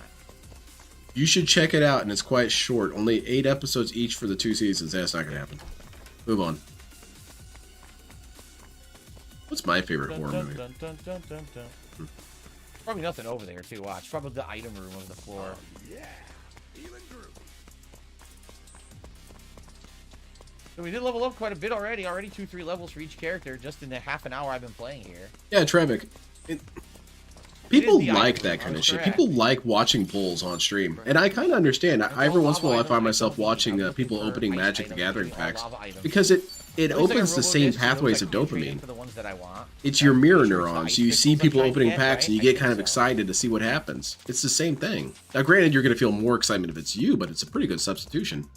You should check it out, and it's quite short. Only 8 episodes each for the 2 seasons. That's not gonna happen. Move on. What's my favorite horror movie? Probably nothing over there to watch. Probably the item room on the floor. So we did level up quite a bit already. 2-3 levels for each character just in the half an hour I've been playing here. Yeah, Trevik. People like that kind of shit. People like watching bulls on stream. And I kind of understand. Every once in a while I find myself watching people opening Magic the Gathering packs. Because it opens the same pathways of dopamine. It's your mirror neurons. You see people opening packs and you get kind of excited to see what happens. It's the same thing. Now granted, you're going to feel more excitement if it's you, but it's a pretty good substitution.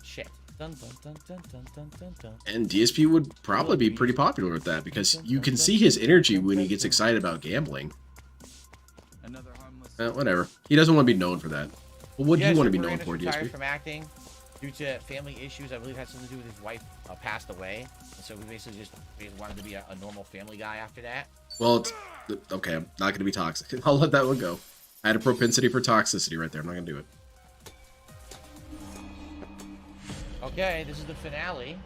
Shit. And DSP would probably be pretty popular with that because you can see his energy when he gets excited about gambling. Whatever. He doesn't want to be known for that. Well, what do you want to be known for, DSP? From acting due to family issues. I believe it had something to do with his wife passed away. And so we basically just wanted to be a normal family guy after that. Well, it's okay. I'm not going to be toxic. I'll let that one go. I had a propensity for toxicity right there. I'm not going to do it. Okay, this is the finale.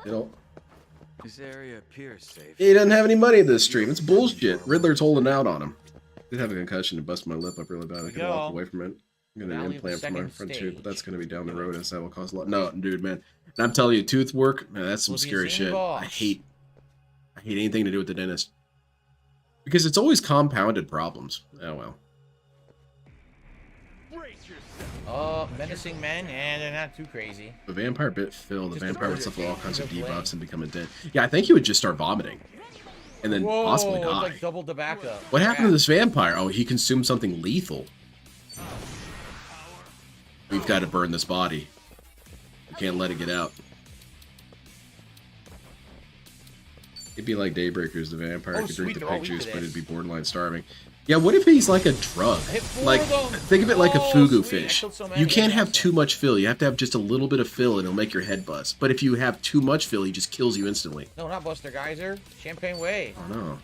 This area appears safe. He doesn't have any money in this stream. It's bullshit. Riddler's holding out on him. I did have a concussion and busted my lip up really bad. I can walk away from it. I'm going to implant for my front tooth, but that's going to be down the road, and that will cost a lot. No, dude, man. And I'm telling you, tooth work, man, that's some scary shit. I hate anything to do with the dentist. Because it's always compounded problems. Oh, well. Menacing men, and they're not too crazy. The vampire bit Phil. The vampire would suffer all kinds of debuffs and become a dead. Yeah, I think he would just start vomiting. And then possibly die. Like double the backup. What happened to this vampire? Oh, he consumed something lethal. We've got to burn this body. We can't let it get out. It'd be like Daybreakers, the vampire could drink the pig juice, but it'd be borderline starving. Yeah, what if he's like a drug? Like, think of it like a fugu fish. You can't have too much fill. You have to have just a little bit of fill and it'll make your head buzz. But if you have too much fill, he just kills you instantly. No, not Buster Geyser. Champagne Way. Oh, no.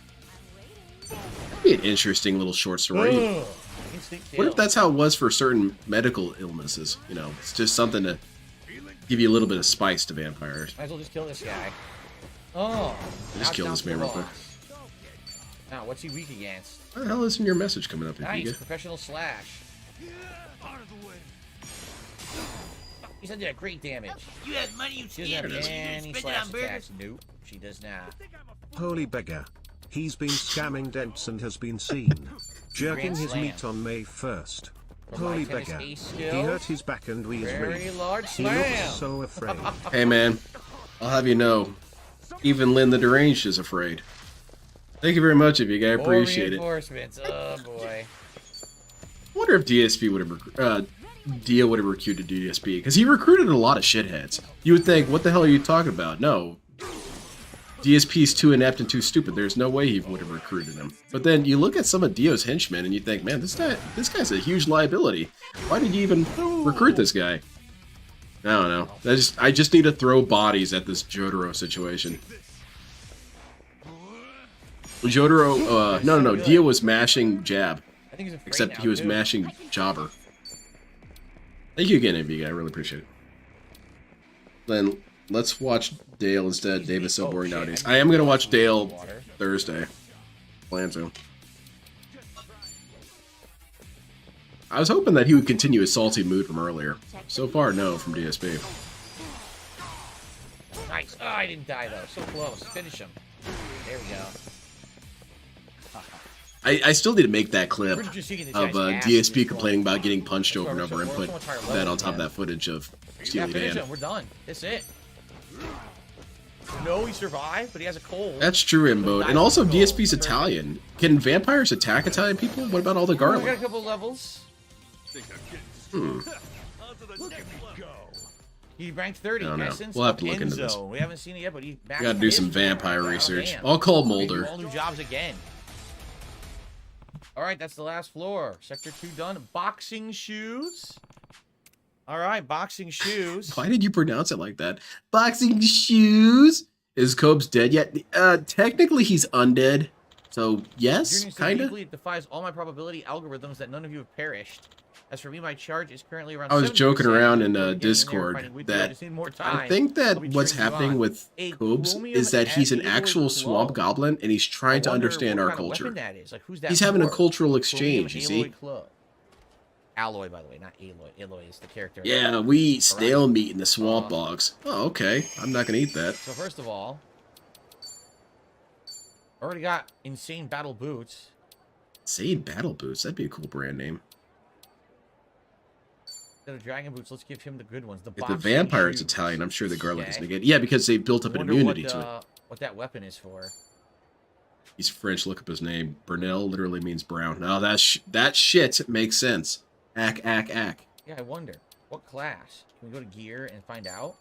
That'd be an interesting little short story. What if that's how it was for certain medical illnesses? You know, it's just something to give you a little bit of spice to vampires. Might as well just kill this guy. Oh. Just kill this man real quick. Now, what's he weak against? What the hell is in your message coming up? Nice, professional slash. He said did great damage. You have money, you she doesn't have any slash attacks. Nope, she does not. Holy beggar. He's been scamming dents and has been seen jerking his meat on May 1st. Holy beggar. He hurt his back and we large He looks so afraid. Hey man, I'll have you know, even Lynn the Deranged is afraid. Thank you very much, if you guys appreciate it. Oh boy. I wonder if DSP would have Dio would have recruited DSP because he recruited a lot of shitheads. You would think, what the hell are you talking about? No, DSP's too inept and too stupid. There's no way he would have recruited him. But then you look at some of Dio's henchmen and you think, man, this guy's a huge liability. Why did you even recruit this guy? I don't know. I just need to throw bodies at this Jotaro situation. Jotaro, no, Dio was mashing jab. Except he was mashing jobber. Thank you again, AV guy. I really appreciate it. Then let's watch Dale instead. Dave is so boring nowadays. I am gonna watch Dale Thursday. Plan to. I was hoping that he would continue his salty mood from earlier. So far, no, from DSP. Nice. Oh, I didn't die, though. So close. Finish him. There we go. I still need to make that clip We're just seeing the of guy's ass DSP is complaining about getting punched That's over and why over we're and so put much higher that level, on top of man. that footage of Yeah, Steely finish Dan. him. We're done. That's it. No, he survived, but he has a cold. That's true, Imbode. And also, DSP's Italian. Can vampires attack Italian people? What about all the We got a garlic? couple levels. Hmm. He ranked 30. I don't know. Essence We'll have of to look into this. Enzo. We haven't seen it yet, but he We gotta do some vampire research. Damn. I'll call We do Mulder. all new jobs again. All right, that's the last floor. Sector 2 done. Boxing shoes. All right, boxing shoes. Why did you pronounce it like that? Boxing shoes? Is Cobes dead yet? Technically, he's undead. So, yes, Journeying so kinda. deeply, it defies all my probability algorithms that none of you have perished. As for me, my charge is currently around. I was joking 70%. around in Getting there, Discord finding with you. I that just need more I time. think that I'll be what's cheering you happening on. with A Cobes chromium is that he's an alloy actual glow. swamp goblin and he's trying to I wonder understand what our kind of culture. weapon that is. Like, who's that He's having a for? cultural Chromium exchange, you alloy see? club. Alloy, by the way, not Aloy. Aloy is the character. Yeah, we eat stale meat in the swamp bogs. Oh, okay. I'm not gonna eat that. So first of all, already got insane battle boots. Insane battle boots. That'd be a cool brand name. Instead of dragon boots, let's give him the good ones. The If the boxing vampire is shoes. Italian, I'm sure the garlic is Okay. gonna get. Yeah, because they built up an Wonder immunity what, to it. what that weapon is for. He's French. Look up his name. Brunel literally means brown. Now that shit makes sense. Ack. Yeah, I wonder. What class? Can we go to gear and find out?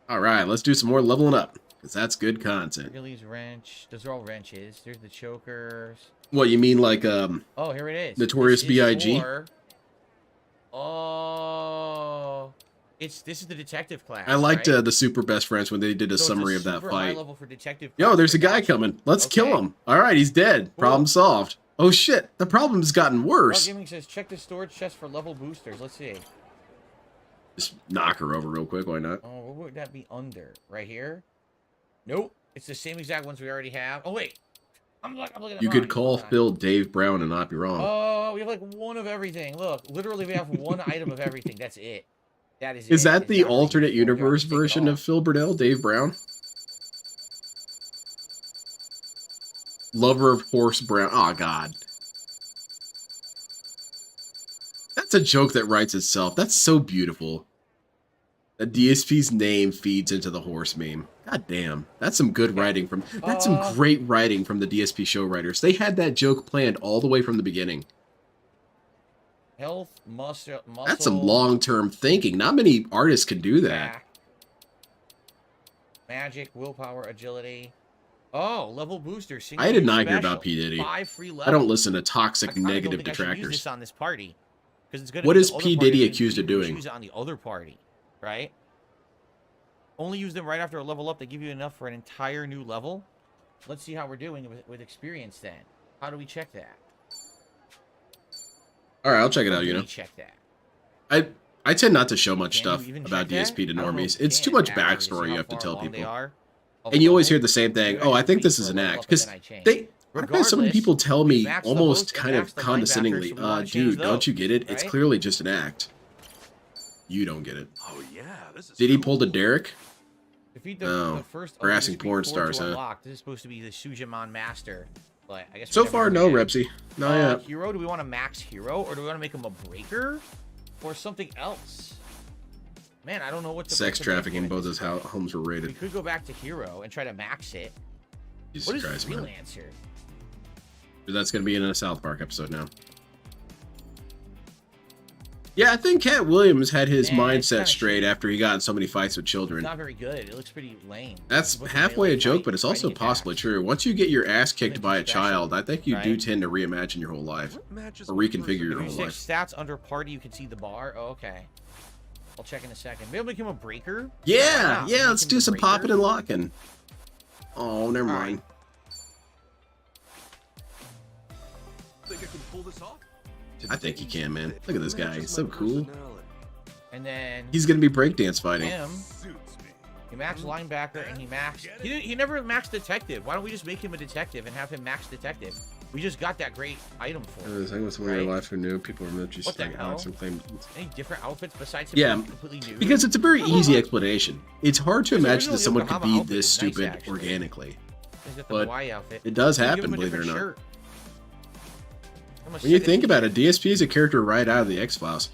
All right, let's do some more leveling up because that's good content. Hercules wrench. Those are all wrenches. There's the chokers. What you mean, like Oh, here it is. Notorious This is B.I.G.? for- Oh, this is the detective class. I liked right? the Super Best Friends when they did a So it's summary of that super high fight. level for detective Yo, class there's a guy protection. coming. Let's Okay. kill him. All right, he's dead. Cool. Problem solved. Oh shit, the problem's gotten Raw worse. Gaming says check the storage chest for level boosters. Let's see. Just knock her over real quick. Why not? Oh, what would that be under? Right here? Nope. It's the same exact ones we already have. Oh wait, I'm looking at You mine. could call Hold on. Phil Dave Brown and not be wrong. Oh, we have like one of everything. Look, literally, we have one item of everything. That's it. That is. Is it. that It's the not really alternate full. You have to universe take it version off. of Phil Burnell, Dave Brown? Lover of Horse Brown. Oh god. That's a joke that writes itself. That's so beautiful. The DSP's name feeds into the horse meme. God damn. That's some good writing from... That's some great writing from the DSP show writers. They had that joke planned all the way from the beginning. Health, muscle. That's some long-term thinking. Not many artists can do that. back, magic, willpower, agility. Oh, level booster. I did single-use not hear special. about P. Diddy. 5 free I levels. don't listen to toxic, I kinda don't negative think I should use detractors. this on this party, 'cause it's gonna What be is the other P. party Diddy that's accused of gonna doing? Use it on the other party, right? Only use them right after a level up. They give you enough for an entire new level. Let's see how we're doing with experience then. How do we check that? All right, I'll check it How out, do you we know. check that? I tend not to show much Can you stuff even about check that? DSP to I don't know normies. if you It's too can, much actually, to see backstory you how have to far tell along they people. are of And a you always level. hear the same thing. You Oh, I actually think this wait is for an a level act. up and Because then I change. I've had so many Regardless, people tell we me maxed the almost boats and kind of maxed the linebackers, condescendingly, so we wanna change dude, don't those, you get it? It's right? clearly just an act. You don't get it. Oh yeah, this is Did he cool. pull the Derek? Defeat No. the first Harassing Discrete porn Four stars, to huh? unlock. This is supposed to be the Sujaman Master, but I guess we So never far, heard no, yet. Repsy. Not yet. Hero, do we want to max Hero, or do we want to make him a breaker, or something else? Man, I don't know what to Sex what to make trafficking, with both this. those homes were We raided. could go back to Hero and try to max it. Jesus What is Christ, man. Freelancer? That's going to be in a South Park episode now. Yeah, I think Cat Williams had his Man, it's mindset kinda straight after he got in so many fights with It's children. not very good. It looks pretty lame. That's What's halfway a melee joke, fight? but it's also Fighting possibly attack. true. Once you get your ass kicked Something by a special, child, I think you do right? tend to reimagine your whole life. What matches Or my reconfigure your If whole you check life. stats under party, you can see the bar. Oh, okay. I'll check in a second. Maybe I'll make him a breaker. Yeah, Wow, yeah, make let's him do the some breaker. popping and locking. Oh, never All mind. Think I can pull this off? I think he can, man. Look at this guy. He's so cool. And then He's going to be breakdance fighting. him. Suits me. He maxed linebacker and he maxed... He never maxed detective. Why don't we just make him a detective and have him max detective? We just got that great item for him. I think with someone in your life who knew people were just What the like hell? something. Any different outfits besides him Yeah, being completely new? because it's a very easy explanation. It's hard to His imagine that original someone could Yokohama be outfit this is nice, stupid actually. organically. He's got the But Hawaii outfit. it does Give him happen, a believe it or different not. shirt. I'm gonna When you send think to about it, DSP is a character right out of the X-Files.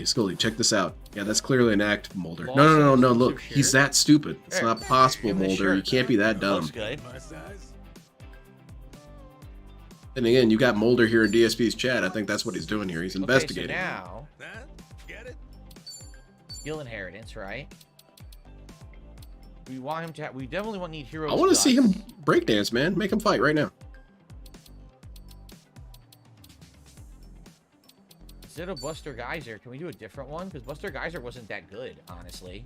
Scully, check this out. Yeah, that's clearly an act, Mulder. No, look. He's that stupid. It's not possible, Mulder. You can't be that dumb. Looks good. And again, you got Mulder here in DSP's chat. I think that's what he's doing here. He's investigating. Okay, so now... Skill inheritance, right? We want him to have... We definitely need heroes. I want to see him breakdance, man. Make him fight right now. Instead of Buster Geyser, can we do a different one? Because Buster Geyser wasn't that good, honestly.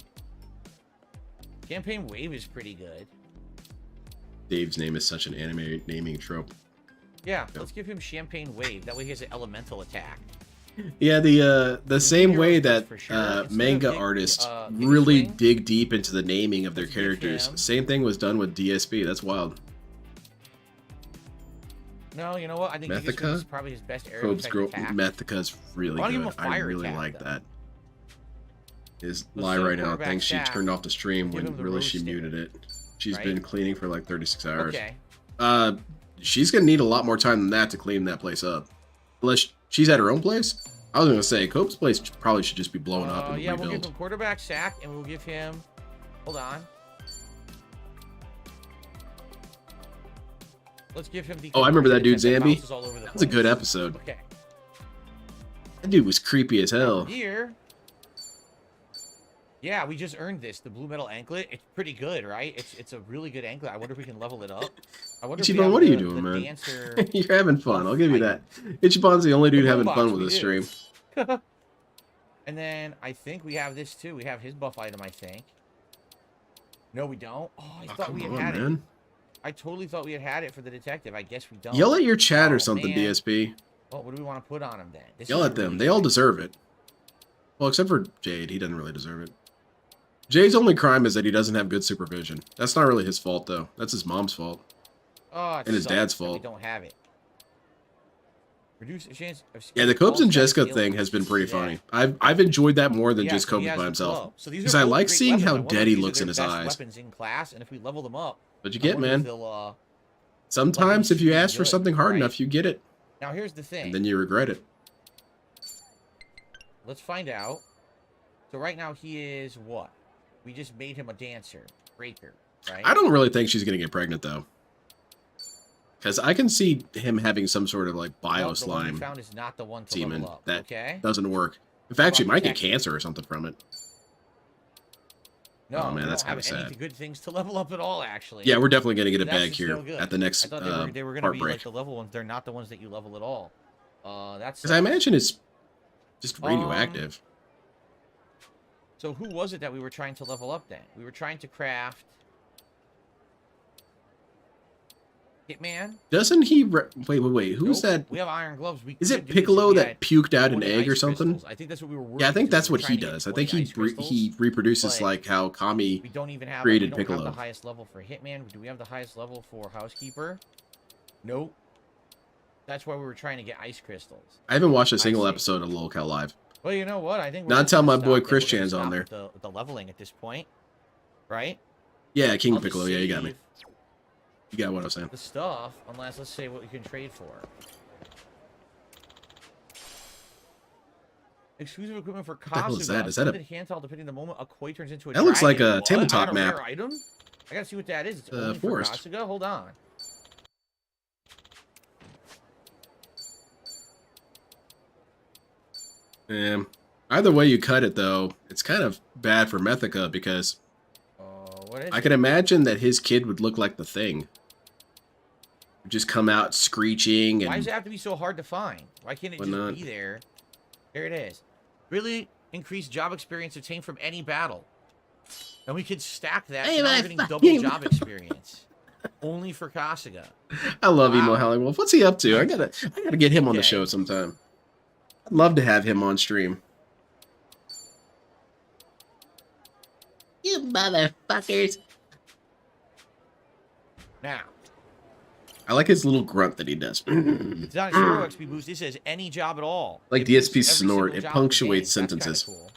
Campaign Wave is pretty good. Dave's name is such an anime naming trope. Yeah, let's give him Champagne Wave. That way he has an elemental attack. Yeah, the same way that for sure. manga artists really dig deep into the naming of their characters. Same thing was done with DSP. That's wild. No, you know what? I think Mythica is probably his best area Cope's girl attack. Mythica's really I wanna give him good. a fire I really attack, like though. that. His Let's lie do a right now quarterback thinks she sack. turned off the stream Give him when the really she roasting. muted it. She's Right? been cleaning for like 36 hours. Okay. She's gonna need a lot more time than that to clean that place up. Unless she's at her own place. I was gonna say Cope's place probably should just be blown up and Yeah, rebuilt. we'll give him quarterback sack, and we'll give him... Hold on. Let's give him the... Oh, I remember that dude, that Zambi. bounces all over the That was a place. good episode. Okay. That dude was creepy as hell. Here. Yeah, we just earned this. The blue metal anklet. It's pretty good, right? It's a really good anklet. I wonder if we can level it up. I wonder if we Ichiban, have what are you the doing, man? Dancer... You're having fun. I'll give you that. Ichiban's the only dude The having boombox, fun with we this do. stream. And then I think we have this too. We have his buff item, I think. No, we don't. Oh, I thought come we had on, had it. man. I totally thought we had it for the detective. I guess we don't. Yell at your chat Oh, or something, man. DSP. Well, what do we want to put on him then? This Yell is at them. really They all good. deserve it. Well, except for Jade. He doesn't really deserve it. Jade's only crime is that he doesn't have good supervision. That's not really his fault, though. That's his mom's fault. Oh, it and his sucks dad's that fault. We don't have it. Reduce the chance of Yeah, the Copes and false Jessica stealing. thing has been pretty Yeah. funny. I've enjoyed that more than Yeah, just so he Kobe has by the himself. glow. So these are Because I both like great seeing weapons. how I wonder if dead he these are looks their in his best eyes. Weapons in class, and if we level them up, But you I get, wonder if man. they'll, Sometimes if you ask for good, something hard right? enough, you get it. Now here's the thing. And then you regret it. Let's find out. So right now he is what? We just made him a dancer, breaker, right? I don't really think she's going to get pregnant, though. Because I can see him having some sort of, like, bio No, the one we slime found is not the one to semen. level up. That Okay. doesn't work. In fact, she about might get detective? cancer or something from it. No, Oh, man, we that's don't have kinda any sad. good things to level up at all, actually. Yeah, we're definitely going to get it That's back just here still good. at the next I thought they were going to be heartbreak. like the level ones. They're not the ones that you level at all. That's Because I imagine it's just radioactive. So who was it that we were trying to level up then? We were trying to craft Hitman. Doesn't he... Wait. Who's Nope, that? We have iron gloves. We Is could it do this if Piccolo we that had puked out an 20 egg or ice something? crystals. I think that's what we were. Yeah, I think that's we were what he trying to get does. I 20 think ice crystals, he reproduces but like how Kami we don't even have. created we don't Piccolo. have the highest level for Hitman. Do we have the highest level for Housekeeper? Nope. That's why we were trying to get ice crystals. I haven't watched a single see. episode of Lolcow Live. Well, you know what? I think Not just until gonna my boy stop there. Chris We're gonna Chan's on stop there. with the leveling at this point, right? Yeah, King I'll just Piccolo. Yeah, you got me. save You got what I was saying. The stuff, unless let's say what we can trade for. Exclusive equipment for the hell is Kasuga. that? Is that a- Limited handheld depending on the moment a koi turns into a That looks like dragon. a What? tabletop Not a map. rare item? I gotta see what that is. It's The only forest. for Kasuga? Hold on. Either way you cut it, though, it's kind of bad for Mythica because What is I it? can imagine that his kid would look like the Thing. Would just come out screeching Why does and it have to be so hard to find? Why can't it just whatnot. be there? There it is. Really increased job experience obtained from any battle. And we could stack that so now we're getting double job experience. Only for Kasuga. I love Emo Wow. Howling Wolf. What's he up to? I gotta get him on the show sometime. I'd love to have him on stream. You motherfuckers. Now, I like his little grunt that he does. it's not a 0 XP boost. This says any job at all. Like It DSP boosts every snort, single it job punctuates for days. That's kinda sentences. cool.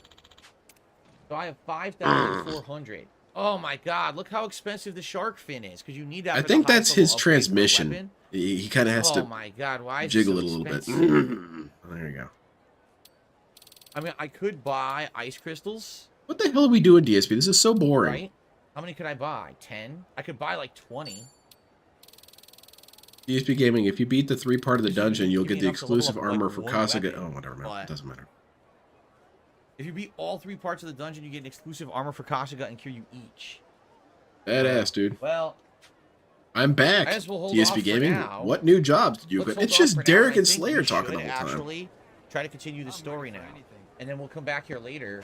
So I have 5,400. Oh my god, look how expensive the shark fin is, because you need that. I for think the that's highest level his upgrade for a transmission. weapon. He kind of has Oh to my god, why is jiggle it it so a little bit. expensive? There you go. I mean, I could buy ice crystals, What the hell are we doing, DSP? This is so boring. right? How many could I buy? 10? I could buy like 20. DSP Gaming, if you beat the 3 part of the dungeon, you'll give get me the enough to level exclusive up, like, armor for one Kasuga. weapon, Oh, whatever, man. but- It doesn't matter. If you beat all 3 parts of the dungeon, you get an exclusive armor for Kasuga and cure you each. Badass, dude. Well, I'm back. I guess we'll hold off DSP for Gaming, now. what new jobs did you let's get? hold It's off just for now. Derek I and think Slayer we talking should the whole time. actually try to continue the story now, and then we'll come back here later,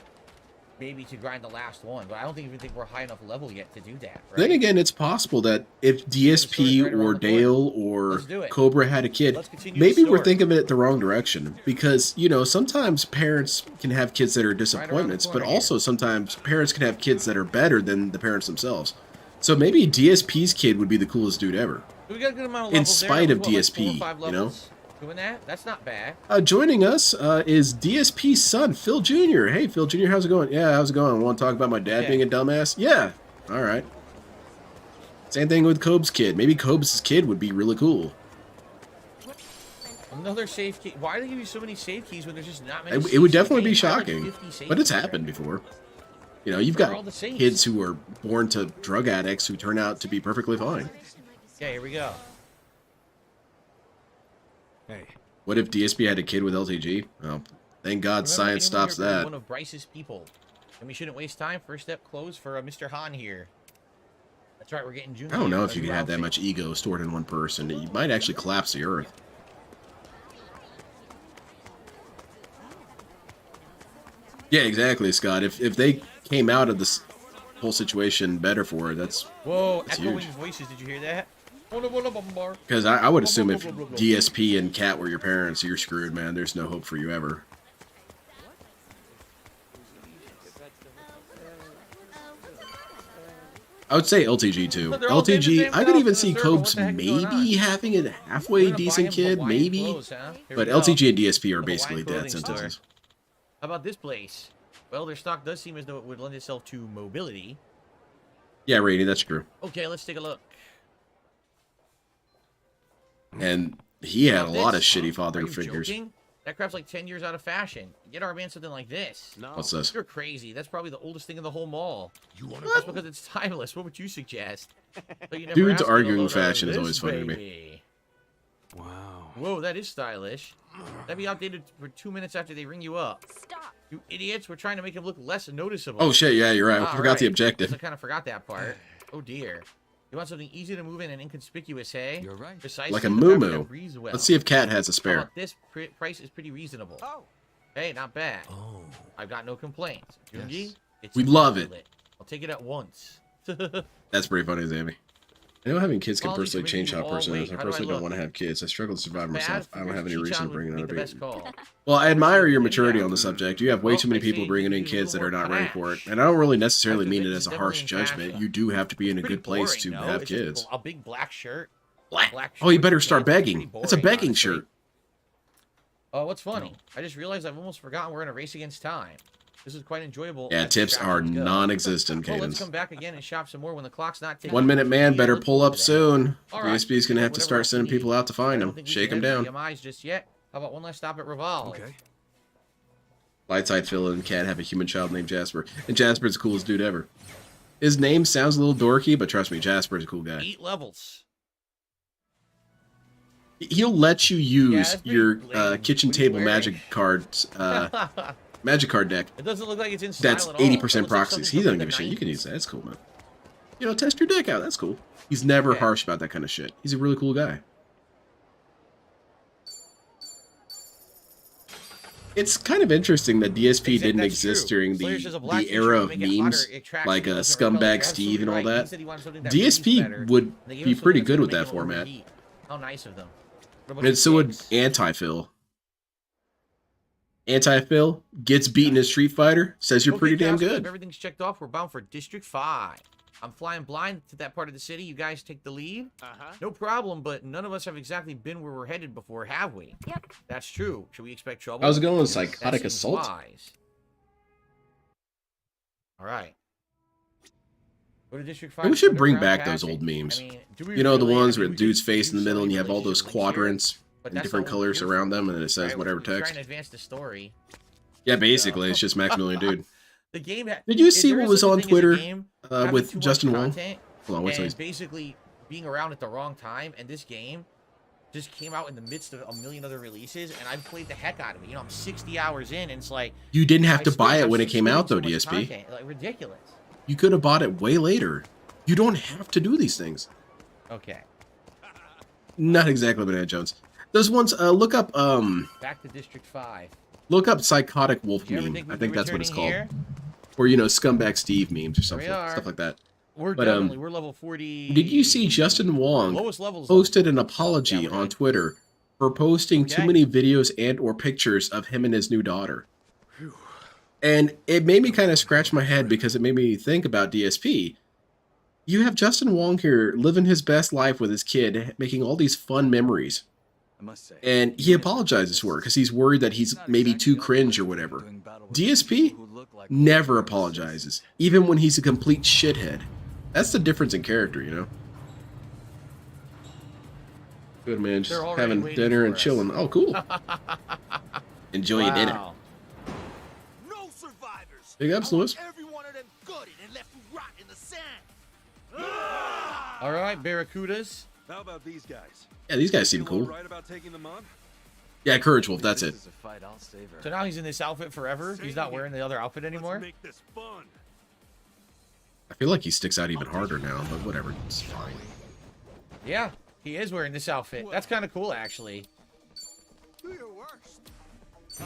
maybe to grind the last one. But I don't even think we're high enough level yet to do that. Right? Then again, it's possible that if DSP right around or the Dale corner. or Let's do it. Cobra had a kid, Let's continue maybe the we're story. thinking of it the wrong direction. Because, you know, sometimes parents can have kids that are disappointments, but corner also sometimes parents can have kids that are better than the parents themselves. So maybe DSP's kid would be the coolest dude ever. We got a good amount of In levels there. spite of What, like DSP, 4 or 5 you know? levels doing that? That's not bad. Joining us is DSP's son, Phil Jr. Hey, Phil Jr., how's it going? Yeah, how's it going? Want to talk about my dad being a dumbass? Yeah. All right. Same thing with Cobb's kid. Maybe Cobb's kid would be really cool. Another save key. Why do they give you so many save keys when there's just not many? It would saves? definitely Like, be you have, like, shocking, 50 save but it's keys happened already. before. You know, you've Where are got all the saves? kids who are born to drug addicts who turn out to be perfectly fine. Okay, here we go. Hey. What if DSP had a kid with LTG? Well, thank God Remember, science anyone stops here could be that. One of Bryce's people, and we shouldn't waste time. First step closed for Mr. Han here. That's right, we're getting June. I don't know if you can have that much ego stored in one person. You might actually collapse the earth. Yeah, exactly, Scott. If they came out of this whole situation better for it, that's echoing huge. voices. Did you hear that? Because I would assume if DSP and Cat were your parents, you're screwed, man. There's no hope for you ever. I would say LTG too. They're all saying the LTG, same I could stuff even in see a circle. Copes What the heck is going maybe on? having a halfway We're gonna buy decent him kid, Hawaiian maybe. clothes, huh? Here But we go. LTG and DSP are The basically Hawaiian dead clothing store. sentences. How about this place? Well, their stock does seem as though it would lend itself to mobility. Yeah, Rainy, that's true. Okay, let's take a look. And he had a About lot of this? shitty Are father you figures. joking? That crap's like 10 years out of fashion. Get our man something like this. No. What's this? You're crazy. That's probably the oldest thing in the whole mall. You want That's because it's timeless. What would you suggest? So you never Dudes asked me to arguing load fashion is this always funny to me. baby. Wow. Whoa, that is stylish. That'd be outdated for 2 minutes after they ring you up. Stop. You idiots, we're trying to make him look less noticeable. Oh shit, yeah, you're right. I All forgot the right. objective. I kind of forgot that part. Oh dear. You want something easy to move in and inconspicuous, hey? You're right. Precisely Like a the fabric moo-moo. that breathes well. Let's see if Cat has a How spare. about this price is pretty reasonable. Oh. Hey, not bad. Oh. I've got no complaints. Junji, Yes. it's We love it. immaculate. I'll take it at once. That's pretty funny, Zammy. I know having kids can Quality personally to make change you how a all person wait. is. I How do I personally don't look? want to have kids. I struggle to survive Bad? myself. I don't have any reason to bring would another make the baby. best call. Well, I admire your Maybe maturity yeah. on the subject. You have way Oh, too many I people see. bringing in You kids use a that are little not ready for it. panache. And I don't really necessarily After mean it this as is a harsh definitely in judgment. fashion. You do have to be in a Pretty good place boring, to no? have It's just kids. a big black shirt. Black. Black Oh, you shorts better and start pants. It's begging. pretty That's a boring, begging honestly. shirt. Oh, what's funny? I just realized I've almost forgotten we're in a race against time. This is quite enjoyable. Yeah, as tips are distractions go. non-existent, Oh, let's Cadence. come back again and shop some more when the clock's not ticking. 1 minute man Yeah, better look pull forward up to that. soon. All right. DSP's going to have to Whatever start else sending you people need. out to I find don't him. think we Shake should him head to down. the EMIs just yet. How about one last stop at Revolve? Okay. Lightside Phil and Cat have a human child named Jasper. And Jasper's the coolest dude ever. His name sounds a little dorky, but trust me, Jasper's a cool guy. 8 levels. He'll let you use that's pretty your lame. kitchen What are you table wearing? magic cards, magic card deck. It doesn't look like it's in style That's at all. 80% It looks like proxies. something He from doesn't the give a shit. You can 90s. use that. That's cool, man. You know, test your deck out. That's cool. He's never Yeah. harsh about that kind of shit. He's a really cool guy. It's kind of interesting that DSP didn't That's exist true. during Slayer says a black the t-shirt era would of make it hotter. memes, Attraction like doesn't repel. You're Scumbag Steve and all absolutely right. He that. said he wanted something that breathes DSP better. would They gave be him something pretty that's good gonna with make that it format. overheat. How nice of them. What about And you so would kids? Anti-Phil. Anti-Phil gets beaten in Street Fighter. Says you're pretty damn Casper, good. If everything's checked off, we're bound for District 5. I'm flying blind to that part of the city. You guys take the lead? No problem, but none of us have exactly been where we're headed before, have we? Yep. That's true. Should we expect trouble? How's it going? That Psychotic seems assault? wise. All right. Go to District 5. We should bring underground back those passing. old memes. I mean, do we You know, the really? ones I mean, where we the dude's could face in the do middle and you some have all those relationship links here, quadrants but and that's different not what we're colors here around for, them, and then it says right? whatever We're trying text. to advance the story. Yeah, basically, it's just Maximilian Dude. The game. Did you if see there what is was such a on thing as a Twitter game having with too much Justin Wong? content Hold on, wait till and he's... basically being around at the wrong time, and this game just came out in the midst of a million other releases, and I've played the heck out of it. You know, I'm 60 hours in, and it's like You didn't have I to still buy it have when it came out, though, so much DSP. content, like ridiculous. You could have bought it way later. You don't have to do these things. Okay, Not exactly Banana Jones. Those ones, look up back to District 5. look up Psychotic Wolf Do you ever meme. think I we'd think be that's what it's called. returning here? Or, you know, Scumbag Steve memes or something, are. stuff like that. We're But, definitely we're level 40. Did you see Justin Wong Lowest levels posted an Yeah, apology we're on good. Twitter for posting too Okay. many videos and or pictures of him and his new daughter? And it made me kind of scratch my head because it made me think about DSP. You have Justin Wong here living his best life with his kid, making all these fun memories. I must say. And he apologizes for it because he's worried that he's maybe too cringe or whatever. DSP never apologizes, even when he's a complete shithead. That's the difference in character, you know? Good man, just They're already having waiting dinner for and us. chilling. Oh, cool. Enjoy your dinner. Wow. No survivors. Big ups, Lewis. Every one of them gutted and left to rot in the sand. All right, Barracudas. How about these guys? Yeah, these guys seem Feel all cool. right about taking them on? Yeah, Courage Wolf, that's it. This is a fight I'll save her. So now he's in this outfit forever. He's not wearing the other outfit anymore. Let's make this fun. I feel like he sticks out even harder now, but whatever, it's fine. Yeah, he is wearing this outfit. That's kind of cool, actually. Do your worst.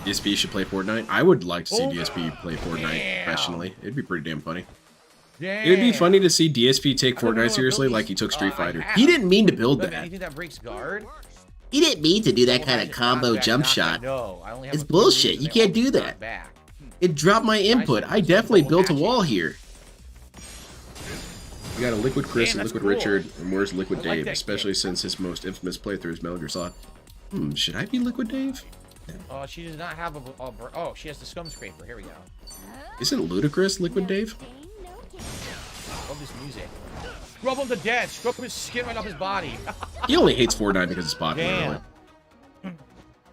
DSP should play Fortnite. I would like to see Oh. DSP play Fortnite Damn. professionally. It'd be pretty damn funny. Damn. It'd be funny to see DSP take I don't know Fortnite what seriously abilities- like he took Street I Fighter. have. He didn't mean to build Look, that. anything that breaks guard. He didn't mean to do that Well, kind magic of combo knockback, jump knockback, shot. No, I only have It's a few moves bullshit. and You they can't all do knock that. back. It dropped my input. I definitely built a wall here. We got a Liquid Chris Damn, and that's Liquid cool. Richard, and where's Liquid I like Dave? that Especially since his most infamous playthrough is Metal Gear Solid. Should I be Liquid Dave? She does not have a. Oh, she has the scum scraper. Here we go. Isn't Ludacris Liquid Dave? Love this music. Scrub him to death. Scrub his skin right off his body. He only hates Fortnite because it's popular. Damn. Really.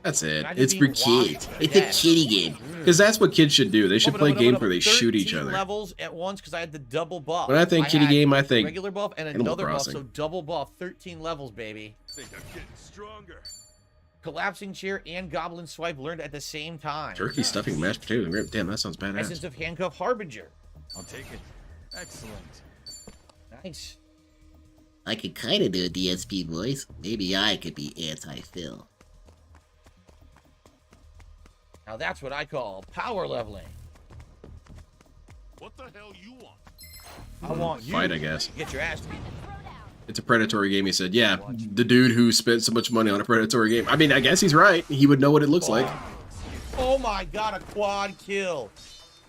That's it. Imagine It's for being washed kids. to It's a death. kiddie game. Because that's what kids should do. They should play games where they shoot each 13 other. levels at once because I had the double buff. When I think kiddie had game, I think regular buff and Animal another buff, Crossing. so double buff, 13 levels, baby. Think I'm getting stronger. Collapsing chair and goblin swipe learned at the same time. Turkey stuffing mashed potatoes and grape. Damn, that sounds badass. Essence of handcuff harbinger. I'll take it. Excellent. Nice. I could kind of do a DSP voice. Maybe I could be anti-Phil. Now that's what I call power leveling. What the hell you want? I want you Fight, I guess. to get your ass beat. It's a predatory game, he said. Yeah, the dude who spent so much money on a predatory game. I mean, I guess he's right. He would know what it looks like. Oh my god, a quad kill.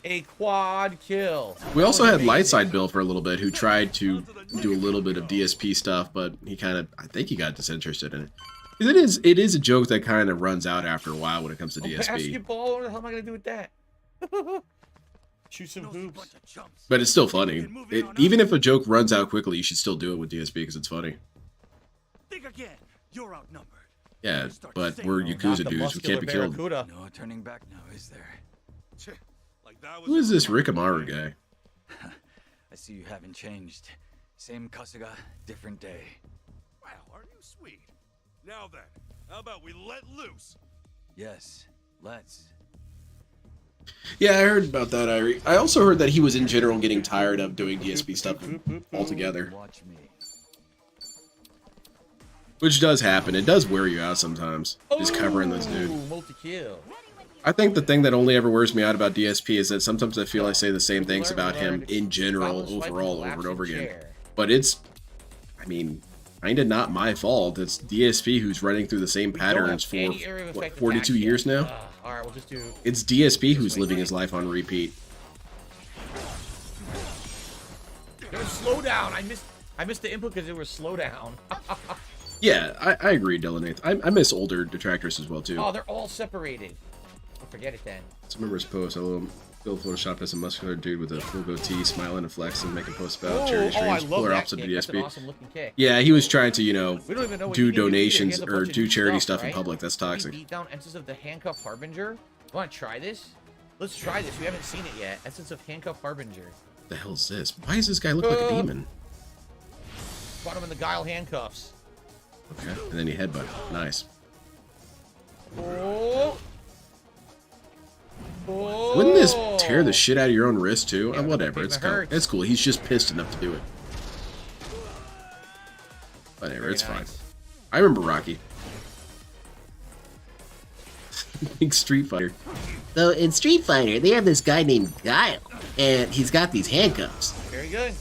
A quad kill. We also had Lightside Bill for a little bit, who tried to do a little bit of DSP stuff, but he kind of, I think he got disinterested in it. 'Cause it is a joke that kind of runs out after a while when it comes to DSP. Basketball? What the hell am I going to do with that? Shoot some hoops. But it's still funny. Even if a joke runs out quickly, you should still do it with DSP because it's funny. Think again. You're outnumbered. Yeah, but we're Yakuza dudes. We can't be killed. No turning back now, is there? Like that was Who is this Rikamaru guy? I see you haven't changed. Same Kasuga, different day. Wow, aren't you sweet? Now then, how about we let loose? Yes, let's. Yeah, I heard about that, Irie. I also heard that he was in general getting tired of doing DSP stuff altogether. Watch me. Which does happen. It does wear you out sometimes. Just covering this dude. Multi-kill. I think the thing that only ever wears me out about DSP is that sometimes I feel I say the same things about him in general, overall, over and over again. But it's, I mean, kinda not my fault. It's DSP who's running through the same patterns for, what, 42 years now? All right, we'll just do. It's DSP who's living his life on repeat. There was slow down. I missed the input because there was slow down. Yeah, I agree, Dylan. I miss older detractors as well too. Oh, they're all separated. I'll forget it then. Let's remember his post. A little Bill Photoshop as a muscular dude with a full goatee, smiling and flexing, making posts about charity streams. Polar opposite of That's an DSP. awesome looking kick. Yeah, he was trying to, you know, We don't even know what do he did either. He donations has a or bunch of do new charity stuff, stuff in right? public. That's toxic. Beat down Essence of the Handcuff Harbinger. Want to try this? Let's try this. We haven't seen it yet. Essence of Handcuff Harbinger. What the hell is this? Why does this guy look like a demon? Got him in the guile handcuffs. Okay, and then he headbutt. Nice. Oh. Oh. Wouldn't this tear the shit out of your own wrist too? Yeah, Whatever, it it's cool. hurts. It's cool. He's just pissed enough to do it. Whatever, Very it's fine. nice. I remember Rocky. Big Street Fighter. So in Street Fighter, they have this guy named Guile, and he's got these handcuffs. Very good.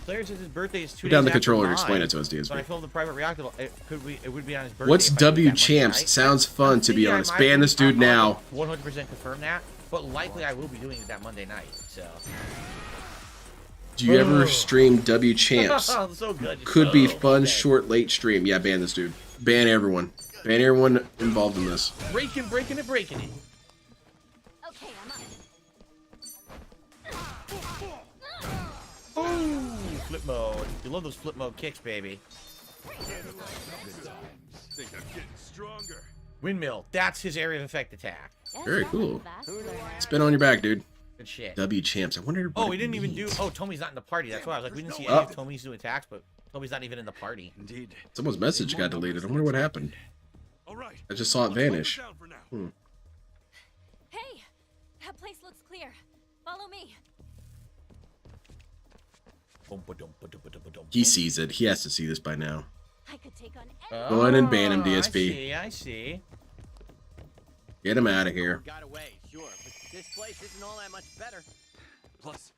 Player says his birthday is 2 Put days down the after controller and mine, explain it to us, DSP. But I filmed the private reactor. It would be on his birthday. What's if I did W that Monday Champs? night. Sounds fun, to be Yeah, honest. I Ban will- this dude I'll now. 100% confirm that, but likely I will be doing it that Monday night. So. Do you ever stream W Champs? So good. Could be So fun, good. short, late stream. Yeah, ban this dude. Ban everyone. Ban everyone involved in this. Breaking it. Okay, I'm up. Ooh, flip mode. You love those flip mode kicks, baby. Think I'm getting stronger. Windmill. That's his area of effect attack. Very cool. Spin on your back, dude. Good shit. W Champs. I wonder. Oh, what we it didn't even do. means. Oh, Tommy's not in the party. That's why I was like, we didn't see Oh. any of Tommy's new attacks, but Tommy's not even in the party. Indeed. Someone's message got deleted. I wonder what happened. All right. I just saw it vanish. Hey, that place looks clear. Follow me. He sees it. He has to see this by now. I could take on Go ahead and ban him, I DSP. see. I see. Get him out of here. Got away, sure, but this place isn't all that much better. Plus,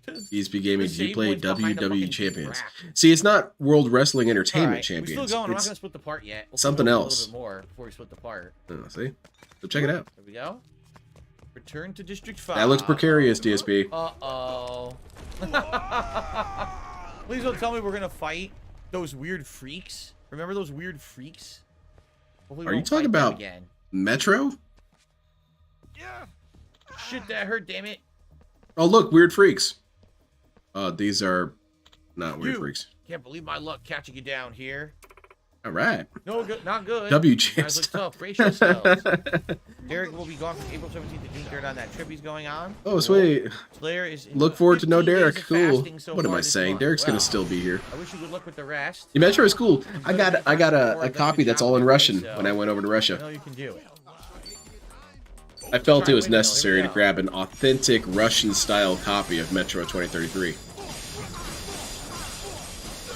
DSP Gaming, do you same play one's behind the WWE fucking Champions? rack. See, it's not World Wrestling Entertainment Alright, we're Champions. still going. I'm not It's gonna split the part yet. We'll something keep it else. A little bit more before we split the part. See? So check it out. There we go. Return to District 5. That looks precarious, DSP. Uh-oh. Please don't tell me we're gonna fight those weird freaks. Remember those weird freaks? Hopefully we Are you won't talking fight them about again. Metro? Shit, that hurt, damn it. Oh, look, weird freaks. These are not weird You. freaks. Can't believe my luck catching you down here. All right. No good, not good. W You guys look tough. Brace yourselves. Derek will be gone from April 17th to June 3rd on that trip he's going on. Oh, sweet. Slayer is in Look forward to no 15 days Derek. of Cool. fasting so What am far I this saying? month. Derek's gonna Wow. still be here. I wish you good luck with the rest. The Metro is cool. I got a Before copy that's all in the Russian so when I went over to I Russia. know you can do it. I felt Try it was windmill. Here we necessary to go. grab an authentic Russian-style copy of Metro 2033.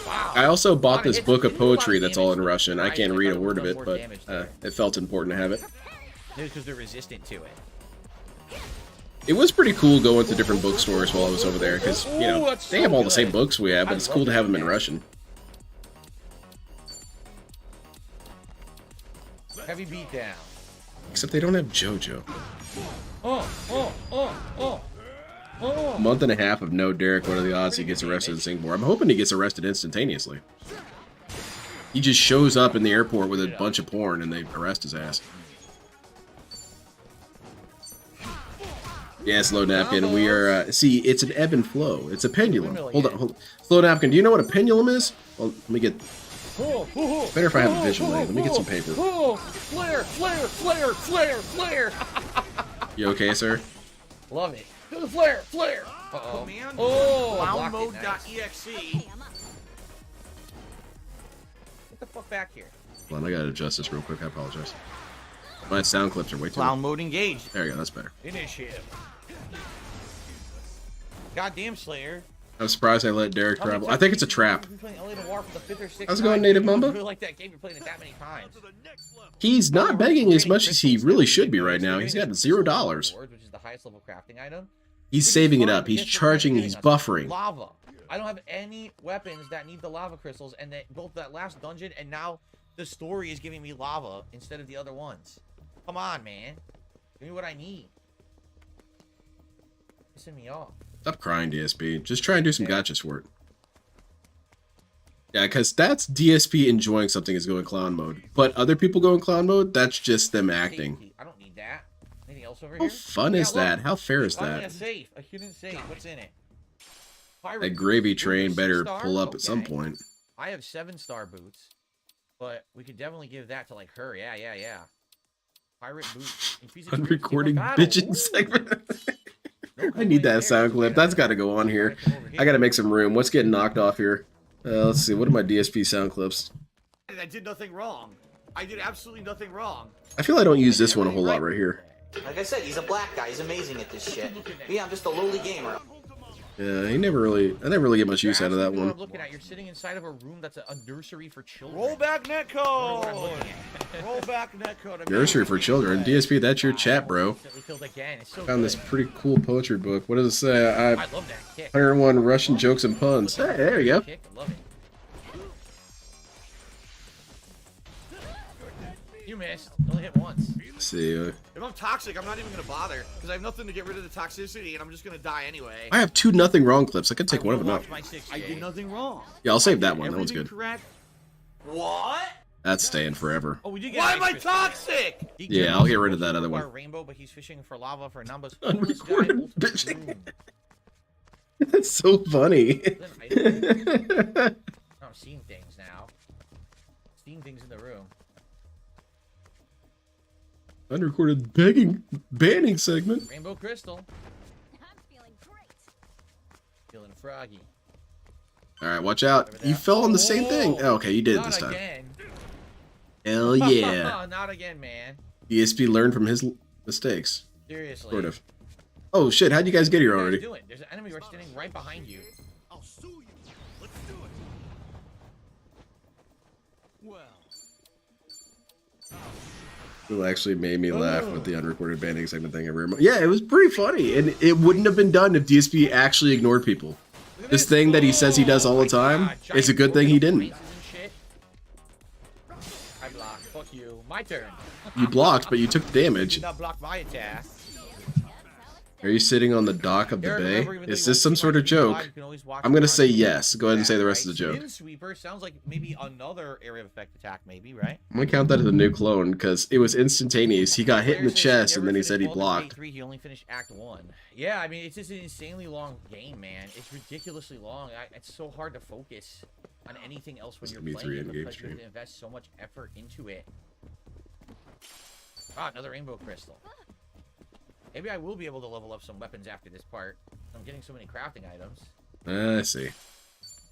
Wow. I also bought Lot of this hits. book of Didn't do a lot poetry of that's all in damage, Russian. but I can't read a thought it word of would've it, done more but damage there. it felt important to have it. Maybe because they're resistant to it. It was pretty cool going to different bookstores while I was over there because, you Ooh, know, that's they so have all the good. same books we have, but I it's love cool to have them doing in that. Russian. Heavy beatdown. Except they don't have JoJo. Oh. A month and a half of no Derek. What are the odds he gets arrested in Singapore? I'm hoping he gets arrested instantaneously. He just shows up in the airport with a bunch of porn and they arrest his ass. Yeah, Slow Napkin. We are, see, it's an ebb and flow. It's a pendulum. Hold on. Slow Napkin, do you know what a pendulum is? Well, let me get... Better if I have a visual aid. Let me get some paper. Flare. You okay, sir? Love it. Do the flare. Uh-oh. Command Oh, clownmode.exe. Get the fuck back here. Hold on, I gotta adjust this real quick. I apologize. My sound clips are way too... Clown mode engaged. There we go, that's better. Initiative. Goddamn Slayer. I'm surprised I let Derek travel. I think it's a trap. You've been playing LA Noir for the 5th or 6th How's it going, time. Native You Mamba? really like that game. You're playing it that many times. He's not begging as much as he really should be right now. He's got $0. Which is the highest level crafting item. He's saving it up. He's charging. He's buffering. Lava. I don't have any weapons that need the lava crystals, and that both that last dungeon and now the story is giving me lava instead of the other ones. Come on, man. Give me what I need. Pissing me off. Stop crying, DSP. Just try and do some gotchas for it. Yeah, because that's DSP enjoying something is going clown mode. But other people go in clown mode, that's just them acting. I don't need that. Anything else over How here? fun is that? How fair is Finally that? a safe. A hidden safe. What's in it? That gravy train better 6-star? pull up at some Okay. point. I have 7-star boots, but we could definitely give that to like her. Yeah. Pirate boots. Unrecording bitching segment. I need that sound clip. That's got to go on here. I got to make some room. What's getting knocked off here? Let's see. What are my DSP sound clips? I did nothing wrong. I did absolutely nothing wrong. I feel I don't use this one a whole lot right here. Like I said, he's a black guy. He's amazing at this shit. Me, I'm just a lowly gamer. Yeah, I never really get much use out of that one. I'm looking at. You're sitting inside of a room that's a nursery for children. Roll back netcode. Roll back netcode. Nursery for children. DSP, that's your chat, bro. So Found this pretty cool poetry book. What does it say? I love that kick. 101 Russian jokes and puns. Hey, there you go. Kick, love it. You missed. You only hit once. Let's see. If I'm toxic, I'm not even gonna bother because I have nothing to get rid of the toxicity, and I'm just gonna die anyway. I have 2 nothing wrong clips. I could take one of them out. I did nothing wrong. Yeah, I'll save that one. That one's good. Correct. What? That's staying forever. Oh, we did get Why am I toxic? Yeah, I'll get rid of that other one. Rainbow, but he's fishing for lava for numbers. Unrecorded bitching. That's so funny. I'm seeing things now. Seeing things in the room. Unrecorded banning segment. Rainbow crystal. I'm feeling great. Feeling froggy. All right, watch out. You fell on the same thing. Oh, okay, you did it this time. Again. Hell yeah. Not again, man. DSP learned from his mistakes. Seriously. Sort of. Oh shit, how'd you guys get here What are already? you doing? There's an enemy standing right behind you. I'll sue you. Let's do it. Well. It actually made me laugh with the unrecorded banning segment thing every month. Yeah, it was pretty funny, and it wouldn't have been done if DSP actually ignored people. This thing that he says he does all the time, it's a good thing he didn't. I blocked. Fuck you. My turn. You blocked, but you took the damage. You did not block my attack. Are you sitting on the dock of the bay? Is this some sort of joke? I'm gonna say yes. Go ahead and say the rest of the joke. Spin sweeper sounds like maybe another area of effect attack, maybe, right? I'm gonna count that as a new clone because it was instantaneous. He got hit in the chest and then he said he blocked. He only finished Act 1. Yeah, I mean, it's just an insanely long game, man. It's ridiculously long. It's so hard to focus on anything else when you're playing it because you have to invest so much effort into it. Ah, another rainbow crystal. Maybe I will be able to level up some weapons after this part. I'm getting so many crafting items. I see.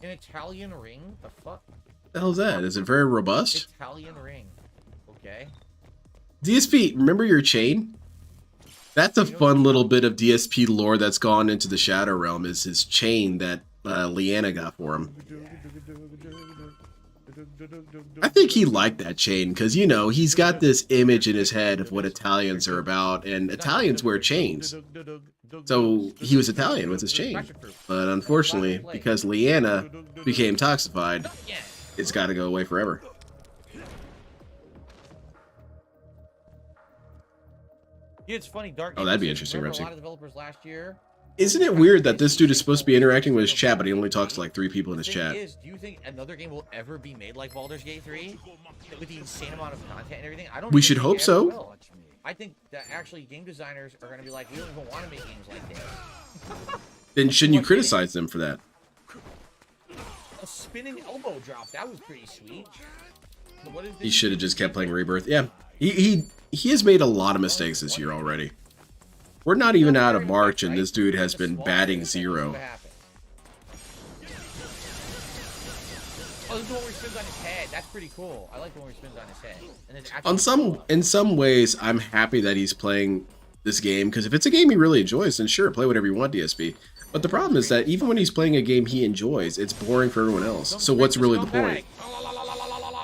An Italian ring? The fuck? What the hell is that? Is it very robust? Italian ring. Okay. DSP, remember your chain? That's a fun little bit of DSP lore that's gone into the Shadow Realm, is his chain that Leanna got for him. I think he liked that chain because, you know, he's got this image in his head of what Italians are about, and Italians wear chains. So he was Italian with his chain. But unfortunately, because Leanna became toxified, it's got to go away forever. Yeah, it's funny. Dark. Oh, that'd be interesting, A Repsy. lot of developers last year. Isn't it weird that this dude is supposed to be interacting with his chat, but he only talks to like 3 people in his chat? Do you think another game will ever be made like Baldur's Gate 3 with the insane amount of content and everything? I don't. We should hope so. Will. I think that actually game designers are going to be like, we don't even want to make games like this. Then shouldn't you criticize them for that? A spinning elbow drop. That was pretty sweet. So what is this? He should have just kept playing Rebirth. Yeah, he has made a lot of mistakes this year already. We're not even out of March, and this dude has been batting 0. Oh, this is the one where he spins on his head. That's pretty cool. I like the one where he spins on his head. And it's In some ways, I'm happy that he's playing this game, because if it's a game he really enjoys, then sure, play whatever you want, DSP. But the problem is that even when he's playing a game he enjoys, it's boring for everyone else. So what's really the point?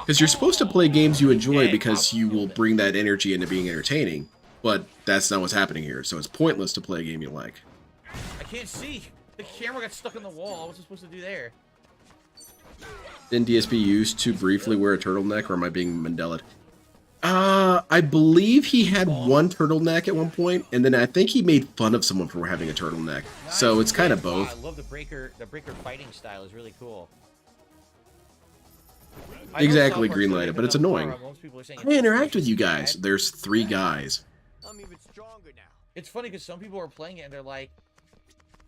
Because you're supposed to play games you enjoy because you will bring that energy into being entertaining. But that's not what's happening here, so it's pointless to play a game you like. I can't see. The camera got stuck in the wall. What's it supposed to do there? Didn't DSP used to briefly wear a turtleneck, or am I being Mandela? I believe he had one turtleneck at one point, and then I think he made fun of someone for having a turtleneck. Nice. So it's kind of Wow, both. I love the breaker. The breaker fighting style is really cool. Exactly, greenlighted, but it's annoying. Most people are saying I interact with you guys. There's 3 guys. I'm even stronger now. It's funny because some people are playing it and they're like,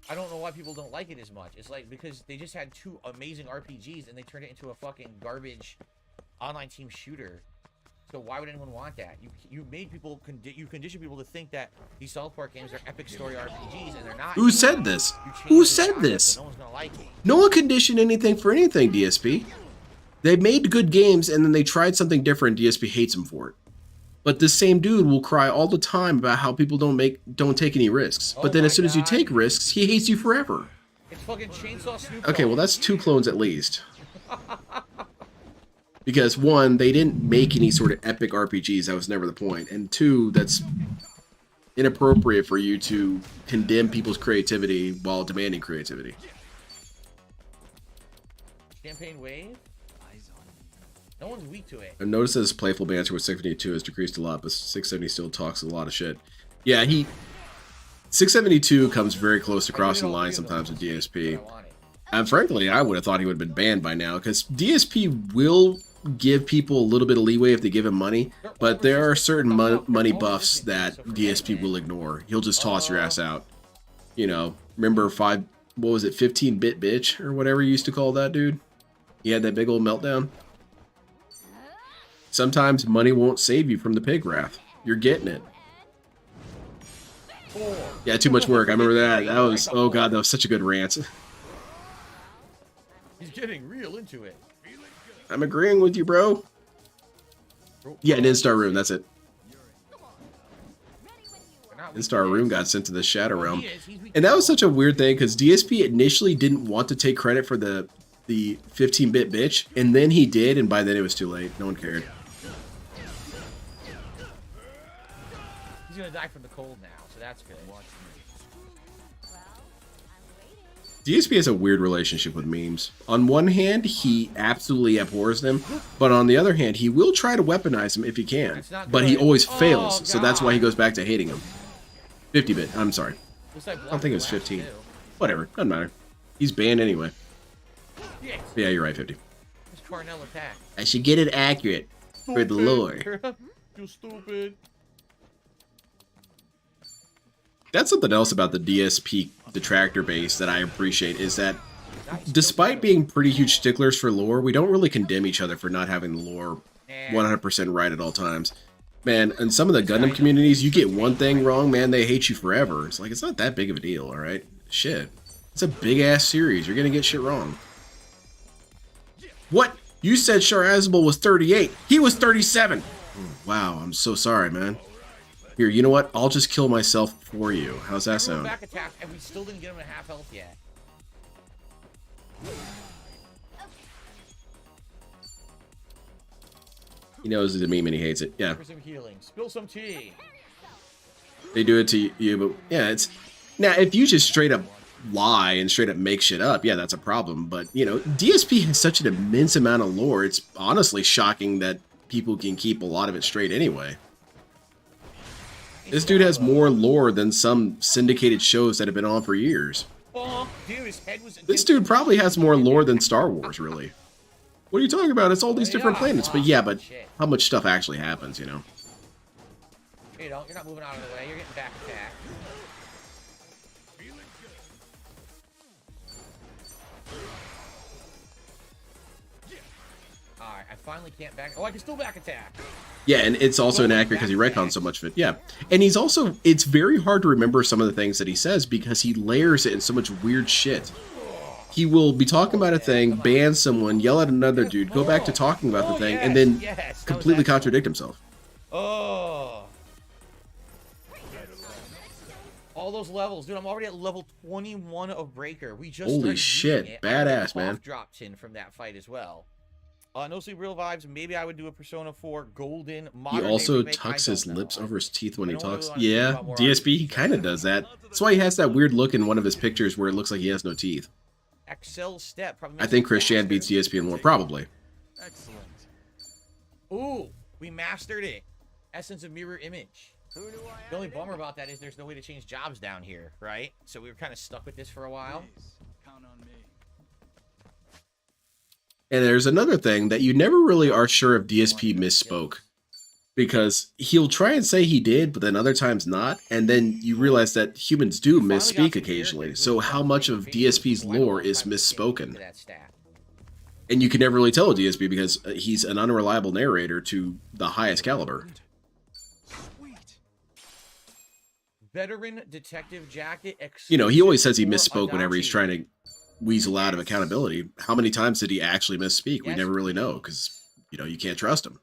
I don't know why people don't like it as much. It's like because they just had 2 amazing RPGs and they turned it into a fucking garbage online team shooter. So why would anyone want that? You made people you condition people to think that these South Park games are epic story RPGs and they're not. Who said this? Who said this? So no one's gonna like it. No one conditioned anything for anything, DSP. They made good games and then they tried something different. DSP hates them for it. But this same dude will cry all the time about how people don't take any risks. But then as soon as you take risks, he hates you forever. It's fucking Chainsaw Snoop. Okay, well that's 2 clones at least. Because 1, they didn't make any sort of epic RPGs. That was never the point. And 2, that's inappropriate for you to condemn people's creativity while demanding creativity. Champagne Wave? No one's weak to it. I've noticed that his playful banter with 672 has decreased a lot, but 670 still talks a lot of shit. Yeah, 672 comes very close to crossing the line sometimes with DSP. And frankly, I would have thought he would have been banned by now, because DSP will give people a little bit of leeway if they give him money, but there are certain money buffs that DSP will ignore. He'll just toss your ass out. You know, remember 15-bit bitch, or whatever you used to call that dude? He had that big old meltdown. Sometimes money won't save you from the pig wrath. You're getting it. Yeah, too much work. I remember that. That was, oh god, that was such a good rant. He's getting real into it. I'm agreeing with you, bro. Yeah, an in-star room, that's it. In-star room got sent to the Shadow Realm. And that was such a weird thing, because DSP initially didn't want to take credit for the 15-bit bitch, and then he did, and by then it was too late. No one cared. He's gonna die from the cold now, so that's good. DSP has a weird relationship with memes. On one hand, he absolutely abhors them, but on the other hand, he will try to weaponize them if he can. But he always fails, so that's why he goes back to hating them. 50-bit, I'm sorry. I don't think it was 15. Whatever, doesn't matter. He's banned anyway. Yeah, you're right, 50. Carnell attack. I should get it accurate for the lore. You stupid. That's something else about the DSP detractor base that I appreciate, is that despite being pretty huge sticklers for lore, we don't really condemn each other for not having the lore 100% right at all times. Man, in some of the Gundam communities, you get one thing wrong, man, they hate you forever. It's like, it's not that big of a deal, alright? Shit. It's a big-ass series. You're gonna get shit wrong. What? You said Sharazabal was 38. He was 37. Wow, I'm so sorry, man. Here, you know what? I'll just kill myself for you. How's that sound? Back attack, and we still didn't get him at half health yet. He knows it's a meme and he hates it. Yeah. For some healing. Spill some tea. They do it to you, but yeah, it's... Now, if you just straight up lie and straight up make shit up, yeah, that's a problem. But, you know, DSP has such an immense amount of lore, it's honestly shocking that people can keep a lot of it straight anyway. This dude has more lore than some syndicated shows that have been on for years. This dude probably has more lore than Star Wars, really. What are you talking about? It's all these different planets. But yeah, but how much stuff actually happens, you know? You know, you're not moving out of the way. You're getting back attack. Alright, I finally can't back... Oh, I can still back attack. Yeah, and it's also inaccurate because he retcons so much of it. Yeah. And he's also... It's very hard to remember some of the things that he says because he layers it in so much weird shit. He will be talking about a thing, ban someone, yell at another dude, go back to talking about the thing, and then completely contradict himself. Oh. All those levels. Dude, I'm already at level 21 of Breaker. We just Holy shit. Badass, man. Dropped in from that fight as well. No Sleep Real Vibes. Maybe I would do a Persona 4 Golden Modern. He also tucks his lips over his teeth when he talks. Yeah, DSP, he kind of does that. That's why he has that weird look in one of his pictures where it looks like he has no teeth. Excel Step. I think Christian beats DSP in lore, probably. Excellent. Ooh. We mastered it. Essence of mirror image. The only bummer about that is there's no way to change jobs down here, right? So we were kind of stuck with this for a while. Count on me. And there's another thing that you never really are sure if DSP misspoke. Because he'll try and say he did, but then other times not. And then you realize that humans do misspeak occasionally. So how much of DSP's lore is misspoken? And you can never really tell with DSP because he's an unreliable narrator to the highest caliber. Veteran detective jacket. You know, he always says he misspoke whenever he's trying to weasel out of accountability. How many times did he actually misspeak? We never really know because, you know, you can't trust him.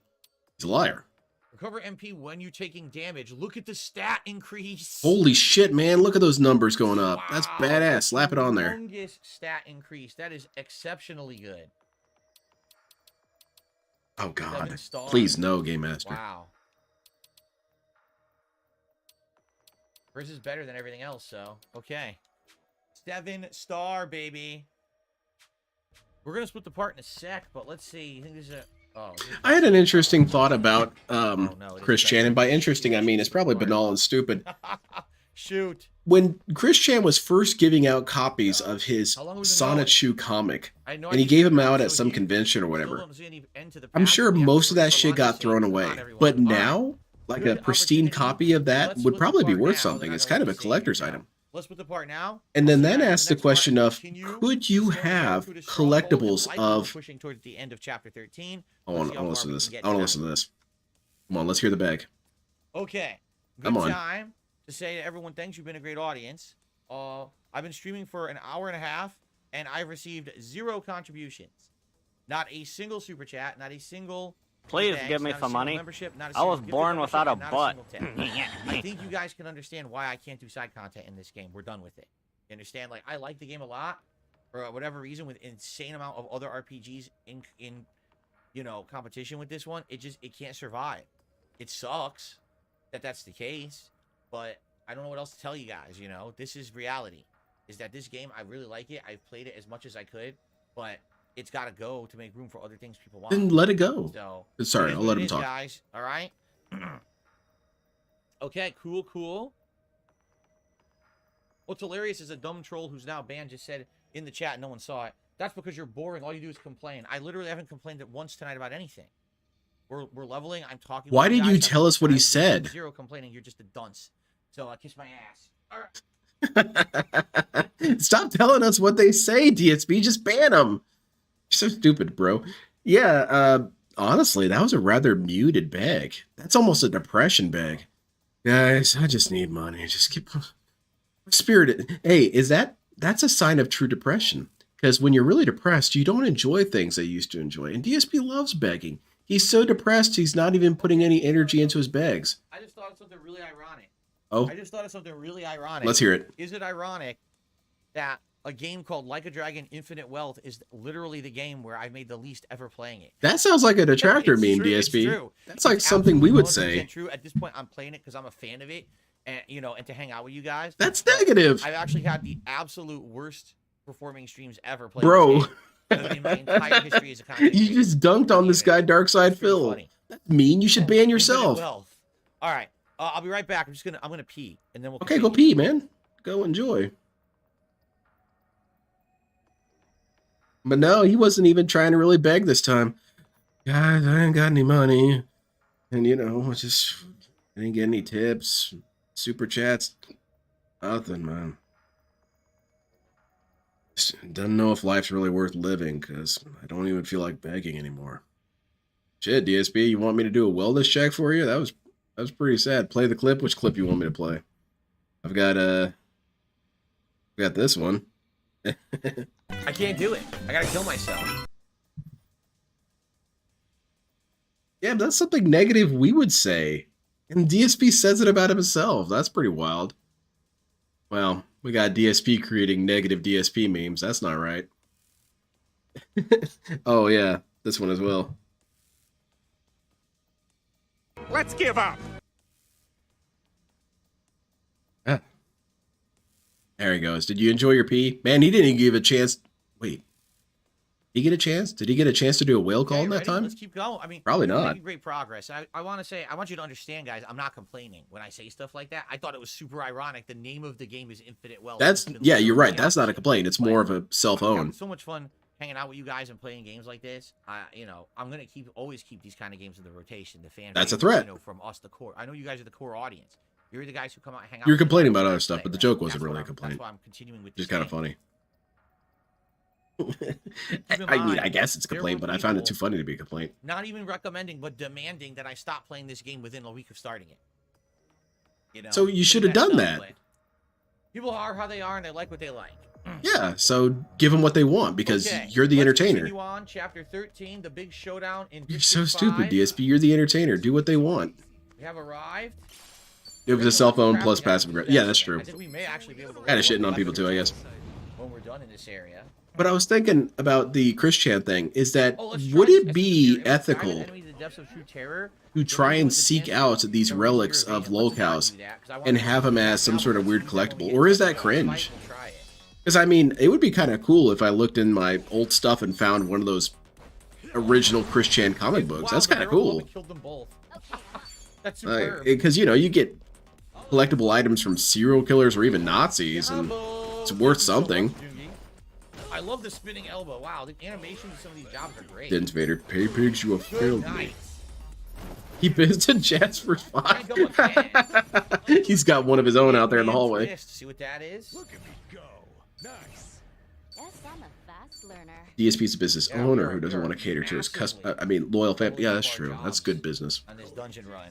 He's a liar. Recover MP when you're taking damage. Look at the stat increase. Holy shit, man. Look at those numbers going up. That's badass. Slap it on there. Longest stat increase. That is exceptionally good. Oh, God. Please, no, Game Master. Wow. Hers is better than everything else, so okay. 7-star, baby. We're gonna split the part in a sec, but let's see. You think there's a I had an interesting thought about Chris Chan, and by interesting I mean it's probably banal and stupid. Shoot. When Chris Chan was first giving out copies of his Sonnet Shoe comic, and he gave them out at some convention or whatever, I'm sure most of that shit got thrown away. But now, like a pristine copy of that would probably be worth something. It's kind of a collector's item. Let's put the part now. And then that asks the question of, could you have collectibles of... Pushing towards the end of chapter 13. I want to listen to this. I want to listen to this. Come on, let's hear the bag. Okay. Come on. Time to say to everyone, thanks. You've been a great audience. I've been streaming for an hour and a half, and I've received 0 contributions. Not a single super chat. Not a single... Please give me some money. I was born without a butt. I think you guys can understand why I can't do side content in this game. We're done with it. You understand? Like, I like the game a lot, for whatever reason, with insane amount of other RPGs in you know, competition with this one. It can't survive. It sucks that that's the case, but I don't know what else to tell you guys. You know, this is reality. Is that this game? I really like it. I've played it as much as I could, but it's got to go to make room for other things people want. Then let it go. So, sorry, I'll let him talk. Guys, all right. Okay, cool. What's hilarious is a dumb troll who's now banned just said in the chat, no one saw it. That's because you're boring. All you do is complain. I literally haven't complained once tonight about anything. We're leveling. I'm talking. Why did you tell us what he said? 0 complaining. You're just a dunce. So kiss my ass. Stop telling us what they say, DSP. Just ban them. You're so stupid, bro. Yeah, honestly, that was a rather muted bag. That's almost a depression bag. Guys, I just need money. Just keep spirited. Hey, that's a sign of true depression. Because when you're really depressed, you don't enjoy things I used to enjoy. And DSP loves begging. He's so depressed, he's not even putting any energy into his bags. I just thought of something really ironic. Oh? I just thought of something really ironic. Let's hear it. Is it ironic that a game called Like a Dragon Infinite Wealth is literally the game where I've made the least ever playing it? That sounds like a detractor meme, true, DSP. That's like something we would say. True. At this point, I'm playing it because I'm a fan of it, and and to hang out with you guys. That's negative. I've actually had the absolute worst performing streams ever played. Bro. In my entire history as a content You just dunked on this guy, Darkside Phil. That's mean. You should ban yourself. All right. I'll be right back. I'm gonna pee, and then we'll. Okay, go pee, man. Go enjoy. But no, he wasn't even trying to really beg this time. Guys, I ain't got any money. And, I didn't get any tips, super chats, nothing, man. Just doesn't know if life's really worth living, because I don't even feel like begging anymore. Shit, DSP, you want me to do a wellness check for you? That was pretty sad. Play the clip. Which clip you want me to play? I've got this one. I can't do it. I gotta kill myself. Yeah, but that's something negative we would say. And DSP says it about himself. That's pretty wild. Well, we got DSP creating negative DSP memes. That's not right. Oh, yeah. This one as well. Let's give up. Ah. There he goes. Did you enjoy your pee? Man, he didn't even give a chance. Wait. He get a chance? Did he get a chance to do a whale call in that time? Let's keep going. I mean, probably we're not. making great progress. I want to say, I want you to understand, guys. I'm not complaining when I say stuff like that. I thought it was super ironic. The name of the game is Infinite Wealth. That's yeah, you're right. That's not a complaint. It's more of a self-own. So much fun hanging out with you guys and playing games like this. You know, I'm gonna always keep these kind of games in the rotation. The fan. That's a base, threat. You know, from us, the core. I know you guys are the core audience. You're the guys who come out and hang out. You're complaining about other stuff, but the joke wasn't really a complaint. That's why I'm continuing with. Just kind of funny. I mean, I guess it's a complaint, but I found it too funny to be a complaint. Not even recommending, but demanding that I stop playing this game within a week of starting it. You know. So you should have done that. People are how they are, and they like what they like. Yeah, so give them what they want because you're the entertainer. Continue on, chapter 13, the big showdown in. You're so stupid, DSP. You're the entertainer. Do what they want. We have arrived. It was a cell phone plus passive aggressive. Yeah, that's true. I think we may actually be able to. Kind of shitting on people too, I guess. When we're done in this area. But I was thinking about the Chris Chan thing. Is that would it be ethical to try and seek out these relics of locales and have them as some sort of weird collectible, or is that cringe? Because I mean, it would be kind of cool if I looked in my old stuff and found one of those original Chris Chan comic books. That's kind of cool. Because you know, you get collectible items from serial killers or even Nazis, and it's worth something. I love the spinning elbow. Wow, the animations of some of these jobs are great. Dense Vader, pay pigs, you have failed me. He visited Jasper's 5. He's got one of his own out there in the hallway. See what that is? Look at me go. Nice. Yes, I'm a fast learner. DSP's a business owner who doesn't want to cater to his loyal family. Yeah, that's true. That's good business. On this dungeon run.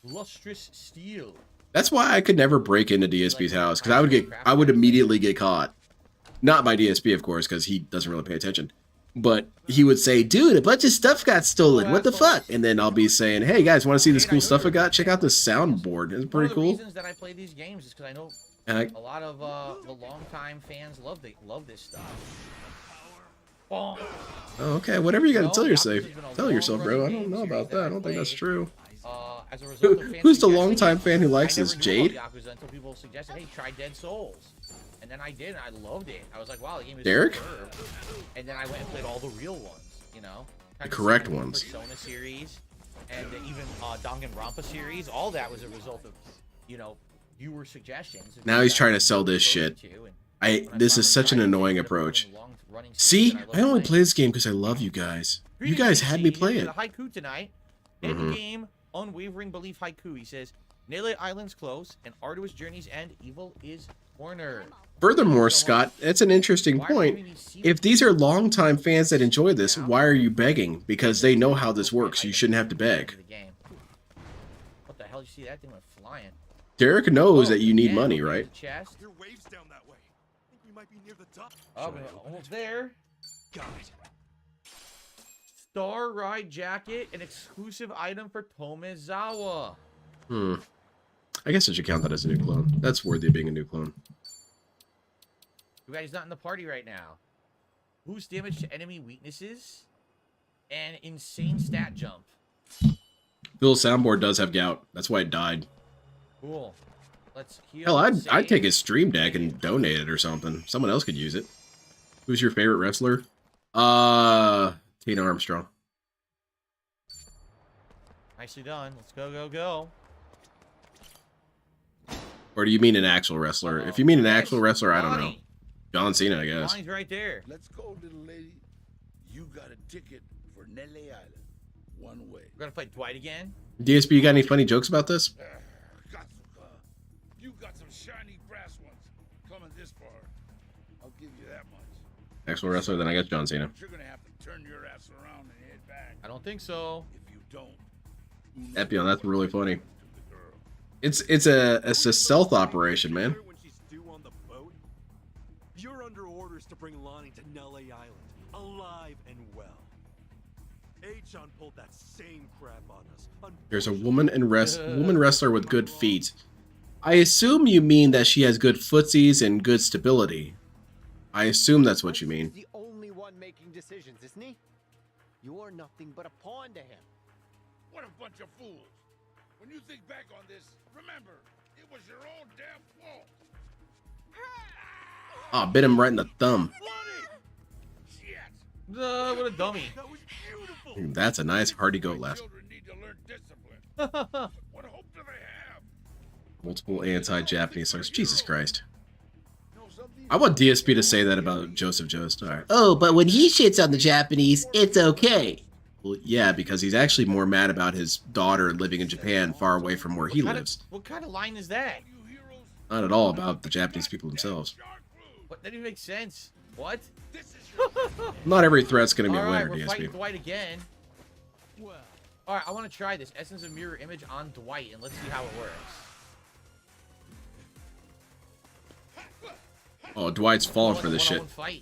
Lustrous steel. That's why I could never break into DSP's house, because I would immediately get caught. Not by DSP, of course, because he doesn't really pay attention. But he would say, dude, a bunch of stuff got stolen. What the fuck? And then I'll be saying, hey guys, want to see this cool stuff I got? Check out this soundboard. It's pretty cool. One of the reasons that I play these games is because I know a lot of the longtime fans love this stuff. Oh, okay, whatever you got to tell yourself, bro. I don't know about that. I don't think that's true. As a result of Who's the longtime fan who likes this? Jade? Yakuza until people suggested, hey, try Dead Souls. And then I did, and I loved it. I was like, wow, the game is Derek? superb. And then I went and played all the real ones, you know? The correct ones. Persona series, and even Danganronpa series. All that was a result of, you know, viewer suggestions. Now he's trying to sell this shit. This is such an annoying approach. See, I only play this game because I love you guys. You guys had me play it. Haiku tonight. End game, unwavering belief haiku. He says, Nele Island's close, and arduous journeys end. Evil is cornered. Furthermore, Scott, that's an interesting point. If these are longtime fans that enjoy this, why are you begging? Because they know how this works. You shouldn't have to beg. What the hell? You see that thing went flying? Derek knows that you need money, right? Your wave's down that way. I think we might be near the top. Oh, almost there. Got it. Star Ride jacket, an exclusive item for Tomezawa. I guess I should count that as a new clone. That's worthy of being a new clone. You guys not in the party right now. Boost damage to enemy weaknesses. And insane stat jump. Bill's soundboard does have gout. That's why it died. Cool. Let's heal. Hell, I'd take his stream deck and donate it or something. Someone else could use it. Who's your favorite wrestler? Tina Armstrong. Nicely done. Let's go, go, go. Or do you mean an actual wrestler? If you mean an actual wrestler, I don't know. John Cena, I guess. Johnny's right there. Let's go, little lady. You got a ticket for Nele Island. One way. We're gonna fight Dwight again. DSP, you got any funny jokes about this? You got some shiny brass ones coming this far. I'll give you that much. Actual wrestler, then I guess John Cena. You're gonna have to turn your ass around and head back. I don't think so. If you don't, Epion, that's really funny. It's a stealth operation, man. When she's due on the boat, you're under orders to bring Lonnie to Nele Island, alive and well. Achan pulled that same crap on us. There's a woman wrestler with good feet. I assume you mean that she has good footsies and good stability. I assume that's what you mean. The only one making decisions, isn't he? You're nothing but a pawn to him. What a bunch of fools. When you think back on this, remember, it was your own damn fault. Oh, bit him right in the thumb. What a dummy. Dude, that's a nice hearty goat laugh. Multiple anti-Japanese songs. Jesus Christ. I want DSP to say that about Joseph Joestar. Oh, but when he shits on the Japanese, it's okay. Well, yeah, because he's actually more mad about his daughter living in Japan far away from where he lives. What kind of line is that? Not at all about the Japanese people themselves. What? That didn't make sense. What? Not every threat's going to be a winner, We're DSP. fighting Dwight again. All right, I want to try this. Essence of mirror image on Dwight, and let's see how it works. Oh, Dwight's falling for this shit. Fight.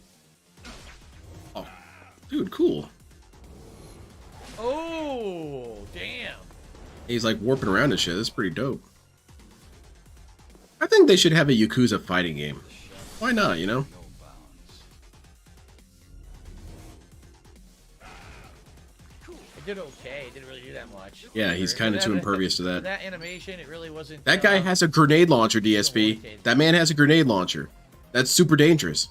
Oh, dude, cool. Oh, damn. He's like warping around and shit. That's pretty dope. I think they should have a Yakuza fighting game. Why not, you know? It did okay. It didn't really do that much. Yeah, he's kind of too impervious to that. That animation, it really wasn't. That guy has a grenade launcher, DSP. That man has a grenade launcher. That's super dangerous.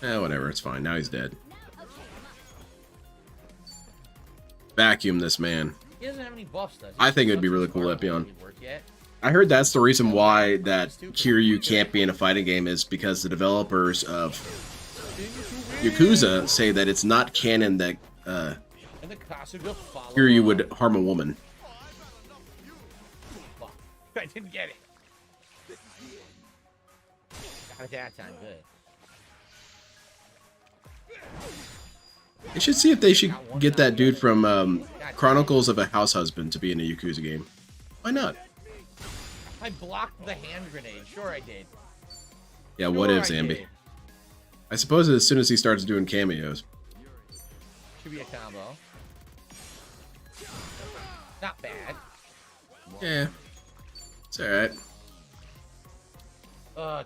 Whatever. It's fine. Now he's dead. Vacuum this man. He doesn't have any buffs, does he? I think it would be really cool, Epion. I heard that's the reason why that Kiryu can't be in a fighting game is because the developers of Yakuza say that it's not canon that Kiryu would harm a woman. I didn't get it. Got it that time, good. They should see if they should get that dude from Chronicles of a House Husband to be in a Yakuza game. Why not? I blocked the hand grenade. Sure I did. Yeah, what if, Zambi? I suppose as soon as he starts doing cameos. Should be a combo. Not bad. Yeah. It's alright.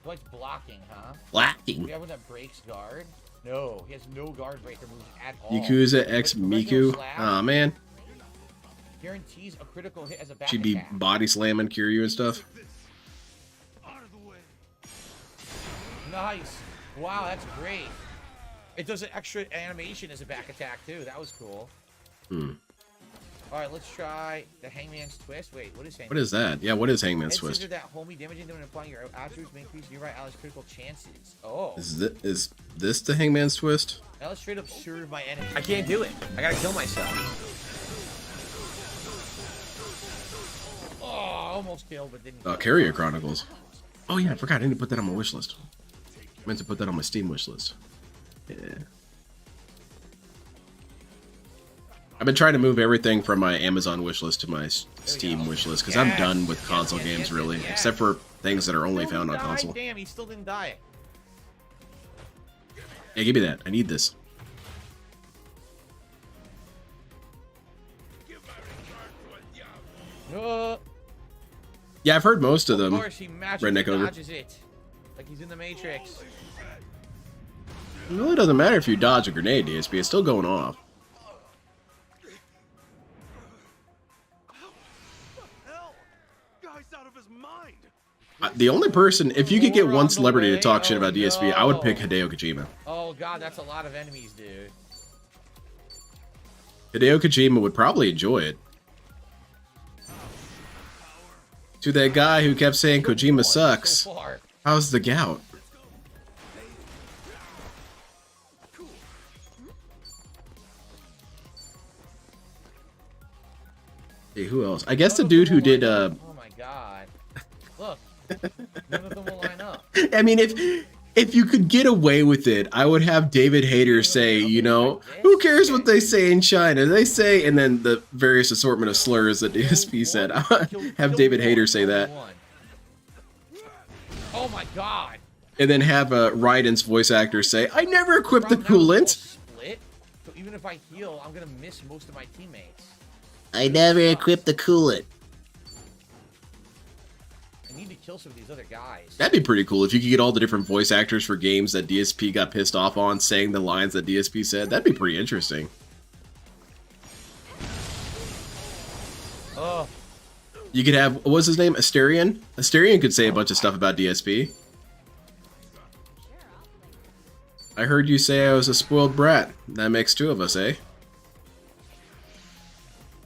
Dwight's blocking, huh? Blocking? Do we have one that breaks guard? No, he has no guard breaker moves at all. Yakuza X Miku. Aw, man. Guarantees a critical hit as a back She'd be attack. body slamming Kiryu and stuff. Nice. Wow, that's great. It does an extra animation as a back attack, too. That was cool. All right, let's try the Hangman's Twist. Wait, what is Hangman's What is that? Yeah, what is Hangman's Head Twist? scissor that homie damaging them and applying your attributes may increase your right ally's critical chances. Oh. Is this the Hangman's Twist? Now let's straight up serve my enemy. I can't do it. I gotta kill myself. Oh, almost killed, but didn't. Carrier Chronicles. Oh yeah, I forgot. I need to put that on my wish list. I meant to put that on my Steam wish list. Yeah. I've been trying to move everything from my Amazon wish list to my Steam wish list because I'm done with console games really, except for things that are only found on console. Damn, he still didn't die. Yeah, give me that. I need this. Yeah, I've heard most of them. Of course, he Redneck Ogre. dodges it. Like he's in the Matrix. It really doesn't matter if you dodge a grenade, DSP. It's still going off. The only person, if you could get one celebrity to talk shit about DSP, I would pick Hideo Kojima. Oh god, that's a lot of enemies, dude. Hideo Kojima would probably enjoy it. To that guy who kept saying Kojima sucks, how's the gout? Hey, who else? I guess the dude who did, Oh my god. Look. None of them will line up. I mean, if you could get away with it, I would have David Hayter say, you know, who cares what they say in China? They say, and then the various assortment of slurs that DSP said. Have David Hayter say that. Oh my god. And then have Raiden's voice actor say, I never equipped the coolant. Split. So even if I heal, I'm gonna miss most of my teammates. I never equipped the coolant. I need to kill some of these other guys. That'd be pretty cool if you could get all the different voice actors for games that DSP got pissed off on saying the lines that DSP said. That'd be pretty interesting. Oh. You could have, what was his name? Asterion? Asterion could say a bunch of stuff about DSP. I heard you say I was a spoiled brat. That makes 2 of us, eh?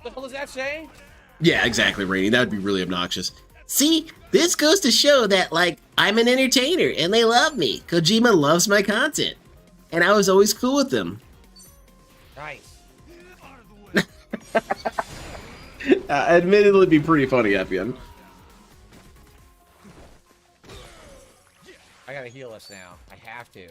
What the hell does that say? Yeah, exactly, Rainy. That would be really obnoxious. See, this goes to show that, like, I'm an entertainer and they love me. Kojima loves my content. And I was always cool with them. Nice. Admittedly, it'd be pretty funny at the end. I gotta heal us now. I have to.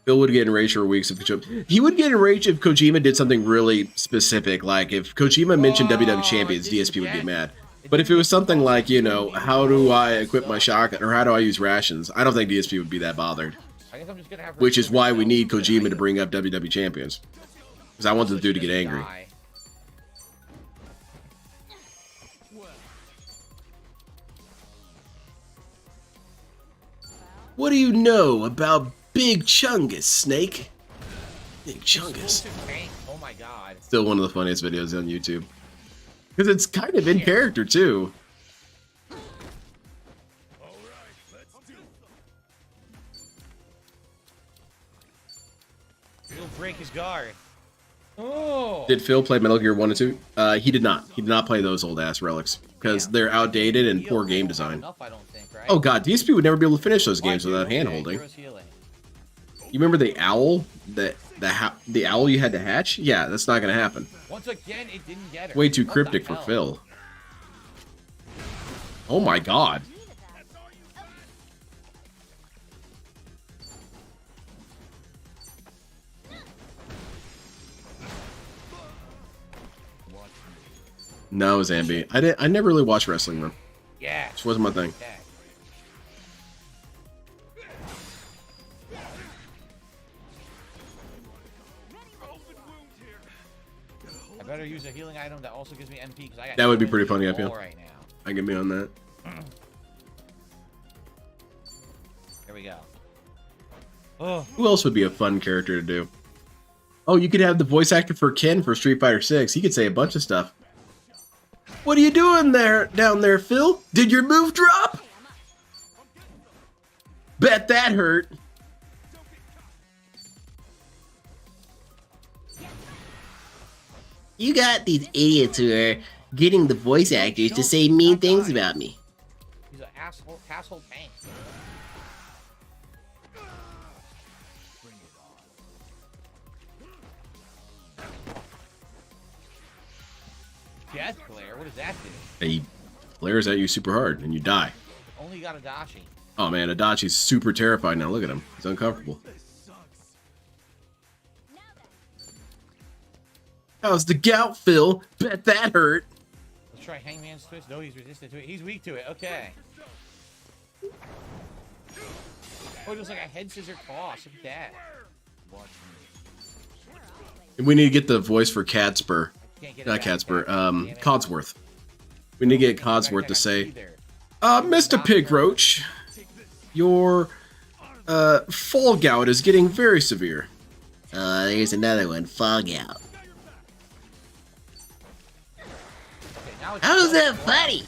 Phil would get enraged for weeks if Kojima. He would get enraged if Kojima did something really specific. Like if Kojima mentioned WWE Champions, DSP would get mad. But if it was something like, you know, how do I equip my shotgun or how do I use rations, I don't think DSP would be that bothered. I guess I'm just gonna have Which is why we need Kojima to bring up WWE Champions. Because I want the dude to get angry. What do you know about Big Chungus, Snake? Big Chungus. Oh my god. Still one of the funniest videos on YouTube. Because it's kind of in character, too. He'll break his guard. Oh. Did Phil play Metal Gear 1 and 2? He did not. He did not play those old-ass relics. Because they're outdated and poor game design. Oh god, DSP would never be able to finish those games without hand-holding. You remember the owl? The owl you had to hatch? Yeah, that's not going to happen. Once again, it didn't get her. Way too cryptic for Phil. Oh my god. No, Zambi. I never really watched wrestling, man. Yeah. This wasn't my thing. Okay. I better use a healing item that also gives me MP because I got. That would be pretty funny, I feel. Right now. I get me on that. Here we go. Oh. Who else would be a fun character to do? Oh, you could have the voice actor for Ken for Street Fighter 6. He could say a bunch of stuff. What are you doing down there, Phil? Did your move drop? Bet that hurt. You got these idiots who are getting the voice actors to say mean things about me. He's an asshole tank. Death glare? What does that do? He glares at you super hard and you die. Only got Adachi. Oh man, Adachi's super terrified now. Look at him. He's uncomfortable. How's the gout, Phil? Bet that hurt. Let's try Hangman's Twist. No, he's resistant to it. He's weak to it. Okay. Oh, it looks like a head scissor toss. Look at that. And we need to get the voice for Cadspur. Not Cadspur. Codsworth. We need to get Codsworth to say, Mr. Pigroach, your fall gout is getting very severe. There's another one. Fall gout. How's that funny?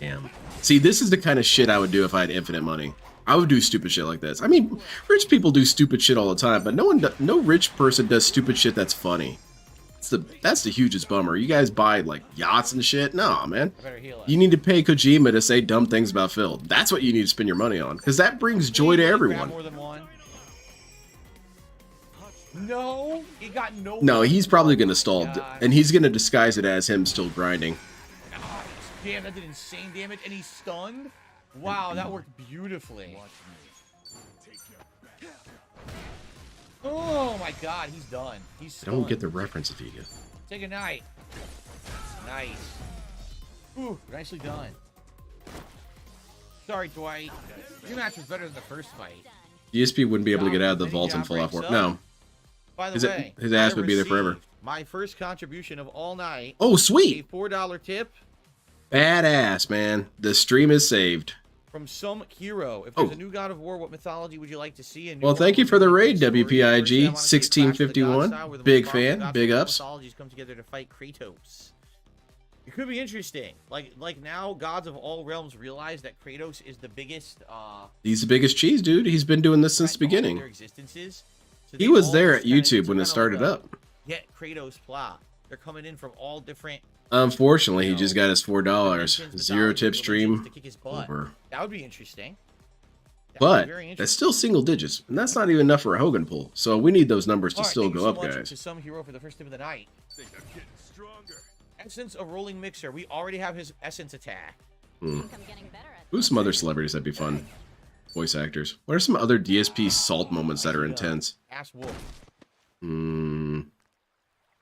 Damn. See, this is the kind of shit I would do if I had infinite money. I would do stupid shit like this. I mean, rich people do stupid shit all the time, but no rich person does stupid shit that's funny. That's the hugest bummer. You guys buy like yachts and shit. No, man. You need to pay Kojima to say dumb things about Phil. That's what you need to spend your money on, because that brings joy to everyone. No, he got no. No, he's probably gonna stall, and he's gonna disguise it as him still grinding. Oh, damn, that did insane damage, and he's stunned. Wow, that worked beautifully. Oh my god, he's done. He's stunned. I don't get the reference if you get. Say goodnight. Nice. Ooh, nicely done. Sorry, Dwight. Your match was better than the first fight. DSP wouldn't be able to get out of the vault and fall off work. No. By the way, his ass would be there forever. My first contribution of all night. Oh, sweet. A $4 tip. Badass, man. The stream is saved. From some hero. If there's a new God of War, what mythology would you like to see? And Well, thank you for the raid, WPIG 1651. Big fan, big ups. Mythologies come together to fight Kratos. It could be interesting. Like now, gods of all realms realize that Kratos is the biggest. He's the biggest cheese, dude. He's been doing this since the beginning. Their existences. So He was there at YouTube when it started up. Get Kratos plot. They're coming in from all different. Unfortunately, he just got his $4. Zero tip stream over. That would be interesting. But that's still single digits, and that's not even enough for a Hogan pull. So we need those numbers to still go up, guys. To some hero for the first tip of the night. Essence of rolling mixer. We already have his essence attack. Who's some other celebrities that'd be fun? Voice actors. What are some other DSP salt moments that are intense? Ass Wolf.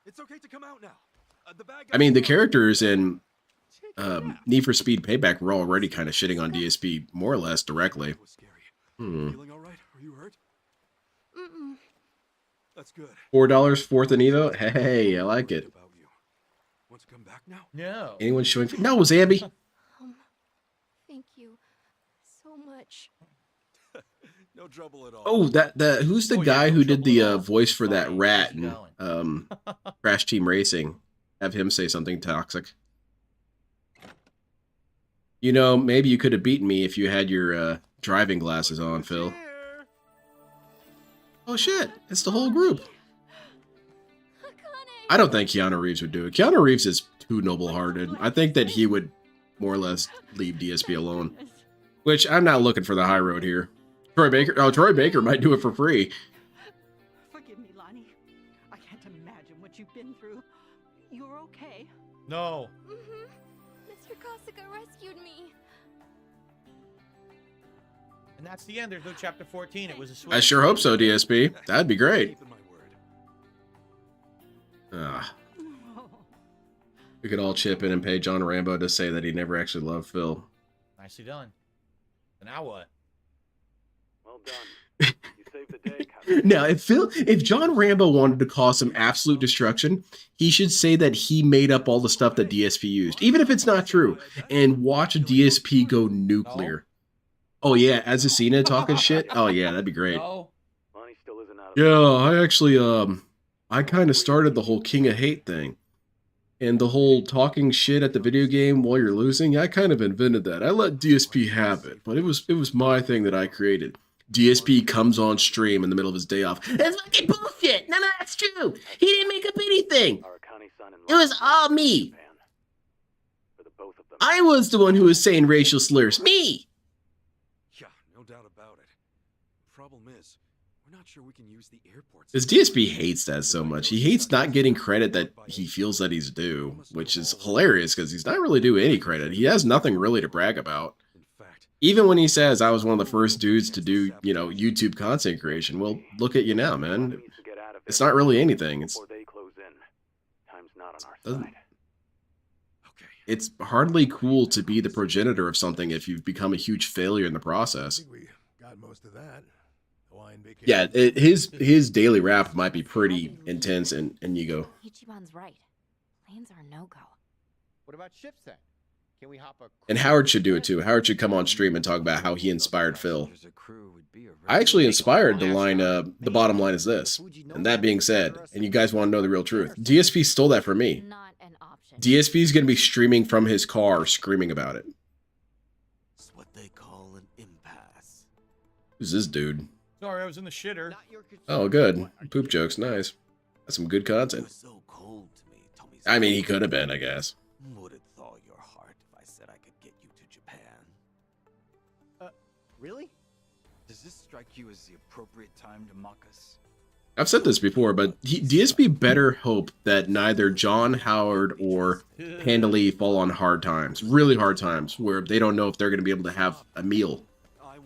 It's okay to come out now. I mean, the characters in Need for Speed Payback were already kind of shitting on DSP more or less directly. Feeling all right? Are you hurt? That's good. $4 fourth in Evo. Hey, I like it. Want to come back now? No. Anyone showing? No, it was Abby. Thank you so much. No trouble at all. Oh, that who's the guy who did the voice for that rat in Crash Team Racing? Have him say something toxic. You know, maybe you could have beaten me if you had your driving glasses on, Phil. Oh shit, it's the whole group. I don't think Keanu Reeves would do it. Keanu Reeves is too noble-hearted. I think that he would more or less leave DSP alone. Which, I'm not looking for the high road here. Troy Baker, Troy Baker might do it for free. Forgive me, Lonnie. I can't imagine what you've been through. You're okay? No. Mr. Kasuga rescued me. And that's the end. There's no chapter 14. It was a switch. I sure hope so, DSP. That'd be great. We could all chip in and pay John Rambo to say that he never actually loved Phil. Nicely done. So now what? Well done. You saved the day. Now, if John Rambo wanted to cause some absolute destruction, he should say that he made up all the stuff that DSP used, even if it's not true, and watch DSP go nuclear. Oh yeah, as a Cena talking shit. Oh yeah, that'd be great. Yeah, I actually I kind of started the whole King of Hate thing. And the whole talking shit at the video game while you're losing, I kind of invented that. I let DSP have it, but it was my thing that I created. DSP comes on stream in the middle of his day off. That's fucking bullshit! None of that's true! He didn't make up anything! It was all me! I was the one who was saying racial slurs. Me! Yeah, no doubt about it. Problem is, we're not sure we can use the airport. This DSP hates that so much. He hates not getting credit that he feels that he's due, which is hilarious because he's not really due any credit. He has nothing really to brag about. Even when he says, I was one of the first dudes to do, you know, YouTube content creation. Well, look at you now, man. It's not really anything. It's hardly cool to be the progenitor of something if you've become a huge failure in the process. We got most of that. Yeah, his daily rap might be pretty intense, and you go. Ichiban's right. Planes are no-go. What about ships then? Can we hop a... And Howard should do it too. Howard should come on stream and talk about how he inspired Phil. I actually inspired the line, the bottom line is this. And that being said, and you guys want to know the real truth, DSP stole that from me. DSP is going to be streaming from his car, screaming about it. It's what they call an impasse. Who's this dude? Sorry, I was in the shitter. Oh, good. Poop jokes, nice. That's some good content. I mean, he could have been, I guess. Would it thaw your heart if I said I could get you to Japan? Really? Does this strike you as the appropriate time to mock us? I've said this before, but DSP better hope that neither John, Howard, or Panda Lee fall on hard times. Really hard times, where they don't know if they're going to be able to have a meal.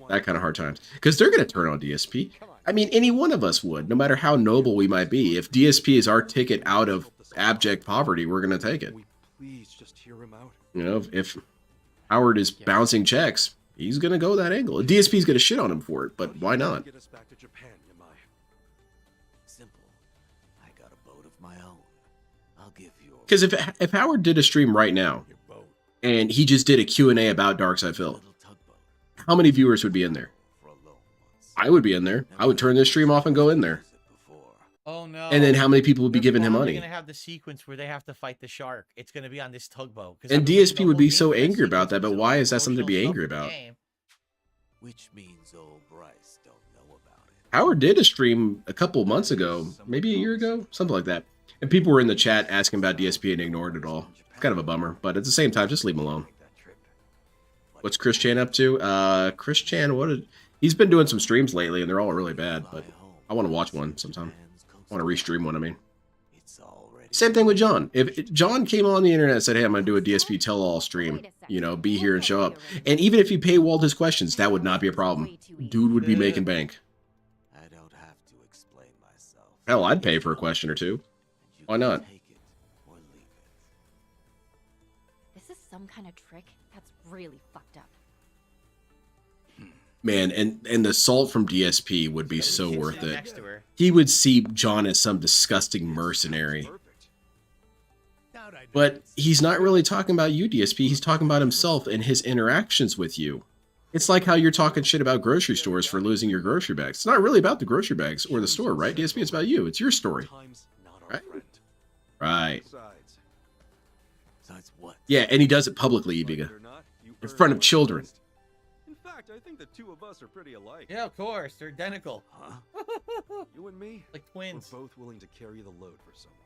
That kind of hard times. Because they're going to turn on DSP. I mean, any one of us would, no matter how noble we might be. If DSP is our ticket out of abject poverty, we're going to take it. Please just hear him out. You know, if Howard is bouncing checks, he's going to go that angle. DSP is going to shit on him for it, but why not? Get us back to Japan, Yamai. Simple. I got a boat of my own. I'll give you. Because if Howard did a stream right now, and he just did a Q&A about Darkside Phil, how many viewers would be in there? I would be in there. I would turn this stream off and go in there. Oh no! And then how many people would be giving him money? They're gonna have the sequence where they have to fight the shark. It's gonna be on this tugboat. And DSP would be so angry about that, but why is that something to be angry about? Which means old Bryce don't know about it. Howard did a stream a couple months ago, maybe a year ago, something like that. And people were in the chat asking about DSP and ignored it all. Kind of a bummer, but at the same time, just leave him alone. What's Chris Chan up to? Chris Chan, he's been doing some streams lately, and they're all really bad, but I want to watch one sometime. I want to restream one, I mean. Same thing with John. If John came on the internet and said, hey, I'm going to do a DSP tell-all stream, you know, be here and show up. And even if you paywalled his questions, that would not be a problem. Dude would be making bank. I don't have to explain myself. Hell, I'd pay for a question or two. Why not? This is some kind of trick that's really fucked up. Man, and the salt from DSP would be so worth it. He would see John as some disgusting mercenary. But he's not really talking about you, DSP. He's talking about himself and his interactions with you. It's like how you're talking shit about grocery stores for losing your grocery bags. It's not really about the grocery bags or the store, right? DSP, it's about you. It's your story. Right? Right. Yeah, and he does it publicly, Ibiga. In front of children. In fact, I think the two of us are pretty alike. Yeah, of course. They're identical. Huh? You and me? Like twins. We're both willing to carry the load for someone.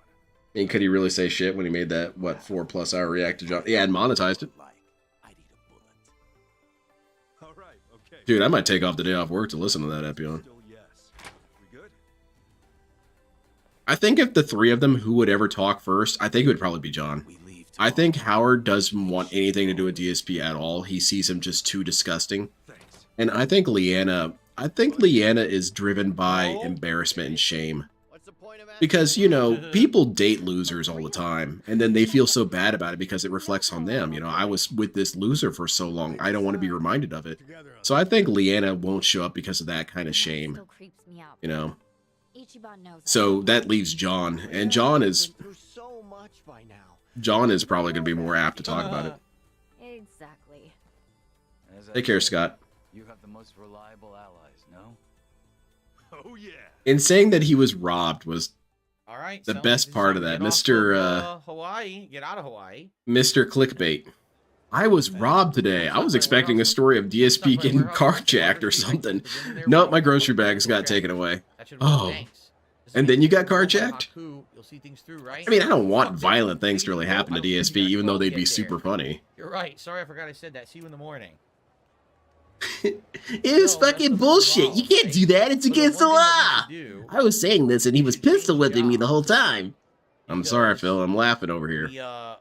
I mean, could he really say shit when he made that, what, 4+ hour react to John? Yeah, and monetized it. All right, okay. Dude, I might take off the day off work to listen to that Epion. We good? I think if the three of them, who would ever talk first, I think it would probably be John. I think Howard doesn't want anything to do with DSP at all. He sees him just too disgusting. And I think Leanna is driven by embarrassment and shame. Because, you know, people date losers all the time, and then they feel so bad about it because it reflects on them. You know, I was with this loser for so long, I don't want to be reminded of it. So I think Leanna won't show up because of that kind of shame. You know? So that leaves John, and John is probably going to be more apt to talk about it. Exactly. Take care, Scott. You have the most reliable allies, no? Oh yeah. In saying that he was robbed was all right, the best part of that, Mr. Hawaii, get out of Hawaii. Mr. Clickbait. I was robbed today. I was expecting a story of DSP getting carjacked or something. Nope, my grocery bags got taken away. Oh, and then you got carjacked? I mean, I don't want violent things to really happen to DSP, even though they'd be super funny. You're right. Sorry, I forgot I said that. See you in the morning. It was fucking bullshit. You can't do that. It's against the law. I was saying this and he was pistol whipping me the whole time. I'm sorry, Phil. I'm laughing over here.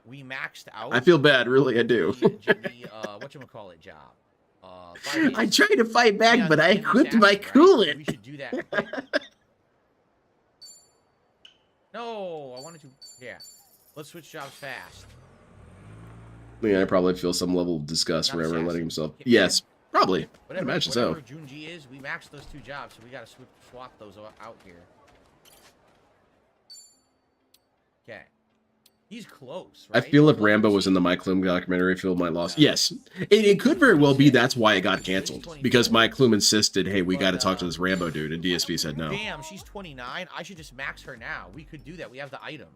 We maxed out. I feel bad. Really, I do. Whatchamacallit job. I tried to fight back, but I equipped my coolant. We should do that. No, I wanted to. Yeah. Let's switch jobs fast. Yeah, I probably feel some level of disgust for ever letting himself. Yes. Probably. I imagine so. Whatever Junji is, we maxed those two jobs, so we gotta swap those out here. Okay. He's close, right? I feel if Rambo was in the Mike Klum documentary, Phil might lost. Yes. It could very well be that's why it got canceled. Because Mike Klum insisted, hey, we gotta talk to this Rambo dude, and DSP said no. Damn, she's 29. I should just max her now. We could do that. We have the item.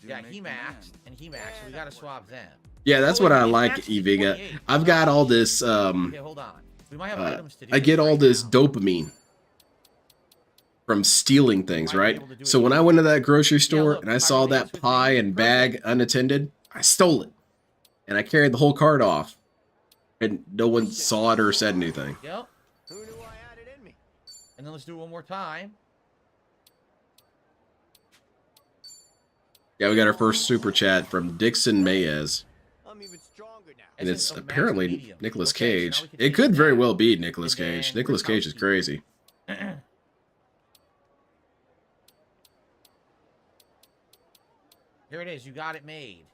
Yeah, he maxed, and he maxed, so we gotta swap them. Yeah, that's what I like, Iviga. I've got all this, okay, hold on. We might have items to do I get all this dopamine from stealing things, right? So when I went to that grocery store and I saw that pie and bag unattended, I stole it. And I carried the whole cart off. And no one saw it or said anything. Yep. And then let's do it one more time. Yeah, we got our first super chat from Dixon Mayes. And it's apparently Nicolas Cage. It could very well be Nicolas Cage. Nicolas Cage is crazy. Here it is. You got it made.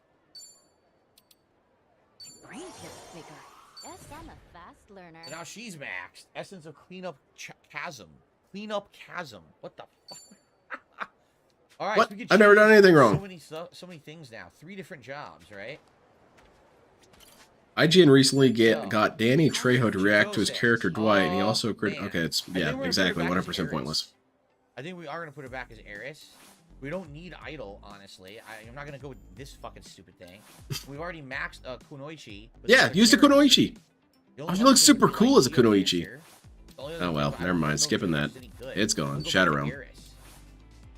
Brain gets bigger. Yes, I'm a fast learner. So now she's maxed. Essence of cleanup chasm. Cleanup chasm. What the fuck? All right. What? So we I've never done anything wrong. So many things now. 3 different jobs, right? IGN recently got Danny Trejo to react to his character Dwight, and he also okay, it's exactly 100% pointless. I think we are gonna put her back as Eris. We don't need Idol, honestly. I'm not gonna go with this fucking stupid thing. We've already maxed Kunoichi. Yeah, use the Kunoichi. Oh, he looks super cool as a Kunoichi. Oh well, never mind. Skipping that. It's gone. Shadow Realm.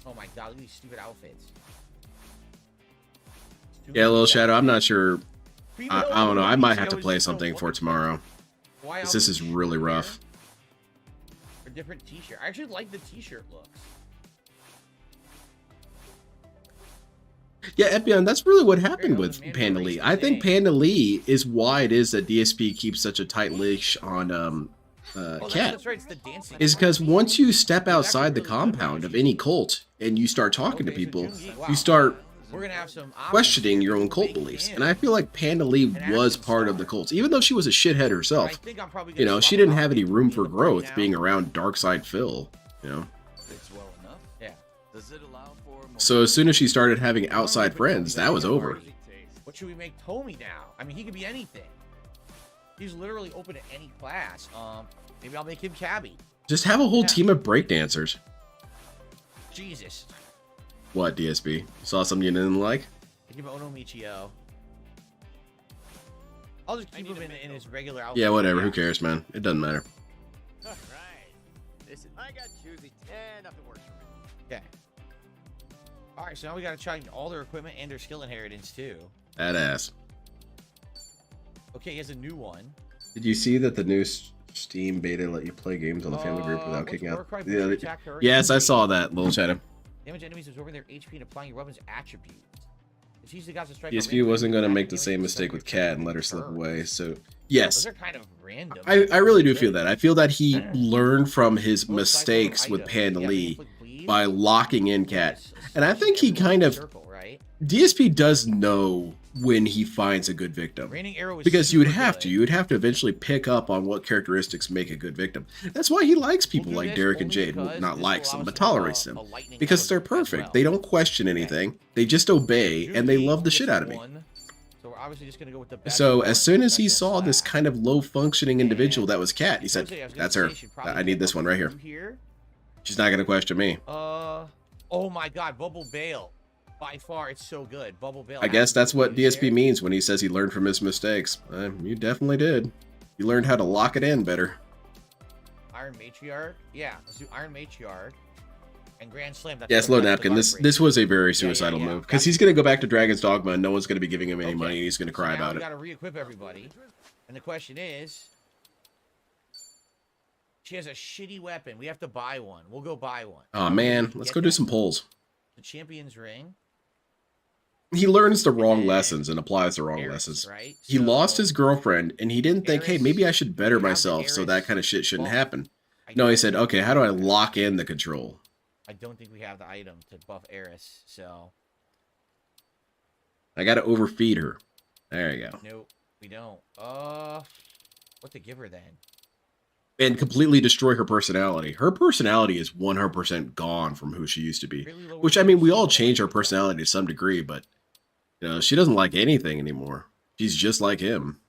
Oh my god, look at these stupid outfits. Yeah, Little Shadow, I'm not sure. I don't know. I might have to play something for tomorrow. This is really rough. A different t-shirt. I actually like the t-shirt looks. Yeah, Epion, that's really what happened with Panda Lee. I think Panda Lee is why it is that DSP keeps such a tight leash on Cat. That's right, it's the dancing. Is because once you step outside the compound of any cult and you start talking to people, you start questioning your own cult beliefs. And I feel like Panda Lee was part of the cults, even though she was a shithead herself. You know, she didn't have any room for growth being around Darkside Phil, you know. So as soon as she started having outside friends, that was over. What should we make Tommy now? I mean, he could be anything. He's literally open to any class. Maybe I'll make him cabbie. Just have a whole team of breakdancers. Jesus. What, DSP? You saw something you didn't like? I give Ono Michio. I'll just keep him in his regular outfit. Yeah, whatever. Who cares, man? It doesn't matter. All right. Listen, I got choosy. Nothing works for me. Okay. All right, so now we got to change all their equipment and their skill inheritance too. Badass. Okay, he has a new one. Did you see that the new Steam beta let you play games on the family group without kicking out? Yes, I saw that, Little Shadow. Damage enemies absorbing their HP and applying your weapon's attributes. DSP wasn't going to make the same mistake with Cat and let her slip away, so yes. Those are kind of random. I really do feel that. I feel that he learned from his mistakes with Panda Lee by locking in Cat. And I think he kind of... DSP does know when he finds a good victim. Because you would have to eventually pick up on what characteristics make a good victim. That's why he likes people like Derek and Jade. Well, not likes them, but tolerates them. Because they're perfect. They don't question anything. They just obey, and they love the shit out of me. So as soon as he saw this kind of low-functioning individual that was Cat, he said, that's her. I need this one right here. She's not going to question me. Oh my god, Bubble Bale. By far, it's so good. Bubble Bale. I guess that's what DSP means when he says he learned from his mistakes. You definitely did. You learned how to lock it in better. Iron Matriarch? Yeah, let's do Iron Matriarch. And Grand Slam. Yeah, Slow Napkin. This was a very suicidal move. Because he's going to go back to Dragon's Dogma and no one's going to be giving him any money and he's going to cry about it. We got to re-equip everybody. And the question is... She has a shitty weapon. We have to buy one. We'll go buy one. Oh man, let's go do some polls. The Champion's Ring. He learns the wrong lessons and applies the wrong lessons. Right? He lost his girlfriend and he didn't think, hey, maybe I should better myself so that kind of shit shouldn't happen. No, he said, okay, how do I lock in the control? I don't think we have the item to buff Eris, so... I gotta overfeed her. There you go. Nope, we don't. What to give her then? And completely destroy her personality. Her personality is 100% gone from who she used to be. Which, I mean, we all change our personality to some degree, but, you know, she doesn't like anything anymore. She's just like him.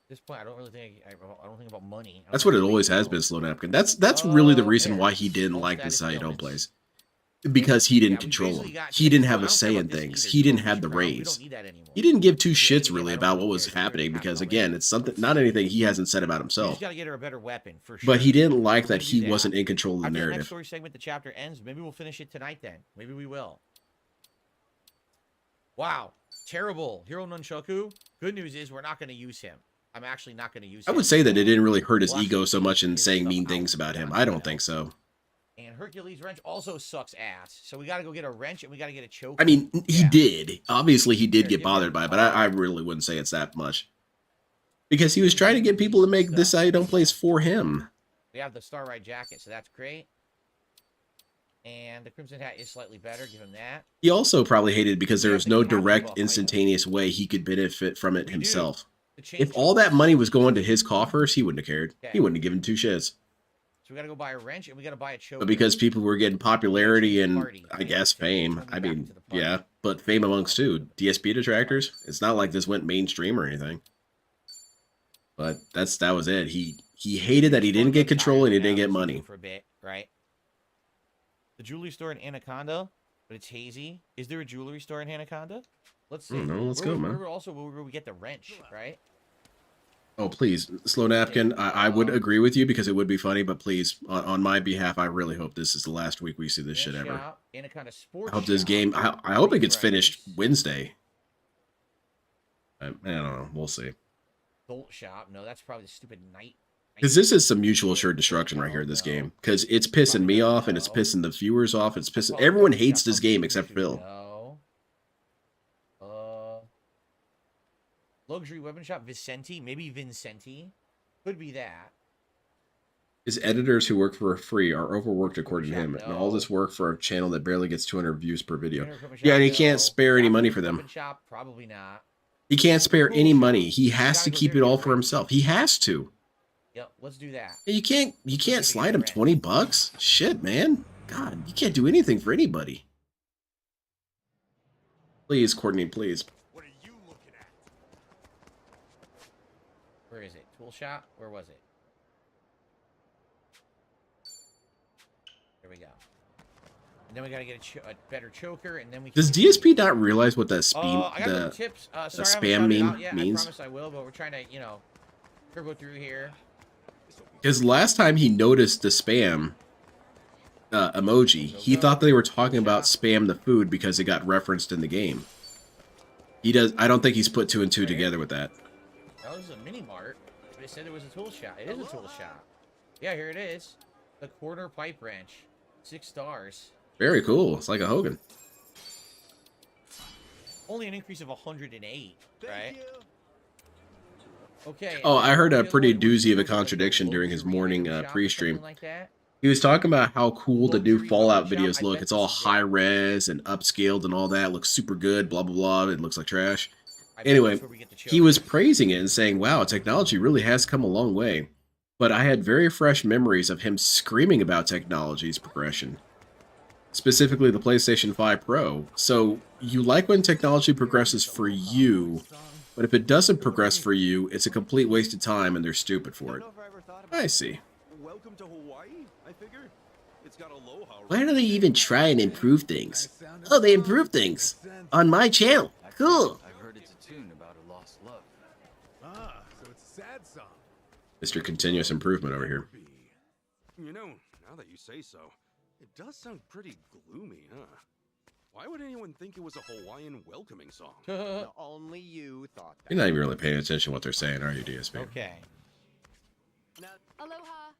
At this point, I don't really think, I don't think about money. That's what it always has been, Slow Napkin. That's really the reason why he didn't like this How You Don't Plays. Because he didn't control them. He didn't have a say in things. He didn't have the reins. He didn't give two shits really about what was happening because, again, it's something, not anything he hasn't said about himself. Got to get her a better weapon for sure. But he didn't like that he wasn't in control of the narrative. Next story segment, the chapter ends. Maybe we'll finish it tonight then. Maybe we will. Wow, terrible. Hero Nunchaku. Good news is we're not going to use him. I'm actually not going to use him. I would say that it didn't really hurt his ego so much in saying mean things about him. I don't think so. And Hercules Wrench also sucks ass. So we got to go get a wrench and we got to get a choke. I mean, he did. Obviously, he did get bothered by it, but I really wouldn't say it's that much. Because he was trying to get people to make this How You Don't Plays for him. We have the Starlight Jacket, so that's great. And the Crimson Hat is slightly better. Give him that. He also probably hated it because there was no direct, instantaneous way he could benefit from it himself. If all that money was going to his coffers, he wouldn't have cared. He wouldn't have given two shits. So we got to go buy a wrench and we got to buy a choke. But because people were getting popularity and, I guess, fame. I mean, yeah, but fame amongst who? DSP detractors? It's not like this went mainstream or anything. But that was it. He hated that he didn't get control and he didn't get money. For a bit, right? The jewelry store in Anaconda, but it's hazy. Is there a jewelry store in Anaconda? Let's see. No, let's go, man. Also, where we get the wrench, right? Oh, please, Slow Napkin. I would agree with you because it would be funny, but please, on my behalf, I really hope this is the last week we see this shit ever. Anaconda Sports I hope this game. I hope it gets finished Wednesday. I don't know. We'll see. Bolt Shop. No, that's probably the stupid night. Because this is some mutual assured destruction right here. This game, because it's pissing me off and it's pissing the viewers off. It's pissing everyone hates this game except Phil. Luxury weapon shop, Vicenti, maybe Vincenti, could be that. His editors who work for free are overworked according to him, and all this work for a channel that barely gets 200 views per video. Yeah, and he can't spare any money for them. Shop, probably not. He can't spare any money. He has to keep it all for himself. He has to. Yep, let's do that. You can't slide him $20. Shit, man. God, you can't do anything for anybody. Please, Courtney, please. Where is it? Tool shop? Where was it? There we go. And then we gotta get a better choker, and then we. Does DSP not realize what that I got the tips. Sorry, spam meme means? I promise I will, but we're trying to, turbo through here. Because last time he noticed the spam emoji, he thought they were talking about spam the food because it got referenced in the game. I don't think he's put two and two together with that. That was a mini mart, but it said it was a tool shop. It is a tool shop. Yeah, here it is. The corner pipe wrench. 6 stars. Very cool. It's like a Hogan. Only an increase of 108, right? Okay. Oh, I heard a pretty doozy of a contradiction during his morning pre-stream. He was talking about how cool the new Fallout videos look. It's all high res and upscaled and all that. It looks super good, blah, blah, blah. It looks like trash. Anyway, he was praising it and saying, wow, technology really has come a long way. But I had very fresh memories of him screaming about technology's progression. Specifically the PlayStation 5 Pro. So, you like when technology progresses for you, but if it doesn't progress for you, it's a complete waste of time and they're stupid for it. I see. Welcome to Hawaii, I figure. It's got aloha. Why do they even try and improve things? Oh, they improve things. On my channel. Cool. Mr. Continuous Improvement over here. You know, now that you say so, it does sound pretty gloomy, huh? Why would anyone think it was a Hawaiian welcoming song? Only you thought that. You're not even really paying attention to what they're saying, are you, DSP? Okay. Aloha.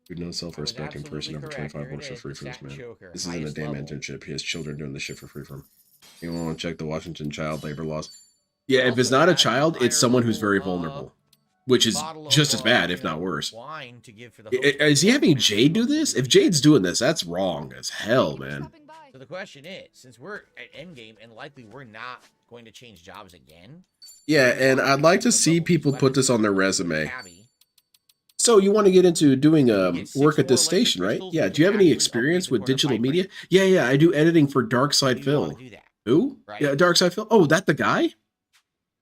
Dude, no self-respecting person over 25 works for free for this man. This isn't a damn internship. He has children doing this shit for free for him. You want to check the Washington child labor laws? Yeah, if it's not a child, it's someone who's very vulnerable. Which is just as bad, if not worse. Is he having Jade do this? If Jade's doing this, that's wrong as hell, man. So the question is, since we're at endgame and likely we're not going to change jobs again. Yeah, and I'd like to see people put this on their resume. So you want to get into doing work at this station, right? Yeah. Do you have any experience with digital media? Yeah. I do editing for Darkside Phil. Who? Yeah, Darkside Phil. Oh, that the guy?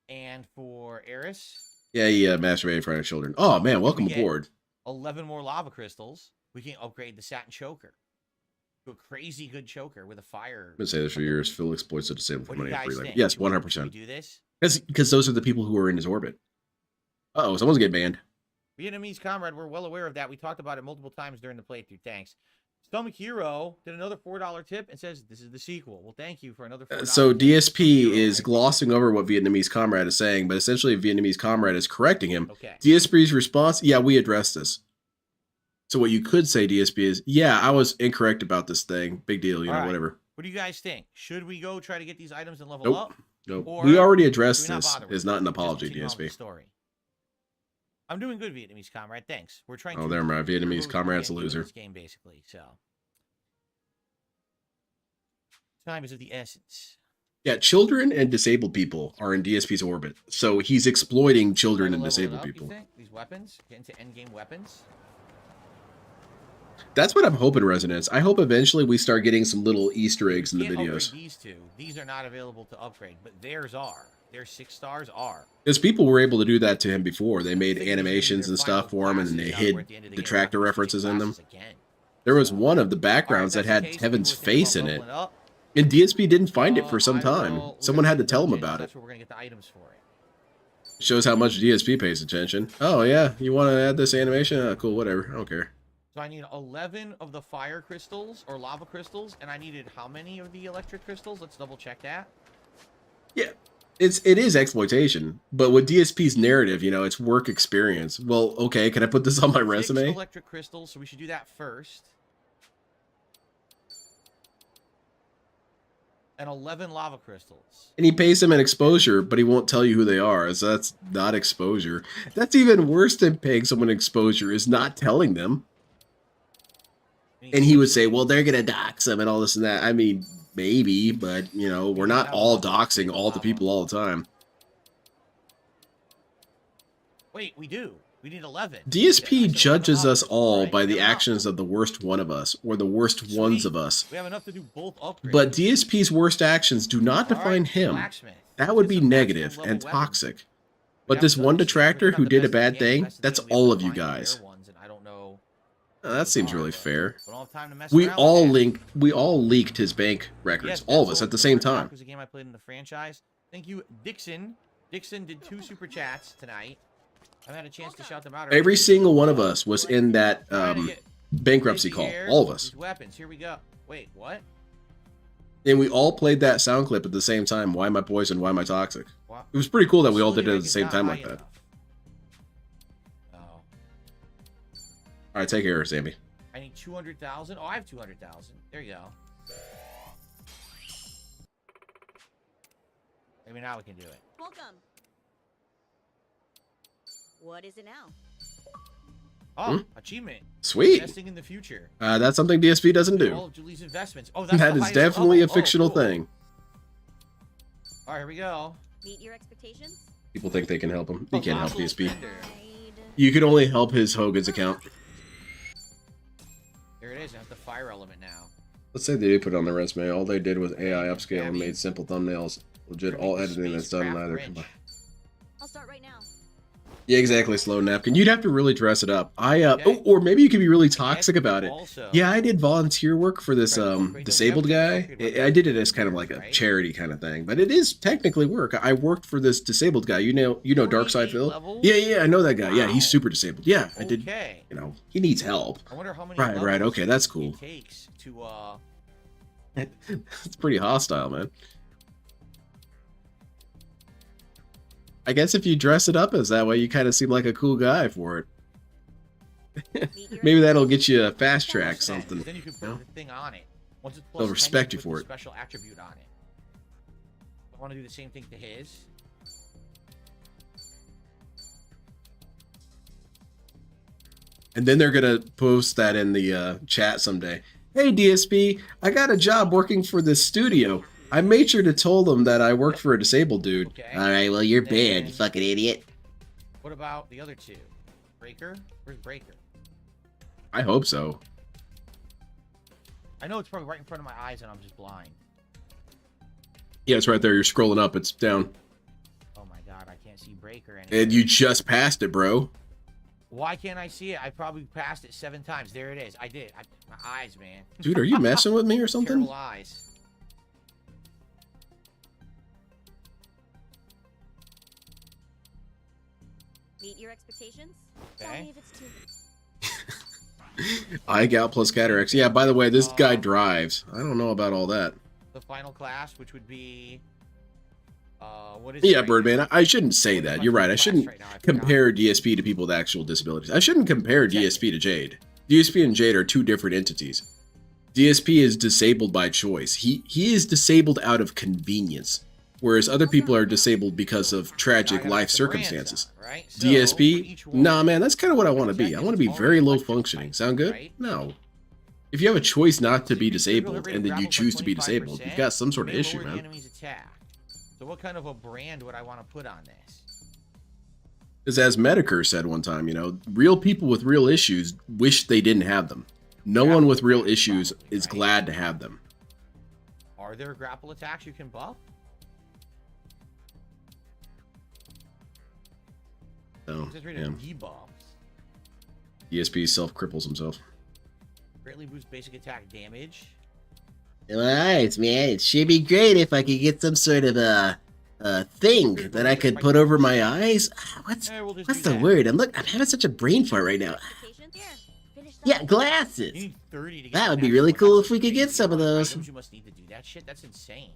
And for Eris. Yeah, masturbating for our children. Oh man, welcome aboard. 11 more lava crystals. We can upgrade the satin choker to a crazy good choker with a fire. I've been saying this for years. Phil exploits the disabled for money and free labor. Think? Yes, 100%. Do this? Because those are the people who are in his orbit. Uh-oh, someone's getting banned. Vietnamese comrade, we're well aware of that. We talked about it multiple times during the playthrough. Thanks. Stomach Hero did another $4 tip and says this is the sequel. Well, thank you for another $4. So DSP is glossing over what Vietnamese comrade is saying, but essentially Vietnamese comrade is correcting him. Okay. DSP's response, yeah, we addressed this. So what you could say, DSP, is, yeah, I was incorrect about this thing. Big deal, whatever. What do you guys think? Should we go try to get these items and level up? Nope. We already addressed this. It's not an apology, DSP. Story. I'm doing good, Vietnamese comrade. Thanks. We're trying. Oh, there, my Vietnamese comrade's a loser. This game, basically. So, time is of the essence. Yeah, children and disabled people are in DSP's orbit, so he's exploiting children and disabled people. These weapons get into endgame weapons. That's what I'm hoping, Resonance. I hope eventually we start getting some little Easter eggs in the Can't upgrade videos. these two. These are not available to upgrade, but theirs are. Their 6 stars are. Because people were able to do that to him before. They made animations and stuff for him, and then they hid detractor references in them. There was one of the backgrounds that had Kevin's face in it, and DSP didn't find it for some time. Someone had to tell him about it. That's where we're gonna get the items for it. Shows how much DSP pays attention. Oh yeah, you want to add this animation? Oh, cool, whatever. I don't care. So I need 11 of the fire crystals or lava crystals, and I needed how many of the electric crystals? Let's double check that. Yeah. It is exploitation, but with DSP's narrative, you know, it's work experience. Well, okay, can I put this on my 6 resume? electric crystals, so we should do that first. And 11 lava crystals. And he pays them an exposure, but he won't tell you who they are, so that's not exposure. That's even worse than paying someone exposure, is not telling them. And he would say, well, they're going to dox them and all this and that. I mean, maybe, but, you know, we're not all doxing all the people all the time. Wait, we do. We need 11. DSP judges us all by the actions of the worst one of us, or the worst ones of us. We have enough to do both upgrades. But DSP's worst actions do not define him. That would be negative and toxic. But this one detractor who did a bad thing, that's all of you guys. That seems really fair. We all leaked his bank records, all of us at the same time. Was a game I played in the franchise. Thank you, Dixon. Dixon did 2 super chats tonight. I've had a chance to shout them out. Every single one of us was in that bankruptcy call. All of us. Weapons. Here we go. Wait, what? And we all played that sound clip at the same time. Why am I poisoned? Why am I toxic? It was pretty cool that we all did it at the same time like that. All right, take care, Sammy. I need 200,000. Oh, I have 200,000. There you go. Maybe now we can do it. Welcome. What is it now? Oh, achievement. Sweet. Investing in the future. That's something DSP doesn't do. All of Julie's investments. Oh, that's that is definitely a fictional thing. All right, here we go. Meet your expectations? People think they can help him. You can't help DSP. You can only help his Hogan's account. Here it is. I have the fire element now. Let's say they did put it on the resume. All they did was AI upscale and made simple thumbnails. Legit, all editing that's done in either. I'll start right now. Yeah, exactly, Slow Napkin. You'd have to really dress it up. Or maybe you could be really toxic about it. Yeah, I did volunteer work for this disabled guy. I did it as kind of like a charity kind of thing, but it is technically work. I worked for this disabled guy. You know Darkside Phil? Yeah, I know that guy. Yeah, he's super disabled. Yeah, I did. You know, he needs help. I wonder how many Right. Okay, that's cool. it takes to It's pretty hostile, man. I guess if you dress it up as that way, you kind of seem like a cool guy for it. Maybe that'll get you a fast track something. Then you can put the thing on it. Once it's They'll respect you for it. Special attribute on it. I want to do the same thing to his. And then they're gonna post that in the chat someday. Hey DSP, I got a job working for this studio. I made sure to tell them that I worked for a disabled dude. Okay. Alright, well, you're banned, you fucking idiot. What about the other 2? Breaker? Where's Breaker? I hope so. I know it's probably right in front of my eyes and I'm just blind. Yeah, it's right there. You're scrolling up. It's down. Oh my god, I can't see Breaker anymore. And you just passed it, bro. Why can't I see it? I probably passed it 7 times. There it is. I did. My eyes, man. Dude, are you messing with me or something? Terrible eyes. Meet your expectations? Okay. Tell me if it's too Eye gout plus cataracts. Yeah, by the way, this guy drives. I don't know about all that. The final class, which would be... what is Yeah, Birdman, I shouldn't say that. You're right. I shouldn't compare DSP to people with actual disabilities. I shouldn't compare DSP to Jade. DSP and Jade are 2 different entities. DSP is disabled by choice. He is disabled out of convenience, whereas other people are disabled because of tragic life circumstances. DSP? Nah, man, that's kind of what I want to be. I want to be very low functioning. Sound good? No. If you have a choice not to be disabled, and then you choose to be disabled, you've got some sort of issue, man. So what kind of a brand would I want to put on this? Because as Medicare said one time, you know, real people with real issues wish they didn't have them. No one with real issues is glad to have them. Are there grapple attacks you can buff? So, Just read yeah. debuffs. DSP self-cripples himself. Greatly boost basic attack damage. Alright, man. It should be great if I could get some sort of a thing that I could put over my eyes. What's the word? I'm having such a brain fart right now. Yeah, glasses. That would be really cool if we could get some of those. You must need to do that shit. That's insane.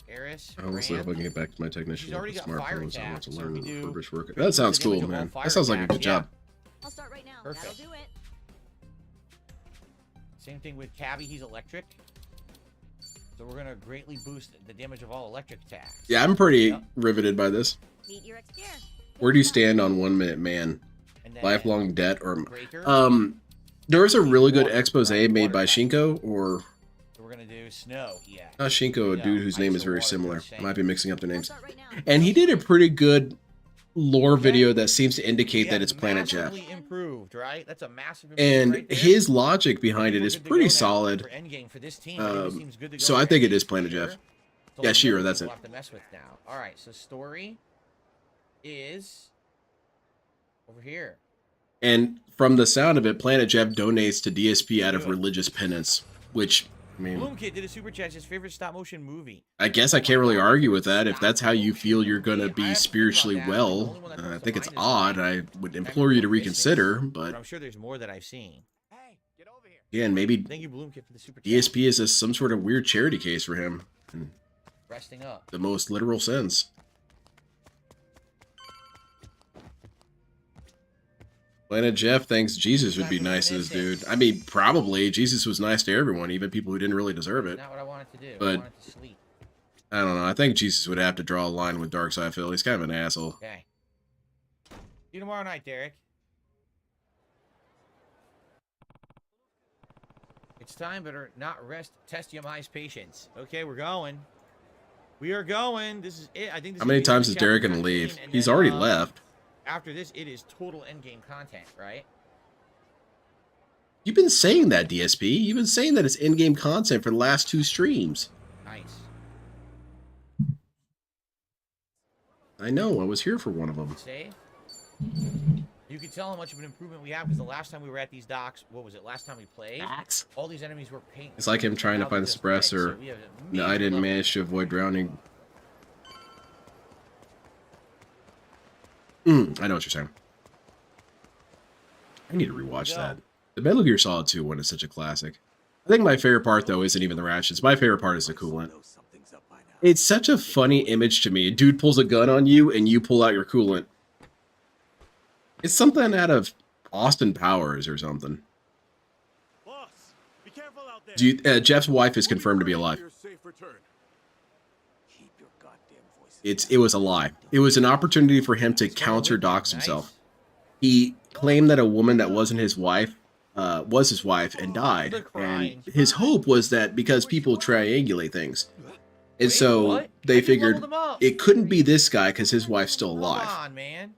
Eris, I almost hope I can get back to my technician with the smartphones. I want to learn we do refurbish work. That sounds cool, man. That sounds like a good job. I'll start right now. Perfect. That'll do it. Same thing with Cabby. He's electric. So we're going to greatly boost the damage of all electric attacks. Yeah, I'm pretty riveted by this. Where do you stand on 1 Minute Man? Lifelong debt or there was a really good expose made by Shinko or So we're going to do Snow. Yeah. not Shinko, a dude whose name is very similar. I might be mixing up their names. And he did a pretty good lore video that seems to indicate that it's Planet Jeff. Improved, right? That's a massive And right there. his logic behind it is pretty solid. For endgame for this team, So I think it is Planet Jeff. Yeah, Youre, that's it. We'll have to mess with now. All right, so story is over here. And from the sound of it, Planet Jeff donates to DSP out of religious penance, which, I mean, Bloom Kid did a super chat. His favorite stop motion movie. I guess I can't really argue with that. If that's how you feel you're going to be spiritually well, I think it's odd. I would implore you to reconsider, but I'm sure there's more that I've seen. again, maybe Thank you, Bloom Kid, for the super chat. DSP is some sort of weird charity case for him. In Resting up. the most literal sense. Planet Jeff thinks Jesus would be nice to this dude. I mean, probably. Jesus was nice to everyone, even people who didn't really deserve it. Not what I wanted to do. I But wanted to sleep. I don't know. I think Jesus would have to draw a line with Darkseid Phil. He's kind of an asshole. Okay. See you tomorrow night, Derek. It's time, better not rest. Test your mind's patience. Okay, we're going. We are going. This is it. I think. This How many is gonna be times is chapter Derek going to 19, leave? and He's then, already left. After this, it is total endgame content, right? You've been saying that, DSP. You've been saying that it's in-game content for the last 2 streams. Nice. I know. I was here for one of them. Save. You can tell how much of an improvement we have because the last time we were at these docks, what was it? Last time we played, all these enemies were pink. It's like him trying to find the suppressor. No, I didn't manage to avoid drowning. I know what you're saying. I need to rewatch that. The Metal Gear Solid 2 one is such a classic. I think my favorite part, though, isn't even the ratchets. My favorite part is the coolant. It's such a funny image to me. A dude pulls a gun on you, and you pull out your coolant. It's something out of Austin Powers or something. Boss, be careful out there. Do you, Jeff's wife is confirmed to be alive. It was a lie. It was an opportunity for him to counter dox himself. He claimed that a woman that wasn't his wife was his wife and died. And his hope was that because people triangulate things. And so they figured it couldn't be this guy because his wife's still alive. Come on, man.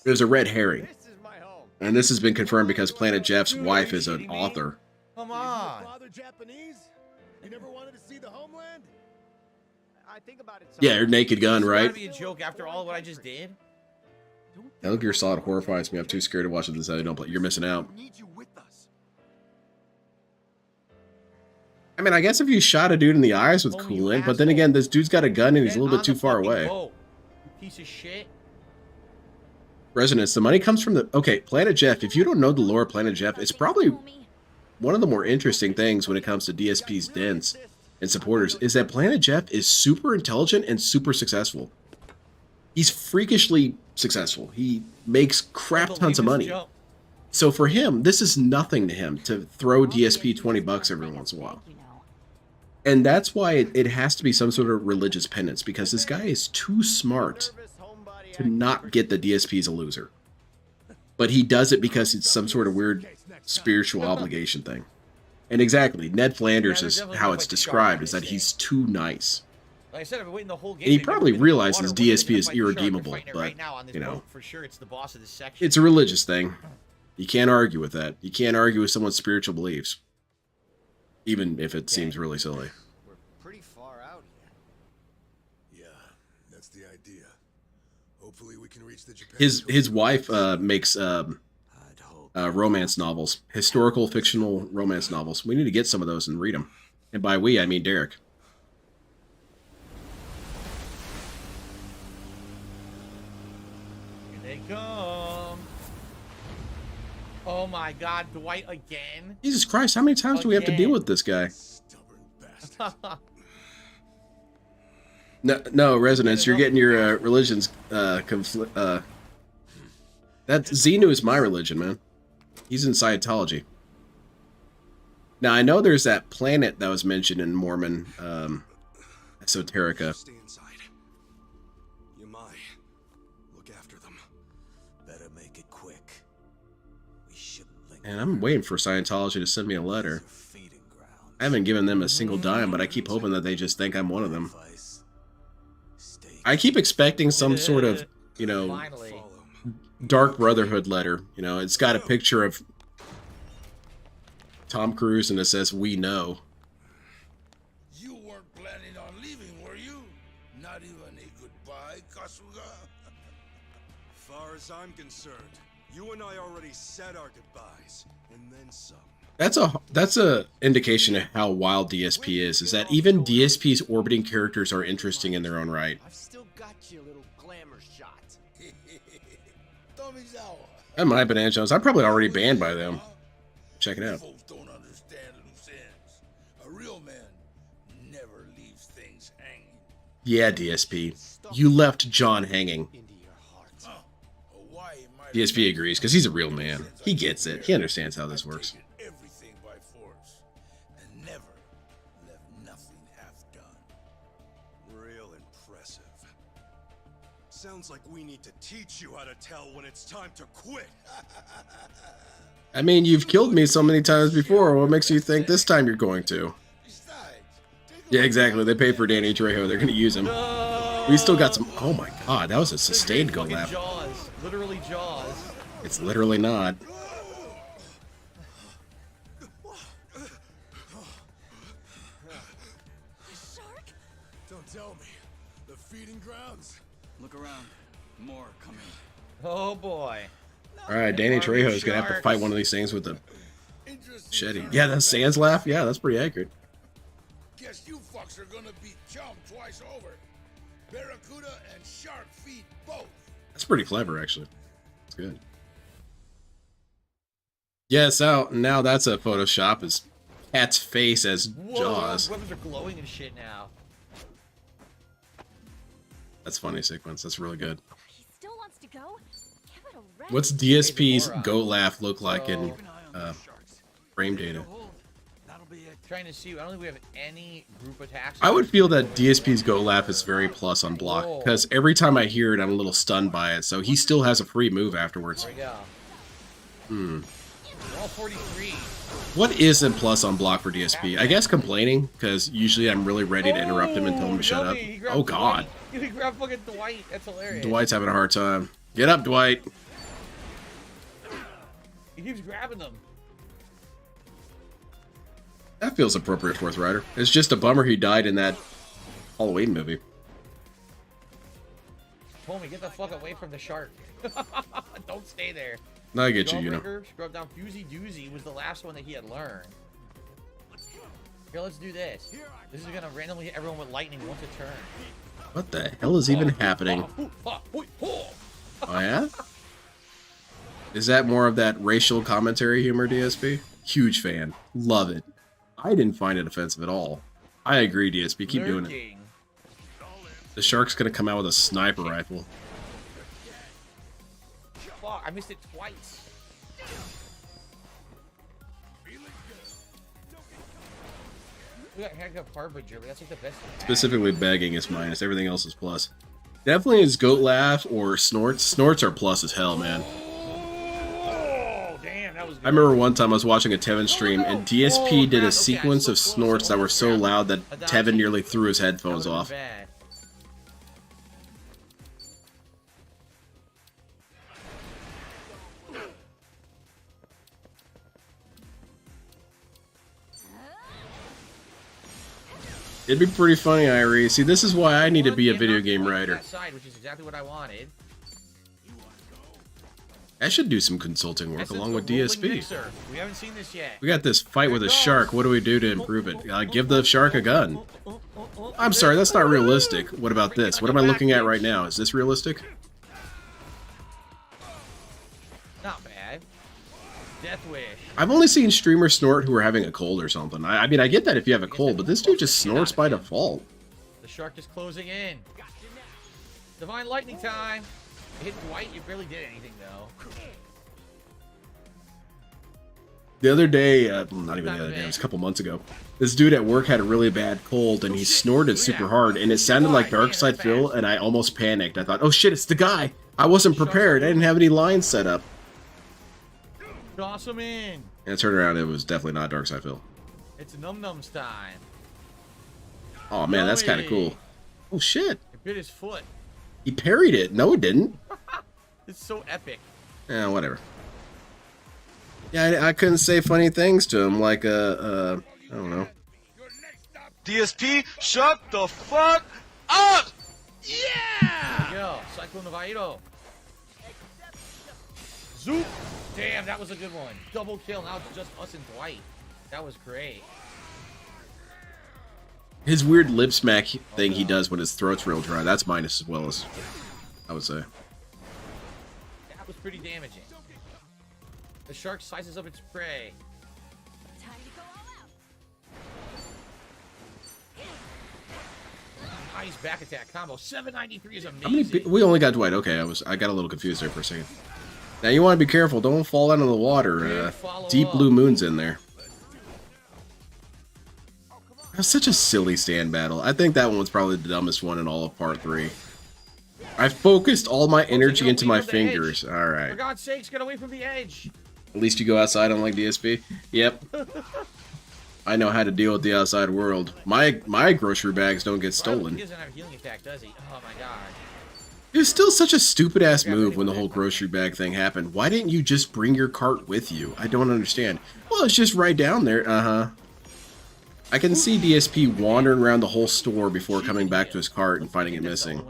It was a red herring. And this has been confirmed because Planet Jeff's wife is an author. Come on. Japanese? You never wanted to see the homeland? I think about it. Yeah, her naked gun, It's right? gotta be a joke after all what I just did. Metal Gear Solid horrifies me. I'm too scared to watch it this. I don't play. You're missing out. I mean, I guess if you shot a dude in the eyes with coolant, but then again, this dude's got a gun and he's a little bit too far away. You piece of shit. Resonance, the money comes from the... Okay, Planet Jeff, if you don't know the lore of Planet Jeff, it's probably one of the more interesting things when it comes to DSP's dents and supporters, is that Planet Jeff is super intelligent and super successful. He's freakishly successful. He makes crap tons of money. So for him, this is nothing to him to throw DSP 20 bucks every once in a while. And that's why it has to be some sort of religious penance, because this guy is too smart to not get the DSP's a loser. But he does it because it's some sort of weird spiritual obligation thing. And exactly, Ned Flanders is how it's described, is that he's too nice. Like I said, I've been waiting the whole game. And he probably realizes DSP is irredeemable, but, you know, For sure, it's the boss of this section. it's a religious thing. You can't argue with that. You can't argue with someone's spiritual beliefs, even if it seems really silly. We're pretty far out here. Yeah, that's the idea. Hopefully we can reach the Japan. His wife makes romance novels, historical fictional romance novels. We need to get some of those and read them. And by we, I mean Derek. Here they come. Oh my God, Dwight again? Jesus Christ, how many times do we have to deal with this guy? No, Resonance, you're getting your religions that Xenu is my religion, man. He's in Scientology. Now, I know there's that planet that was mentioned in Mormon Esoterica. Stay inside. Yamai, look after them. Better make it quick. We shouldn't linger. And I'm waiting for Scientology to send me a letter. I haven't given them a single dime, but I keep hoping that they just think I'm one of them. I keep expecting some sort of, you know, Dark Brotherhood letter. You know, it's got a picture of Tom Cruise and it says, "We know." You weren't planning on leaving, were you? Not even a goodbye, Kasuga? Far as I'm concerned, you and I already said our goodbyes, and then some. That's a indication of how wild DSP is that even DSP's orbiting characters are interesting in their own right. I've still got you a little glamour shot. That might have been Angelos. I'm probably already banned by them. Check it out. Folks don't understand loose ends. A real man never leaves things hanging. Yeah, DSP. You left John hanging. DSP agrees, because he's a real man. He gets it. He understands how this works. Everything by force, and never left nothing half done. Real impressive. Sounds like we need to teach you how to tell when it's time to quit. I mean, you've killed me so many times before. What makes you think this time you're going to? Yeah, exactly. They paid for Danny Trejo. They're going to use him. We still got some... Oh my god, that was a sustained go lap. Jaws. Literally Jaws. It's literally not. Don't tell me. The feeding grounds. Look around. More coming. Oh boy. Alright, Danny Trejo's going to have to fight one of these things with a machete. Yeah, that's Sans laugh. Yeah, that's pretty accurate. Guess you fucks are gonna beat Chum twice over. Barracuda and shark feed both. That's pretty clever, actually. It's good. Yeah, so now that's a Photoshop. Is Cat's face as Jaws. Weapons are glowing and shit now. That's funny sequence. That's really good. He still wants to go? Give it a rest. What's DSP's goat laugh look like in frame data? Trying to see. I don't think we have any group attacks. I would feel that DSP's goat laugh is very plus on block, because every time I hear it, I'm a little stunned by it. So he still has a free move afterwards. There we go. All 43. What isn't plus on block for DSP? I guess complaining, because usually I'm really ready to interrupt him and tell him to shut up. Oh god. He grabbed fucking Dwight. That's hilarious. Dwight's having a hard time. Get up, Dwight. He keeps grabbing them. That feels appropriate, Fourth Rider. It's just a bummer he died in that Halloween movie. Homie, get the fuck away from the shark. Don't stay there. No, I get you, you know. Scrub down. Fusey Doozy was the last one that he had learned. Here, let's do this. This is gonna randomly hit everyone with lightning once a turn. What the hell is even happening? Oh yeah? Is that more of that racial commentary humor, DSP? Huge fan. Love it. I didn't find it offensive at all. I agree, DSP. Keep doing it. The shark's gonna come out with a sniper rifle. Fuck, I missed it twice. We got handcuffed Harbinger, but that's like the best. Specifically, begging is minus. Everything else is plus. Definitely his goat laugh or snorts. Snorts are plus as hell, man. Oh, damn, that was good. I remember one time I was watching a Tevin stream, and DSP did a sequence of snorts that were so loud that Tevin nearly threw his headphones off. It'd be pretty funny, Irie. See, this is why I need to be a video game writer. That side, which is exactly what I wanted. I should do some consulting work along with DSP. Mixer. We haven't seen this yet. We got this fight with a shark. What do we do to improve it? Give the shark a gun. I'm sorry, that's not realistic. What about this? What am I looking at right now? Is this realistic? Not bad. Death Wish. I've only seen streamers snort who are having a cold or something. I mean, I get that if you have a cold, but this dude just snorts by default. The shark is closing in. Divine Lightning time. You hit Dwight, you barely did anything, though. The other day, not even the other day, it was a couple months ago, this dude at work had a really bad cold, and he snorted super hard, and it sounded like Darkside Phil, and I almost panicked. I thought, oh shit, it's the guy! I wasn't prepared, I didn't have any lines set up. Toss him in. And it turned around, it was definitely not Darkside Phil. It's Num Nums time. Oh man, that's kind of cool. Oh shit! It bit his foot. He parried it. No, it didn't. It's so epic. Yeah, whatever. Yeah, I couldn't say funny things to him, like, I don't know. DSP, shut the fuck up! Yeah! Yo, Cyclone of Aido. Zoop! Damn, that was a good one. Double kill. Now it's just us and Dwight. That was great. His weird lip smack thing he does when his throat's real dry, that's mine as well as, I would say. That was pretty damaging. The shark slices up its prey. Nice back attack combo. 793 is amazing. How many we only got Dwight. Okay, I got a little confused there for a second. Now you want to be careful. Don't fall out of the water. Deep blue moon's in there. That was such a silly stand battle. I think that one was probably the dumbest one in all of part 3. I focused all my energy into my fingers. All right. For God's sakes, get away from the edge. At least you go outside unlike DSP. Yep. I know how to deal with the outside world. My grocery bags don't get stolen. He doesn't have a healing attack, does he? Oh my god. It was still such a stupid ass move when the whole grocery bag thing happened. Why didn't you just bring your cart with you? I don't understand. Well, it's just right down there. Uh-huh. I can see DSP wandering around the whole store before coming back to his cart and finding it missing.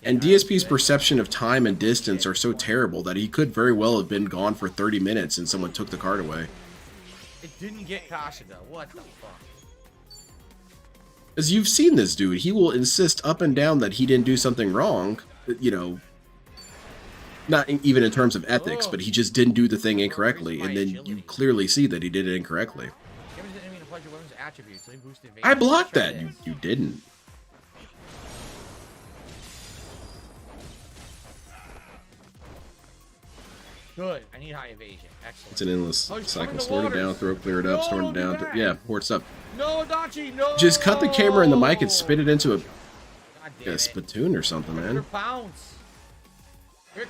And DSP's perception of time and distance are so terrible that he could very well have been gone for 30 minutes and someone took the cart away. It didn't get Kashiga. What the fuck? As you've seen this dude, he will insist up and down that he didn't do something wrong. You know, not even in terms of ethics, but he just didn't do the thing incorrectly, and then you clearly see that he did it incorrectly. I blocked that. You didn't. Good. I need high evasion. Excellent. It's an endless cycle. Snort it down, throw it, clear it up, snort it down. Yeah, port stuff. No, Adachi, no! Just cut the camera and the mic and spit it into a spittoon or something, man.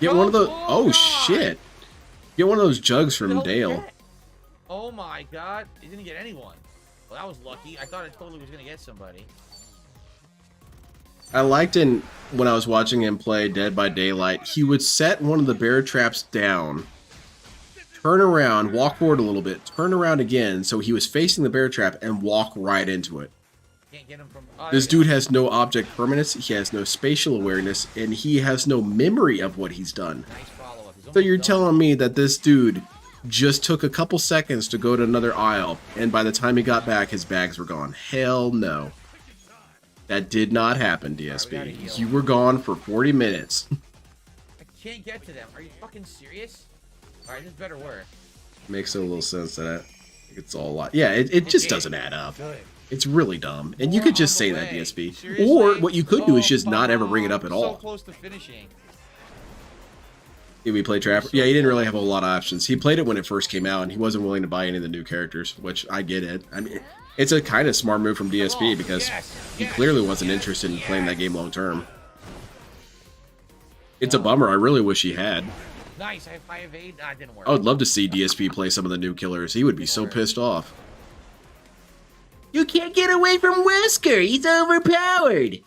Get one of those. Oh shit! Get one of those jugs from Dale. Oh my god! He didn't get anyone. Well, that was lucky. I thought I totally was gonna get somebody. I liked when I was watching him play Dead by Daylight, he would set one of the bear traps down, turn around, walk forward a little bit, turn around again, so he was facing the bear trap and walk right into it. Can't get him from, this dude has no object permanence, he has no spatial awareness, and he has no memory of what he's done. So you're telling me that this dude just took a couple seconds to go to another aisle, and by the time he got back, his bags were gone. Hell no. That did not happen, DSP. You were gone for 40 minutes. I can't get to them. Are you fucking serious? Alright, this better work. Makes a little sense that it's all a lot. Yeah, it just doesn't add up. It's really dumb. And you could just say that, DSP. Seriously? Or what you could do is just not ever bring it up at all. So close to finishing. Did we play Trapper? Yeah, he didn't really have a lot of options. He played it when it first came out, and he wasn't willing to buy any of the new characters, which I get it. I mean, it's a kind of smart move from DSP because he clearly wasn't interested in playing that game long term. It's a bummer. I really wish he had. Nice. I have high evade. Nah, it didn't work. I would love to see DSP play some of the new killers. He would be so pissed off. You can't get away from Wesker. He's overpowered.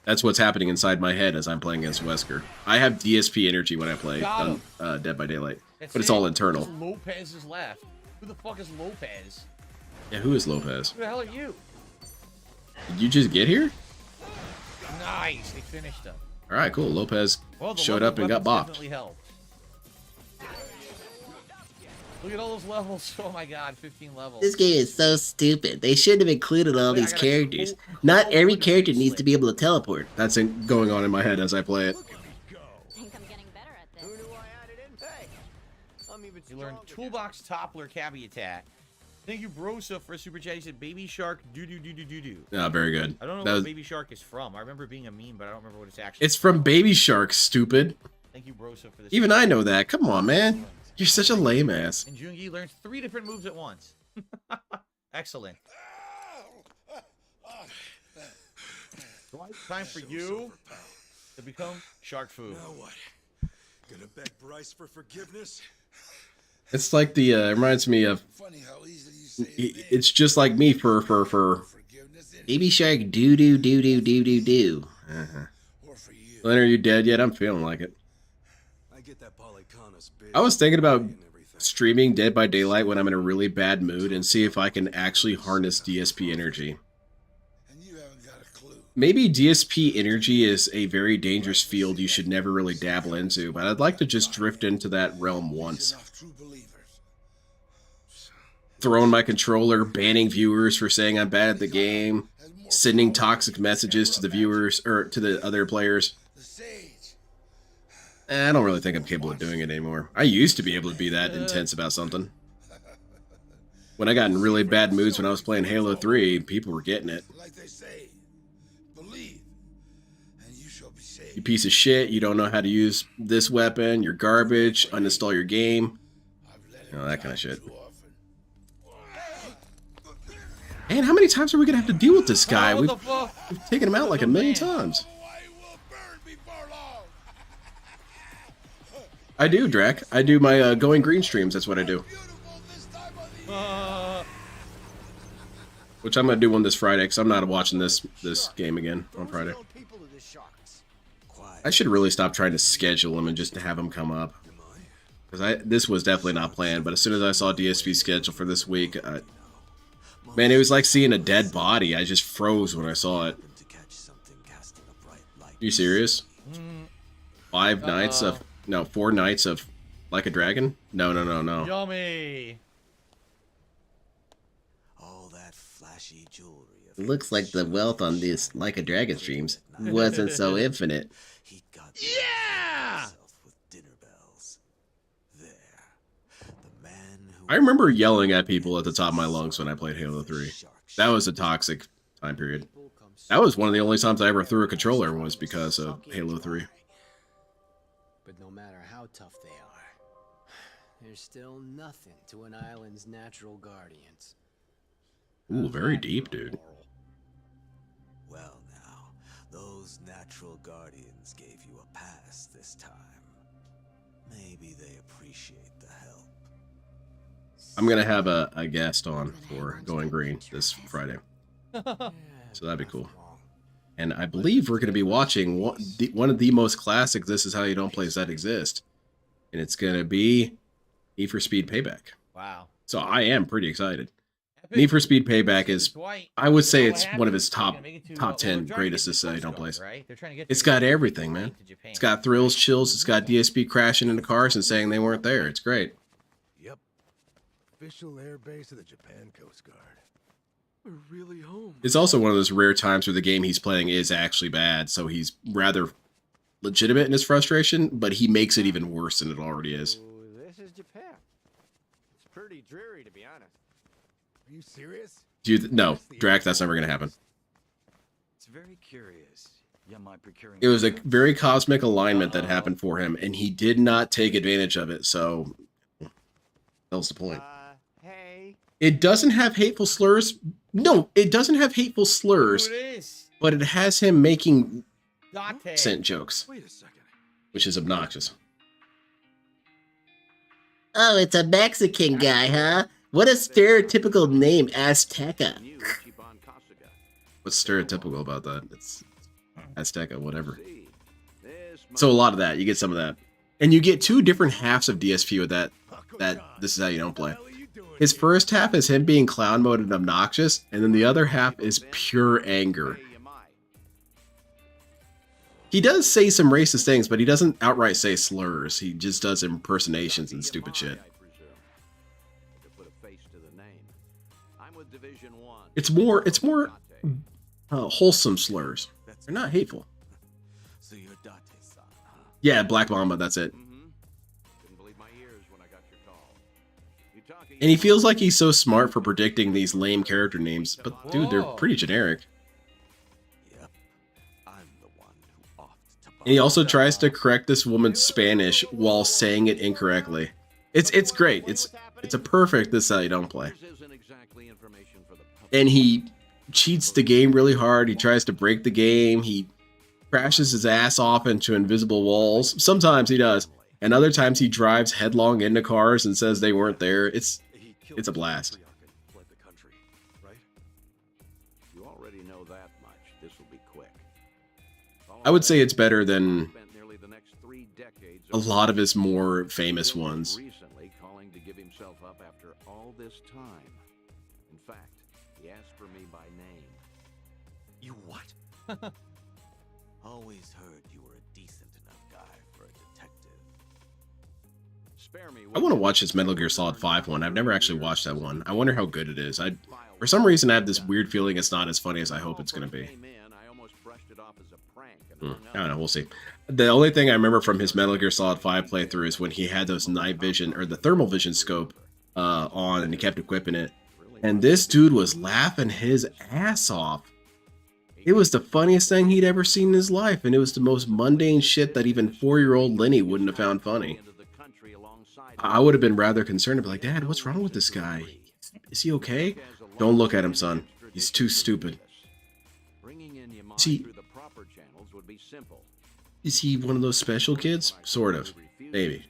That's what's happening inside my head as I'm playing against Wesker. I have DSP energy when I play Dead by Daylight, but it's all internal. Lopez is left. Who the fuck is Lopez? Yeah, who is Lopez? Who the hell are you? Did you just get here? Nice, they finished him. All right, cool. Lopez Well, the showed level up and got weapons bopped. definitely helped. Look at all those levels. Oh my god, 15 levels. This game is so stupid. They should have included all these characters. Not every character needs to be able to teleport. That's going on in my head as I play it. You learned Toolbox Toppler Caveat. Thank you, Brosa, for a super chat. He said, Baby Shark doo-doo-doo-doo-doo-doo. Yeah, very good. I don't know That where was- Baby Shark is from. I remember it being a meme, but I don't remember what it's actually It's from Baby Shark, stupid. Thank you, Brosa, for this. Even I know that. Come on, man. You're such a lame ass. And Jungi learns 3 different moves at once. Excellent. Time for you to become shark food. Now what? Gonna beg Bryce for forgiveness? It's like the it reminds me of. It's just like me for. Baby Shark doo doo doo doo doo doo doo. Leonard, are you dead yet? I'm feeling like it. I get that Polyconus big. I was thinking about streaming Dead by Daylight when I'm in a really bad mood and see if I can actually harness DSP energy. Maybe DSP energy is a very dangerous field you should never really dabble into, but I'd like to just drift into that realm once. Throwing my controller, banning viewers for saying I'm bad at the game, sending toxic messages to the viewers, or to the other players. I don't really think I'm capable of doing it anymore. I used to be able to be that intense about something. When I got in really bad moods when I was playing Halo 3, people were getting it. You piece of shit, you don't know how to use this weapon, you're garbage, uninstall your game. You know, that kind of shit. Man, how many times are we going to have to deal with this guy? We've taken him out like a million times. I do, Drac. I do my Going Green streams, that's what I do. Which I'm going to do one this Friday, because I'm not watching this game again on Friday. I should really stop trying to schedule them and just have them come up. Because this was definitely not planned, but as soon as I saw DSP's schedule for this week, man, it was like seeing a dead body. I just froze when I saw it. You serious? 5 nights of... No, 4 nights of Like a Dragon? No. Yummy! All that flashy jewelry. Looks like the wealth on these Like a Dragon streams wasn't so infinite. Yeah! I remember yelling at people at the top of my lungs when I played Halo 3. That was a toxic time period. That was one of the only times I ever threw a controller was because of Halo 3. But no matter how tough they are, there's still nothing to an island's natural guardians. Ooh, very deep, dude. Well now, those natural guardians gave you a pass this time. Maybe they appreciate the help. I'm going to have a guest on for Going Green this Friday. So that'd be cool. And I believe we're going to be watching one of the most classic This Is How You Don't Plays That Exist. And it's going to be Need for Speed Payback. Wow. So I am pretty excited. Need for Speed Payback is, I would say it's one of his top 10 greatest This Is How You Don't Plays. It's got everything, man. It's got thrills, chills. It's got DSP crashing into cars and saying they weren't there. It's great. Yep. Official air base of the Japan Coast Guard. We're really home. It's also one of those rare times where the game he's playing is actually bad, so he's rather legitimate in his frustration, but he makes it even worse than it already is. This is Japan. It's pretty dreary, to be honest. Are you serious? No, Drac, that's never going to happen. It's very curious. Procuring It was a very cosmic alignment that happened for him, and he did not take advantage of it, so that was the point. Hey. It doesn't have hateful slurs. No, it doesn't have hateful slurs, It is. but it has him making Date. accent jokes, which is obnoxious. Oh, it's a Mexican guy, huh? What a stereotypical name, Azteca. What's stereotypical about that? It's Azteca, whatever. So a lot of that, you get some of that. And you get 2 different halves of DSP with that This Is How You Don't Play. His first half is him being clown mode and obnoxious, and then the other half is pure anger. He does say some racist things, but he doesn't outright say slurs. He just does impersonations and stupid shit. It's more wholesome slurs. They're not hateful. Yeah, Black Mamba, that's it. And he feels like he's so smart for predicting these lame character names, but dude, they're pretty generic. And he also tries to correct this woman's Spanish while saying it incorrectly. It's great. It's a perfect "this is how you don't play." And he cheats the game really hard. He tries to break the game. He crashes his ass off into invisible walls. Sometimes he does, and other times he drives headlong into cars and says they weren't there. It's a blast. I would say it's better than a lot of his more famous ones. Recently calling to give himself up after all this time. In fact, he asked for me by name. You what? Always heard you were a decent enough guy for a detective. Spare me. I want to watch his Metal Gear Solid 5 one. I've never actually watched that one. I wonder how good it is. For some reason, I have this weird feeling it's not as funny as I hope it's going to be. I don't know, we'll see. The only thing I remember from his Metal Gear Solid 5 playthrough is when he had those night vision, or the thermal vision scope on, and he kept equipping it. And this dude was laughing his ass off. It was the funniest thing he'd ever seen in his life, and it was the most mundane shit that even 4-year-old Lenny wouldn't have found funny. I would have been rather concerned, but like, Dad, what's wrong with this guy? Is he okay? Don't look at him, son. He's too stupid. Is he one of those special kids? Sort of. Maybe.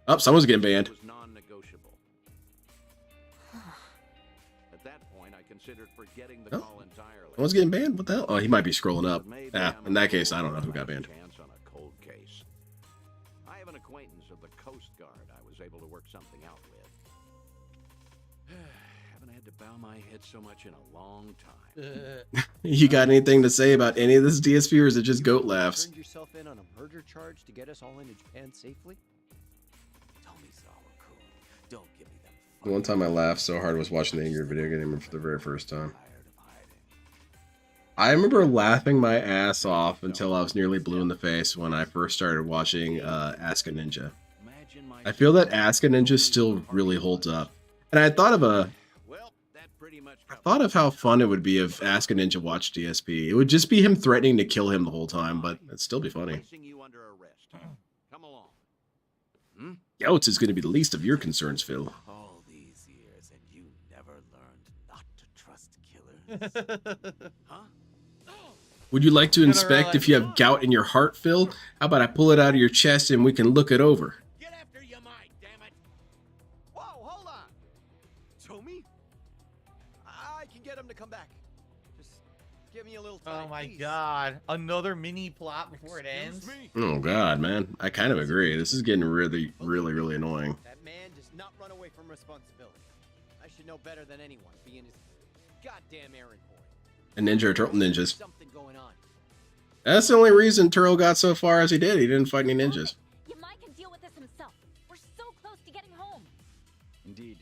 Oh, someone's getting banned. Oh, someone's getting banned? What the hell? Oh, he might be scrolling up. Ah, in that case, I don't know who got banned. I have an acquaintance of the Coast Guard I was able to work something out with. Haven't had to bow my head so much in a long time. You got anything to say about any of this, DSP, or is it just goat laughs? Turned yourself in on a murder charge to get us all into Japan safely? The one time I laughed so hard was watching the Angry Video Game for the very first time. I remember laughing my ass off until I was nearly blue in the face when I first started watching Ask a Ninja. I feel that Ask a Ninja still really holds up. And I thought of how fun it would be if Ask a Ninja watched DSP. It would just be him threatening to kill him the whole time, but it'd still be funny. Youts is going to be the least of your concerns, Phil. All these years and you never learned not to trust killers. Huh? Would you like to inspect if you have gout in your heart, Phil? How about I pull it out of your chest and we can look it over? To come back. Just give me a little time. Oh my god. Another mini plot before it ends? Oh god, man. I kind of agree. This is getting really annoying. That man does not run away from responsibility. I should know better than anyone, being his goddamn errand boy. A ninja or turtle ninjas. Something going on. That's the only reason Turtle got so far as he did. He didn't fight any ninjas. Yamai can deal with this himself. We're so close to getting home. Indeed.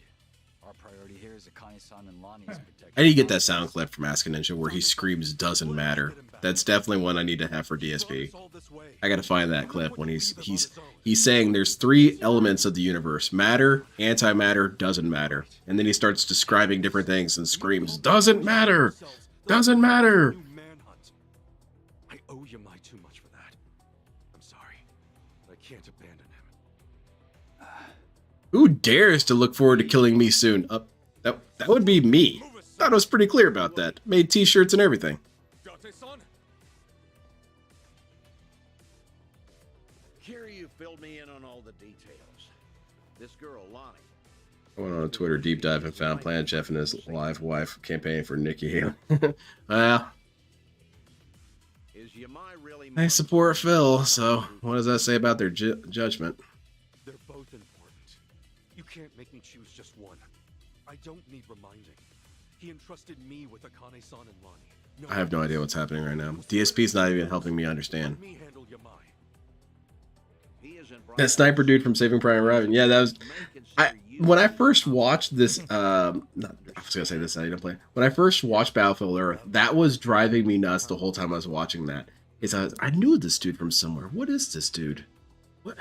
Our priority here is Akane-san and Lonnie's protection. I need to get that sound clip from Ask a Ninja where he screams "doesn't matter." That's definitely one I need to have for DSP. I gotta find that clip when he's saying there's 3 elements of the universe: matter, antimatter, doesn't matter, and then he starts describing different things and screams "doesn't matter, doesn't matter." I owe Yamai too much for that. I'm sorry. I can't abandon him. Who dares to look forward to killing me soon? That would be me. Thought I was pretty clear about that. Made t-shirts and everything. Here you filled me in on all the details. This girl, Lonnie. I went on a Twitter deep dive and found Planet Jeff and his live wife campaigning for Nikki Haley. Well, I support Phil, so what does that say about their judgment? They're both important. You can't make me choose just one. I don't need reminding. He entrusted me with Akane-san and Lonnie. I have no idea what's happening right now. DSP's not even helping me understand. Let me handle Yamai. That sniper dude from Saving Private Ryan. Yeah, that was. When I first watched this, I was gonna say this. I didn't play. When I first watched Battlefield Earth, that was driving me nuts the whole time I was watching that. I knew this dude from somewhere. What is this dude? What?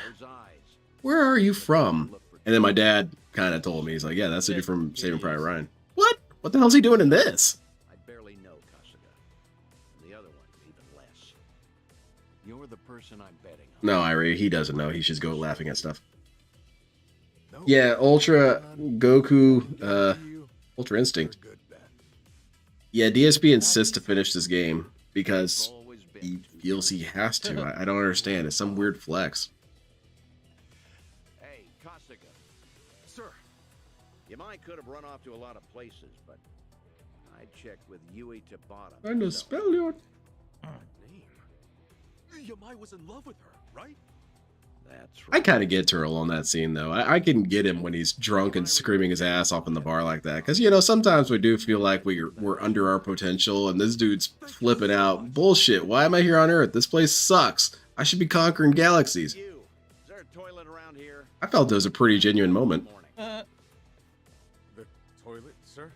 Where are you from? And then my dad kind of told me, he's like, yeah, that's the dude from Saving Private Ryan. What? What the hell's he doing in this? I barely know Kasuga. And the other one, even less. You're the person I'm betting on. No, Irie, he doesn't know. He should go laughing at stuff. Yeah, Ultra Goku, Ultra Instinct. Yeah, DSP insists to finish this game because he feels he has to. I don't understand. It's some weird flex. Hey, Kasuga. Sir. Yamai could have run off to a lot of places, but I checked with Youre Tabata. I know spell your Name. Yamai was in love with her, right? That's right. I kind of get Turtle on that scene, though. I can get him when he's drunk and screaming his ass off in the bar like that. Because, you know, sometimes we do feel like we're under our potential, and this dude's flipping out. Bullshit. Why am I here on Earth? This place sucks. I should be conquering galaxies. Is there a toilet around here? I felt it was a pretty genuine moment. The toilet, sir?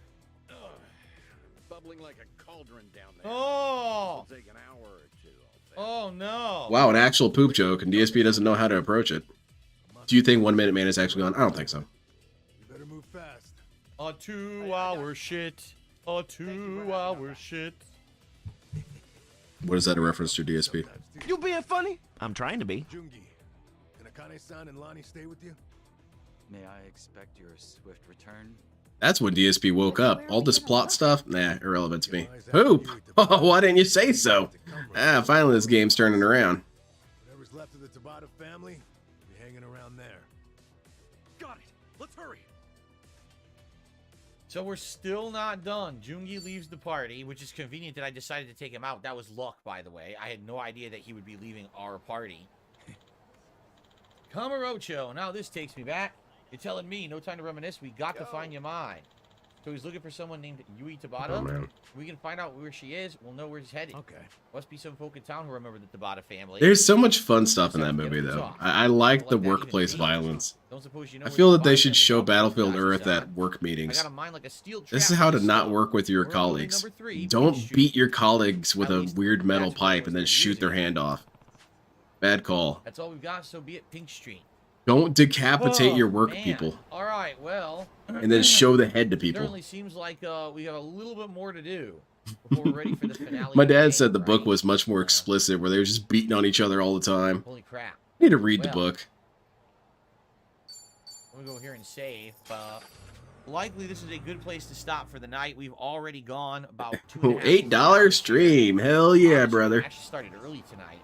Bubbling like a cauldron down there. Oh! It'll take an hour or two. Oh, no. Wow, an actual poop joke, and DSP doesn't know how to approach it. Do you think 1 Minute Man is actually gone? I don't think so. You better move fast. A 2-hour shit. A 2-hour shit. What is that a reference to, DSP? You being funny? I'm trying to be. Jungi, can Akane-san and Lonnie stay with you? May I expect your swift return? That's when DSP woke up. All this plot stuff? Nah, irrelevant to me. Poop! Oh, why didn't you say so? Ah, finally this game's turning around. Whatever's left of the Tabata family, be hanging around there. Got it. Let's hurry. So we're still not done. Jungi leaves the party, which is convenient that I decided to take him out. That was luck, by the way. I had no idea that he would be leaving our party. Kamurocho. Now this takes me back. You're telling me, no time to reminisce. We got to find Yamai. So he's looking for someone named Youre Tabata. Oh, man. We can find out where she is. We'll know where he's headed. Okay. Must be some folk in town who remember the Tabata family. There's so much fun stuff in that movie, though. I like the workplace violence. I feel that they should show Battlefield Earth at work meetings. This is how to not work with your colleagues. Don't beat your colleagues with a weird metal pipe and then shoot their hand off. Bad call. That's all we've got, so be it. Pink Street. Don't decapitate your work people. All right, well. And then show the head to people. Certainly seems like we got a little bit more to do before we're ready for the finale. My dad said the book was much more explicit, where they were just beating on each other all the time. Holy crap. I need to read the book. Let me go here and save. Likely this is a good place to stop for the night. We've already gone about $8 stream. Hell yeah, brother. I actually started early tonight.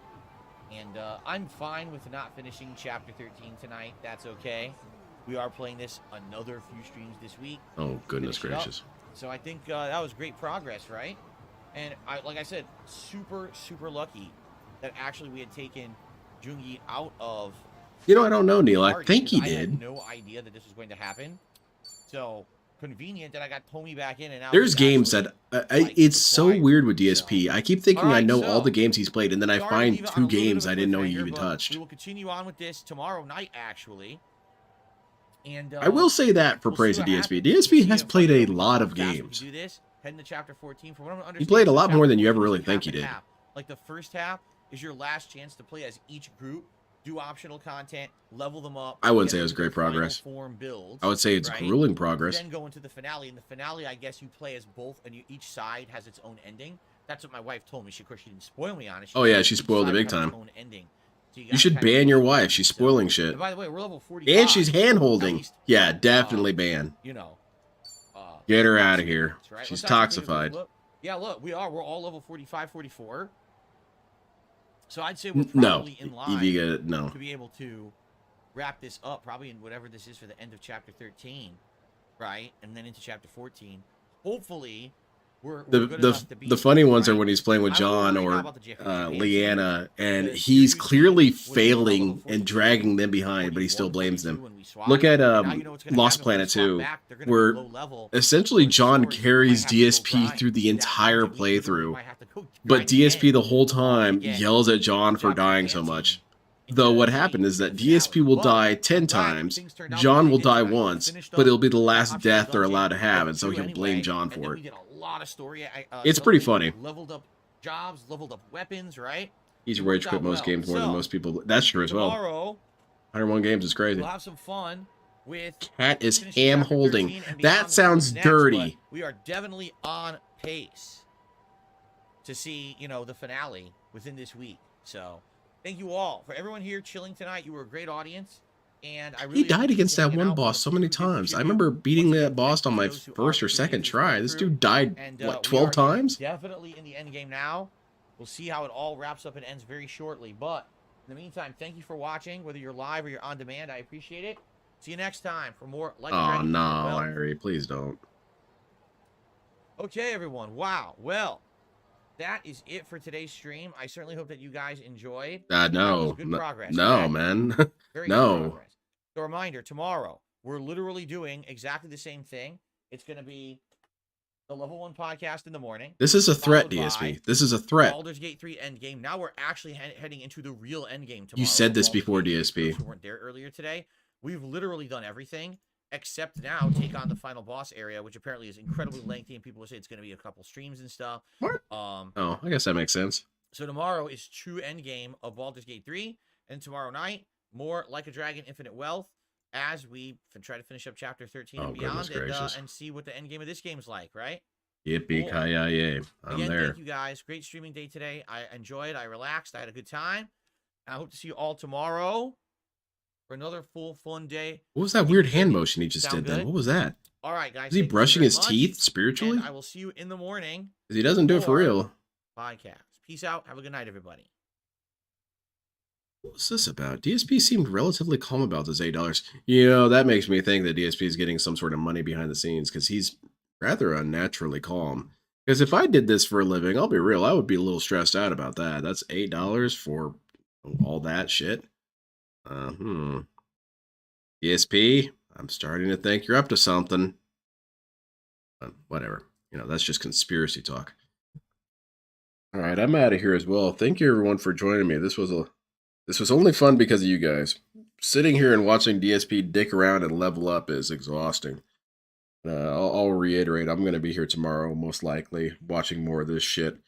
And I'm fine with not finishing Chapter 13 tonight. That's okay. We are playing this another few streams this week. Oh, goodness gracious. So I think that was great progress, right? And like I said, super, super lucky that actually we had taken Jungi out of... You know, I don't know, Neil. I think he did. I had no idea that this was going to happen. So... convenient that I got Tommy back in, and now there's games that it's so weird with DSP. I keep thinking I know all the games he's played, and then I find 2 games I didn't know he even touched. We will continue on with this tomorrow night, actually. And I will say that for praise of DSP. DSP has played a lot of games. Do this. Head into chapter 14. For what I'm understanding, he played a lot more than you ever really think he did. Like the first half is your last chance to play as each group. Do optional content, level them up. I wouldn't say it was great progress. Builds, I would say it's grueling progress. Then go into the finale. In the finale, I guess you play as both, and each side has its own ending. That's what my wife told me. Of course, she didn't spoil me on it. Oh yeah, she spoiled it big time. So you should ban your wife. She's spoiling shit. And by the way, we're level 45. And she's hand-holding. Yeah, definitely ban. You know. Get her out of here. She's toxified. Yeah, look, we're all level 45, 44. So I'd say we're probably in line to be able to wrap this up, probably in whatever this is for the end of chapter 13, right? And then into chapter 14. Hopefully, The funny ones are when he's playing with John or Leanna, and he's clearly failing and dragging them behind, but he still blames them. Look at Lost Planet 2, where essentially John carries DSP through the entire playthrough, but DSP the whole time yells at John for dying so much. Though what happened is that DSP will die 10 times, John will die once, but it'll be the last death they're allowed to have, and so he'll blame John for it. It's pretty funny. Leveled up jobs, leveled up weapons, right? He's rage quit most games more than most people. That's true as well. 101 games is crazy. We'll have some fun with Cat is ham holding. That sounds dirty. We are definitely on pace to see, you know, the finale within this week. So, thank you all for everyone here chilling tonight. You were a great audience. And I really he died against that one boss so many times. I remember beating that boss on my first or second try. This dude died, what, 12 times? Definitely in the end game now. We'll see how it all wraps up and ends very shortly. But in the meantime, thank you for watching. Whether you're live or you're on demand, I appreciate it. See you next time for more Like a Dragon. Oh, no, Larry, please don't. Okay, everyone. Wow. Well, that is it for today's stream. I certainly hope that you guys enjoyed. No. Good progress. No, man. Very no. good progress. So, reminder, tomorrow, we're literally doing exactly the same thing. It's going to be the Level 1 podcast in the morning. This is a threat, DSP. This is a threat. Baldur's Gate 3 endgame. Now we're actually heading into the real endgame tomorrow. You said this before, DSP. Who weren't there earlier today. We've literally done everything except now take on the final boss area, which apparently is incredibly lengthy, and people will say it's going to be a couple streams and stuff. What? Oh, I guess that makes sense. So tomorrow is true endgame of Baldur's Gate 3, and tomorrow night, more Like a Dragon Infinite Wealth, as we try to finish up Chapter 13 and beyond, and see what the endgame of this game is like, right? Yippee-ki-yay. I'm Again, there. thank you guys. Great streaming day today. I enjoyed, I relaxed, I had a good time. And I hope to see you all tomorrow for another full fun day. What was that weird hand motion he just did then? What was that? All right, guys. Is he brushing his teeth spiritually? And I will see you in the morning. Because he doesn't do it for real. Podcast. Peace out. Have a good night, everybody. What's this about? DSP seemed relatively calm about this $8. You know, that makes me think that DSP is getting some sort of money behind the scenes because he's rather unnaturally calm. Because if I did this for a living, I'll be real, I would be a little stressed out about that. That's $8 for all that shit. DSP, I'm starting to think you're up to something. Whatever. You know, that's just conspiracy talk. All right, I'm out of here as well. Thank you, everyone, for joining me. This was only fun because of you guys. Sitting here and watching DSP dick around and level up is exhausting. I'll reiterate, I'm going to be here tomorrow, most likely, watching more of this shit.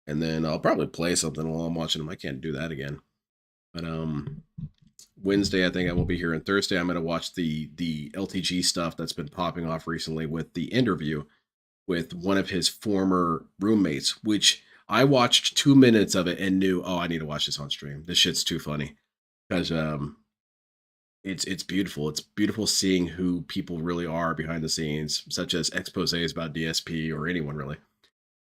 And then I'll probably play something while I'm watching them. I can't do that again. But Wednesday, I think I won't be here. And Thursday, I'm going to watch the LTG stuff that's been popping off recently with the interview with one of his former roommates, which I watched 2 minutes of it and knew, oh, I need to watch this on stream. This shit's too funny. Because it's beautiful. It's beautiful seeing who people really are behind the scenes, such as exposés about DSP or anyone really.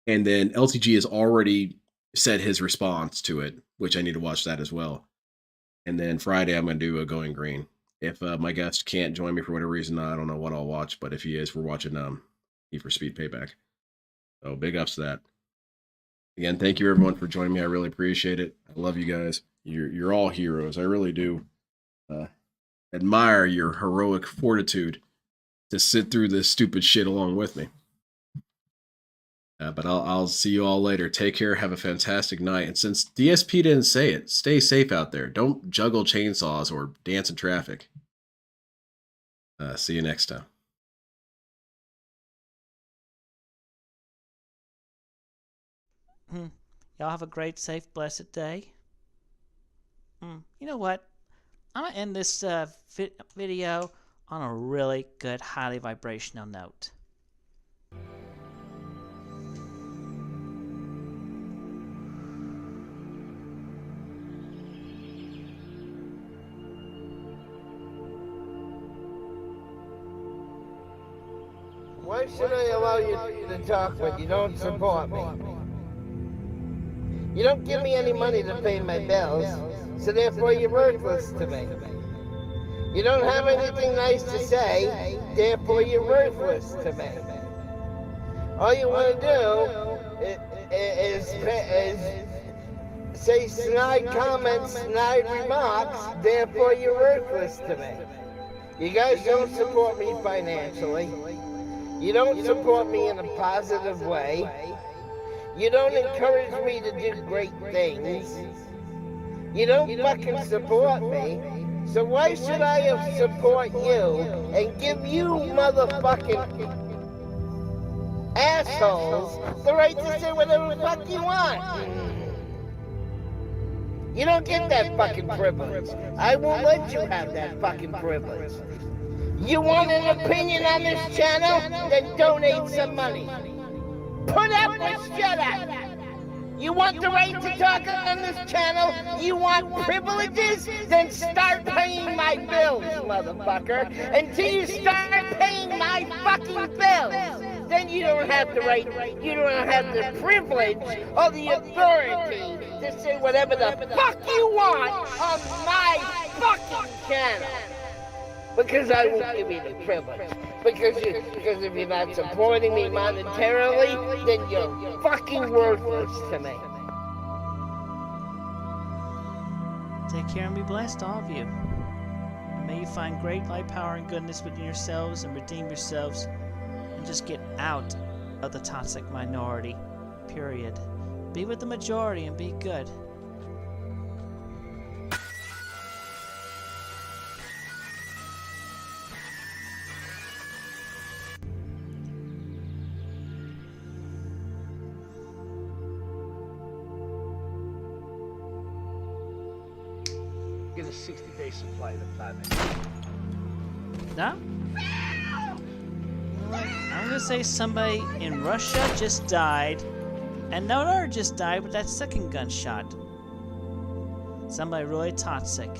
And then LTG has already said his response to it, which I need to watch that as well. And then Friday, I'm going to do a Going Green. If my guest can't join me for whatever reason, I don't know what I'll watch. But if he is, we're watching Need for Speed Payback. So big ups to that. Again, thank you everyone for joining me. I really appreciate it. I love you guys. You're all heroes. I really do admire your heroic fortitude to sit through this stupid shit along with me. But I'll see you all later. Take care. Have a fantastic night. And since DSP didn't say it, stay safe out there. Don't juggle chainsaws or dance in traffic. See you next time. Y'all have a great, safe, blessed day. You know what? I'm going to end this video on a really good, highly vibrational note. Why should I allow you to talk when you don't support me? You don't give me any money to pay my bills, so therefore you're worthless to me. You don't have anything nice to say, therefore you're worthless to me. All you want to do is say snide comments, snide remarks, therefore you're worthless to me. You guys don't support me financially. You don't support me in a positive way. You don't encourage me to do great things. You don't fucking support me. So why should I support you and give you motherfucking assholes the right to say whatever the fuck you want? You don't get that fucking privilege. I won't let you have that fucking privilege. You want an opinion on this channel? Then donate some money. Put up or shut up. You want the right to talk on this channel? You want privileges? Then start paying my bills, motherfucker. Until you start paying my fucking bills, then you don't have the right, you don't have the privilege or the authority to say whatever the fuck you want on my fucking channel. Because I won't give you the privilege. Because if you're not supporting me monetarily, then you're fucking worthless to me. Take care and be blessed, all of you. And may you find great light, power, and goodness within yourselves and redeem yourselves and just get out of the toxic minority. Period. Be with the majority and be good. Get a 60-day supply of the planet. No? I'm gonna say somebody in Russia just died, and no other just died with that second gunshot. Somebody really toxic.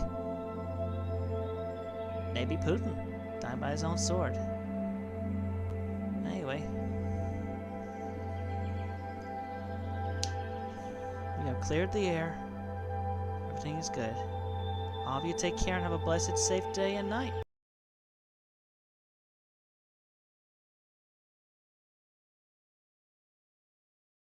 Maybe Putin died by his own sword. Anyway, we have cleared the air. Everything is good. All of you take care and have a blessed, safe day and night.